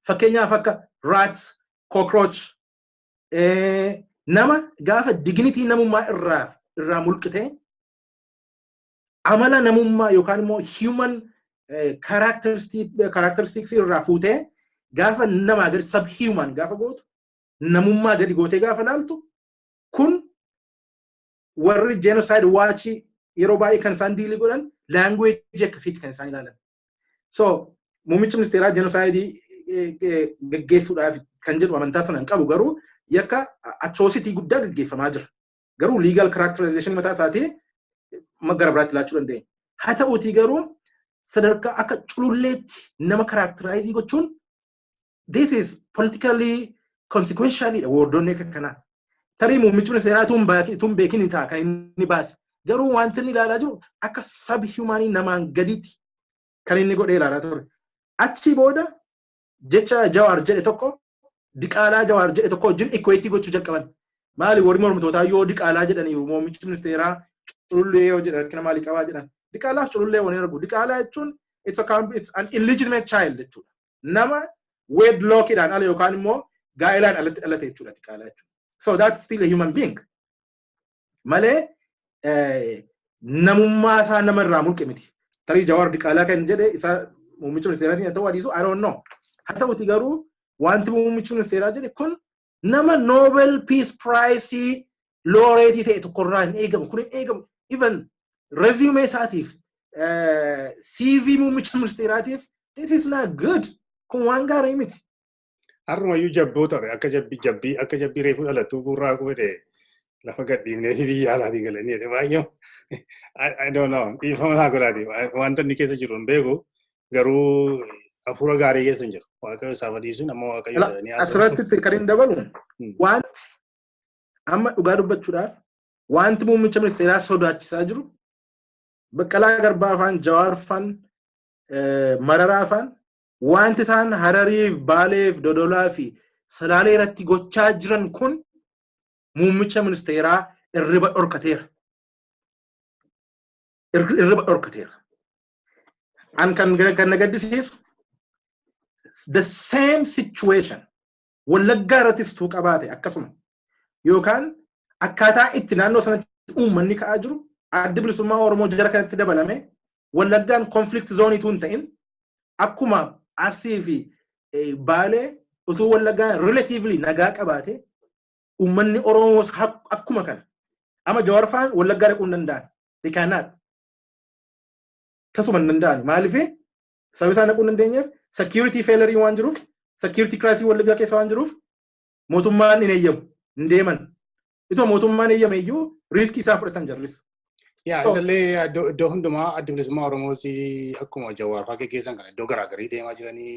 Fakkeenyaaf akka rats, cockroach, nama gaafa dignitii namummaa irraa mulqite amala namummaa yookaan immoo human characteristics irraa fuutee gaafa nama gadi subhuman gaafa gootu namummaa gadi gootee gaafa laaltu kun warri genocide watch yeroo baay'ee kan isaan diilii godhan language akkasiitti kan isaan ilaalan. So muummichi ministeeraa genocide gaggeessuudhaaf kan jedhu amantaa sana hin qabu garuu yakka atrocity guddaa gaggeeffamaa jira. Garuu legal characterization mataa isaatii gara biraatti laachuu dandeenya. Haa ta'uutii garuu sadarkaa akka cululleetti nama characterize gochuun this is politically consequentially woordoonni akka kanaa. Tarii muummichi ministeeraa tun beekin ta'a kan inni baase. Garuu wanti inni ilaalaa jiru akka subhumanii namaan gaditti kan inni godhee ilaalaa ture. Achi booda jecha Jawaar jedhe tokko diqaalaa Jawaar jedhe tokko wajjin equate gochuu jalqaban. Maali warri mormitootaa yoo diqaalaa jedhanii muummichi ministeeraa culullee yoo jedhan rakkina maalii qabaa jedhan. Diqaalaaf culullee waan argu. Diqaalaa jechuun it's an illegitimate child jechuudha. Nama wedlockidhaan ala yookaan immoo gaa'ilaan alatti dhalate jechuudha diqaalaa jechuudha. So that's still a human being. Malee namummaa isaa namarraa mulqe miti. Tarii Jawaar diqaalaa kan jedhe isaa muummicha ministeeraatiin haa ta'u adiisu I don't know. Haa ta'uti garuu wanti muummichi ministeeraa jedhe kun nama Nobel Peace Prize laureate ta'e tokkorraa hin eegamu. Kun hin eegamu. Even resume isaatiif CV muummicha ministeeraatiif this is not good. Kun waan gaarii miti. Harrumayyuu jabboota akka jabbii reefu dhalattuu gurraa kubedee lafa gadhiifnee biyya alaatii galanii baay'ee I don't know dhiifama naa godhaati wanta inni keessa jiru hin beeku garuu hafuura gaarii keessa hin jiru waaqayyo isaaf adiisuun amma waaqayyo jedhanii asirratti kan hin dabalu wanti amma dhugaa dubbachuudhaaf wanti muummicha ministeeraa sodaachisaa jiru Baqqalaa Garbaa afaan Jawaar afaan Mararaa afaan wanti isaan Harariif Baaleef Dodolaa fi Salaalee irratti gochaa jiran kun muummicha ministeeraa irriba dhorkateera. Irriba dhorkateera. An kan nagaddisiisu the same situation Wallaggaa irrattis tuu qabaate akkasuma yookaan akkaataa itti naannoo sanatti uummanni ka'aa jiru adda bilisummaa Oromoo jara kanatti dabalame Wallaggaan conflict zone tuun ta'in akkuma Arsii fi Baalee utuu Wallaggaan relatively nagaa qabaate ummanni Oromoo akkuma kana ama Jawaar faan Wallaggaa dhaquu hin danda'an. They cannot. Tasuma hin danda'an. Maaliif sababa isaan dhaquu hin dandeenyeef security failure waan jiruuf security crisis Wallaggaa keessa waan jiruuf mootummaan hin eeyyamu hin deeman. Itoo mootummaan eeyyame iyyuu riiskii isaa fudhatan jarris. Isallee iddoo hundumaa adda bilisummaa Oromoos akkuma Jawaar faa keessan kana iddoo garaagarii deemaa jiranii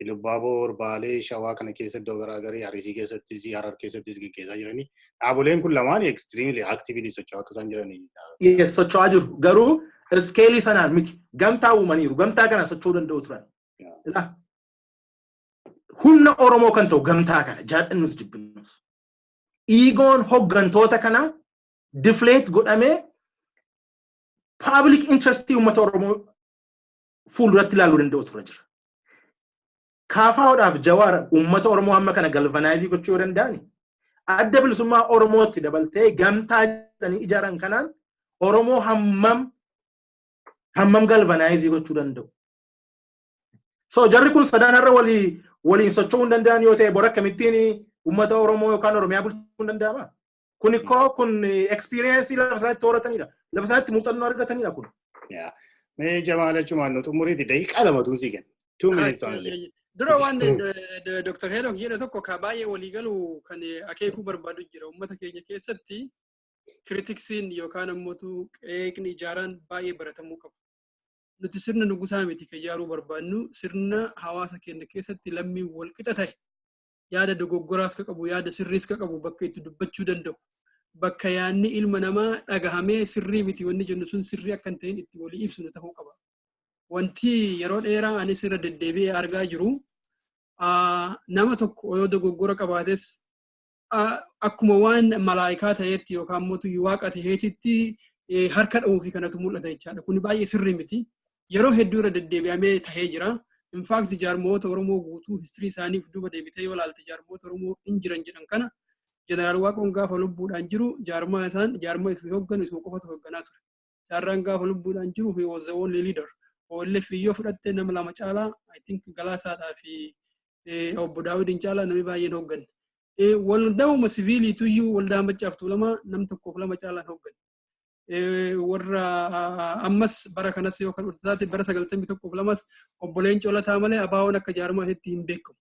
Ilubaaboor, Baalee, Shawaa kana keessa iddoo garaagarii Arsii keessattis Harar keessattis gaggeessaa jiranii. Dhaaboleen kun lamaan extremely actively socho'aa akka isaan jiranii. Yes, socho'aa jiru. Garuu iskeelii sanaan miti. Gamtaa uumaniiru. Gamtaa kana socho'uu danda'u turan. Humna Oromoo kan ta'u gamtaa kana jaadhannus jibbinus. Iigoon hoggantoota kana deflate godhamee public interest uummata Oromoo fuulduratti ilaaluu danda'u tura jira. Kaafaa'uudhaaf Jawaar uummata Oromoo hamma kana galvanaayizii gochuu yoo danda'ani adda bilisummaa Oromootti dabaltee gamtaa jedhanii ijaaran kanaan Oromoo hammam galvanaayizii gochuu danda'u. So jarri kun sadaan irra waliin socho'uu hin danda'an yoo ta'e bor akkamittiin uummata Oromoo yookaan Oromiyaa bulchuu hin danda'ama. Kun experience lafa isaatti horatanidha. Lafa isaatti muuxannoo argatanidha kun. Mee Jamaal jechuun nu xumuriiti daqiiqaa lama tuusii kenna. 2 minutes only. Dura waan Dr. Henok jedhe tokko ka baay'ee waliigalu kan akeekuu barbaadu jira. Uummata keenya keessatti kiritiksiin yookaan ammoo qeeqni ijaaraan baay'ee baratamuu qaba. Nuti sirna nugusaa miti kan ijaaruu barbaadnu sirna hawaasa keenya keessatti lammii wal qixa ta'e yaada dogoggoraas ka qabu yaada sirriis ka qabu bakka itti dubbachuu danda'u. Bakka yaadni ilma namaa dhagahamee sirrii miti wanni jennu sun sirrii akka hin ta'in itti walii ibsinu ta'uu qaba. Wanti yeroo dheeraa anis irra deddeebi'ee argaa jiru nama tokko yoo dogoggora qabaates akkuma waan malaayikaa ta'etti yookaan mootu waaqa ta'eetitti harka dha'uu fi kanatu mul'ata jechaadha. Kun baay'ee sirrii miti. Yeroo hedduu irra deddeebi'amee tahee jira. In fact jaarmoota Oromoo guutuu history isaaniif duuba deebitee yoo ilaalte jaarmoota Oromoo hin jiran jedhan kana jeneraal Waaqoon gaafa lubbuudhaan jiru jaarmaa itti hoogganu isuma qofatu hoogganaa ture. Jaarraan gaafa lubbuudhaan jiru he was the only leader. OLF yoo fudhatte nama lama caalaa I think Galaasaadhaa fi Obbo Daawudiin caalaa namni baay'een hoogganne. Waldaa'uma siviiliitu iyyuu waldaa Maccaaf Tuulamaa nam tokkoof lama caalaan hoogganne. Warra ammas bara kanas yoo kan ultaate bara 91 Obbo Leencoo Lataa malee abaawoon akka jaarmaatti hin beekamu.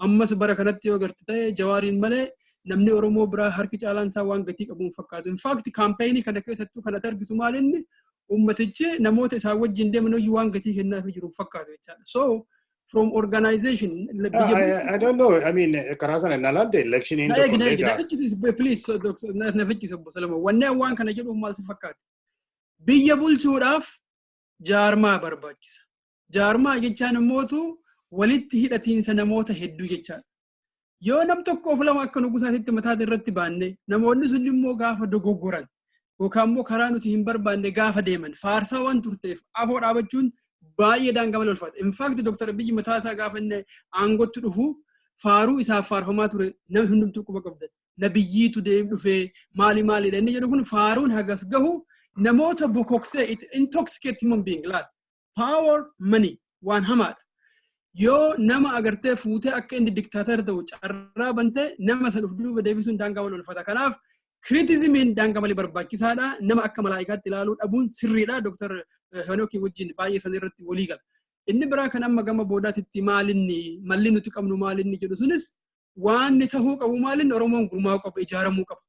Ammas bara kanatti yoo garte ta'e Jawaariin malee namni Oromoo biraa harki caalaan isaa waan gatii qabuun fakkaatu. In fact campaign kana keessattuu kan argitu maalinni ummatichi namoota isaa wajjin deeman waan gatii kennaafii jiru fakkaatu jechaadha. So from organization I don't know. I mean, Karasan and Nalad, the election in the please, Obbo Solomoon. Waan kana jedhu maal si fakkaata. Biyya bulchuudhaaf jaarmaa barbaachisa. Jaarmaa jechaan immoo walitti hidhatiinsa namoota hedduu jechaadha. Yoo nam tokkoof lama akka nugusaatitti mataa irratti baanne namoonni sun immoo gaafa dogoggoran yookaan immoo karaa nuti hin barbaanne gaafa deeman faarsaa waan turteef afoo dhaabachuun baay'ee daangamal ulfaata. In fact Dr. Abiyyi mataa isaa gaafa inni aangootti dhufu faaruu isaaf faarfamaa ture namni hundumtuu quba qabdan. Nabiyyiitu dhufee maalidha inni jedhu kun faaruun hagas gahu namoota bokoksee it intoxicate human being laat. Power money waan hamaadha. Yoo nama agartee fuutee akka inni diktaatar ta'u carraa bantee nama san duuba deebisuun daangamal ulfaata. Kanaaf criticismiin daangamal barbaachisaadha. Nama akka malaayikaatti ilaaluu dhabuun sirriidha. Dr. Henok wajjin baay'ee san irratti walii gala. Inni biraa kan amma gama boodaatitti malli nuti qabnu maalinni jedhu sunis waan ni tahuu qabu maalinni Oromoon gurmaa'uu qaba ijaaramuu qaba.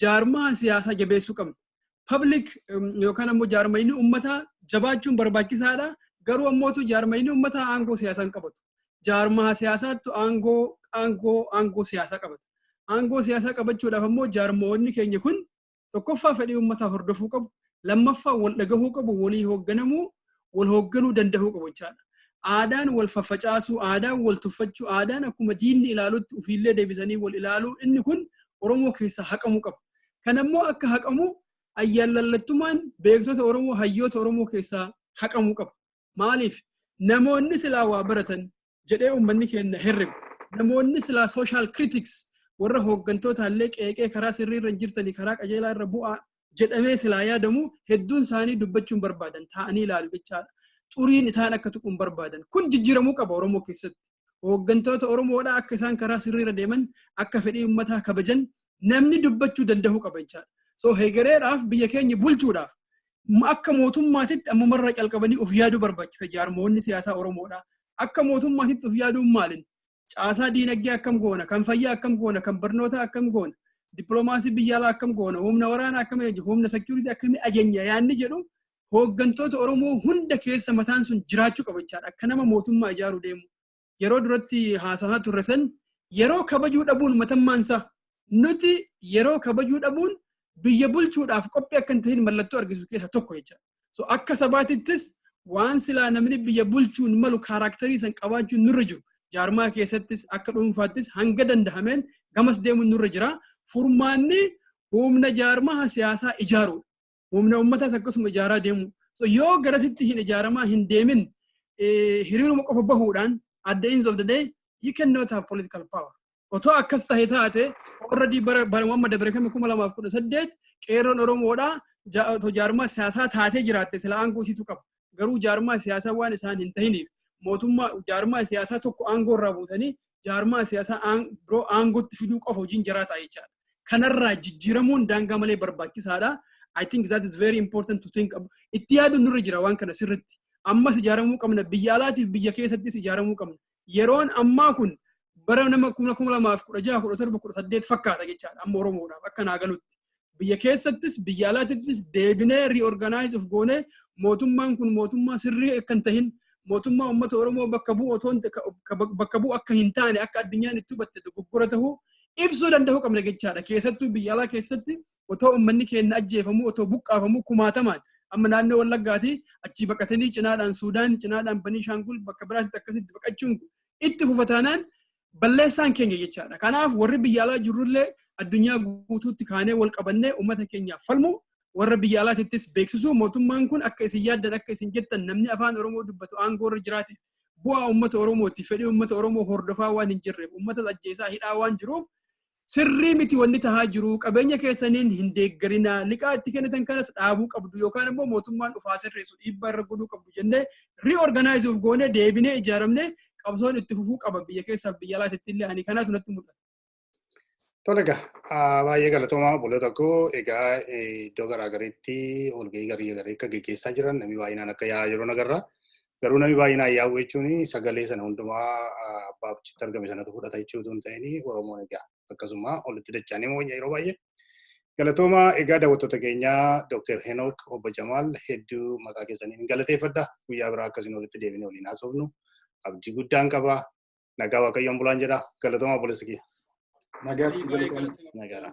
Jaarmaa siyaasaa jabeessuu qabna. Public yookaan ammoo jaarmayni uummataa jabaachuun barbaachisaadha. Garuu ammootu jaarmayni uummataa aangoo siyaasaa qabatu. Jaarmaa siyaasaattu aangoo siyaasaa qabata. Aangoo siyaasaa qabachuudhaaf ammoo jaarmoonni keenya kun tokkoffaa fedhii uummataa hordofuu qabu. Lammaffaa wal dhagahuu qabu, walii hoogganamuu, wal hoogganuu danda'uu qabu jechaadha. Aadaan wal faffacaasuu, aadaan wal tuffachuu, aadaan akkuma diinni ilaalutti ofiillee deebisanii wal ilaaluu inni kun Oromoo keessaa haqamuu qaba. Kan ammoo akka haqamu ayyaallallattumaan beektota Oromoo, hayyoota Oromoo keessaa haqamuu qaba. Maaliif namoonni silaa waa baratan jedhee uummanni keenya herregu. Namoonni silaa social critics warra hooggantoota illee qeeqee karaa sirriirra jirtanii karaa qajeelaa irra bu'aa jedhamee silaa yaadamu hedduun isaanii dubbachuun barbaadan ta'anii ilaalu jechaadha. Xuriin isaan akka tuquun barbaadan. Kun jijjiiramuu qaba Oromoo keessatti. Hooggantoota Oromoodhaa akka isaan karaa sirriirra deeman akka fedhii uummataa kabajan namni dubbachuu danda'uu qaba jechaadha. So hegereedhaaf biyya keenya bulchuudhaaf akka mootummaatitti ammumarraa calqabanii of yaaduu barbaachisa jaarmoonni siyaasaa Oromoodhaa. Akka mootummaatitti of yaaduun maalin? Caasaa diinagdee akkam goona, kan fayyaa akkam goona, kan barnoota akkam goona, dippiloomaasii biyya alaa akkam goona, humna waraanaa akkam ejju, humna security akkami ajenya yaanni jedhu hooggantoota Oromoo hunda keessa mataan sun jiraachuu qaba jechaadha. Akka nama mootummaa ijaaruu deemu. Yeroo duratti haasahaa turre san yeroo kabajuu dhabuun matammaansa nuti yeroo kabajuu dhabuun biyya bulchuudhaaf qophii akka hin ta'in mallattoo argisu keessa tokko jechaadha. So akka sabaatittis waan silaa namni biyya bulchuun malu kaaraakterii san qabaachuun nurra jiru. Jaarmaa keessattis akka dhuunfaattis hanga dandahameen gamas deemuun nurra jira. Furmaanni humna jaarmaa siyaasaa ijaaruudha. Humna uummataas akkasuma ijaaraa deemu. So yoo garasitti hin ijaaramaa hin deemin hiriiruma qofa bahuudhaan at the end of the day you cannot have political power. Otoo akkas ta'e taate already bara Muhammad Dabarekame 2018 qeerroon Oromoodhaa jaarmaa siyaasaa taatee jiraatte sila aangoo ishiitu qaba. Garuu jaarmaa siyaasaa waan isaan hin tahiniif mootummaa jaarmaa siyaasaa tokko aangoo irraa buusanii jaarmaa siyaasaa biroo aangootti fiduu qofa hojiin jiraataa jechaadha. Kanarraa jijjiiramuun daangaa malee barbaachisaadha. I think that is very important to think about. Itti yaaduun nurra jira waan kana sirriitti. Ammas ijaaramuu qabna. Biyya alaatiif biyya keessattis ijaaramuu qabna. Yeroon ammaa kun bara nama 2016-17 fakkaata jechaadha. Amma Oromoodhaaf akka naa galutti. Biyya keessattis biyya alaattis deebinee reorganize of goone mootummaan kun mootummaa sirrii akka hin tahin mootummaa uummata Oromoo bakka bu'u akka hin taane akka addunyaan itti hubatte dogoggora ta'uu ibsuu danda'uu qabna jechaadha. Keessattuu biyya alaa keessatti otoo uummanni keenya ajjeefamu otoo buqqaafamu kumaatamaan amma naannoo Wallaggaati achi baqatanii cinaadhaan Suudaan cinaadhaan Baniishaangul bakka biraatti akkasitti baqachuun itti fufataanaan balleessaan keenya jechaadha. Kanaaf warri biyya alaa jirrullee addunyaa guutuutti kaanee wal qabannee uummata keenyaaf falmu warra biyya alaatittis beeksisu mootummaan kun akka isin yaaddan akka isin jettan namni afaan Oromoo dubbatu aangoo irra jiraate bu'aa uummata Oromooti fedhii uummata Oromoo hordofaa waan hin jirreef uummata ajjeesaa hidhaa waan jiruuf sirrii miti wanni tahaa jiru qabeenya keessaniin hin deeggarina liqaa itti kennitan kanas dhaabuu qabdu yookaan immoo mootummaan dhufaa sirreessu dhiibbaa irra godhuu qabdu jennee reorganize of goonee deebinee ijaaramnee qabsoon itti fufuu qaba biyya keessaaf biyya alaatti illee ani kanaatu natti mul'ata. Tole egaa baay'ee galatoomaa obboloota koo egaa iddoo garaagaraatti walgahii garaagaraa akka gaggeessaa jiran namni baay'inaan akka yaa'aa jiru nagarra. Garuu namni baay'inaan yaa'u jechuun sagalee sana hundumaa abbaa bichitti argame sanatu fudhata jechuutu hin ta'in Oromoon egaa akkasuma olitti dachaanii moo'inyaa yeroo baay'ee. Galatoomaa egaa daawwattoota keenyaa Dr. Henok Obbo Jamaal hedduu maqaa keessaniin galateeffadha. Guyyaa biraa akkasiin olitti deebinee waliin haasofnu. Abdii guddaan qaba. Nagaa Waaqayyoon bulaan jedha. Galatoomaa obboleessa kiyya. Nagaatti.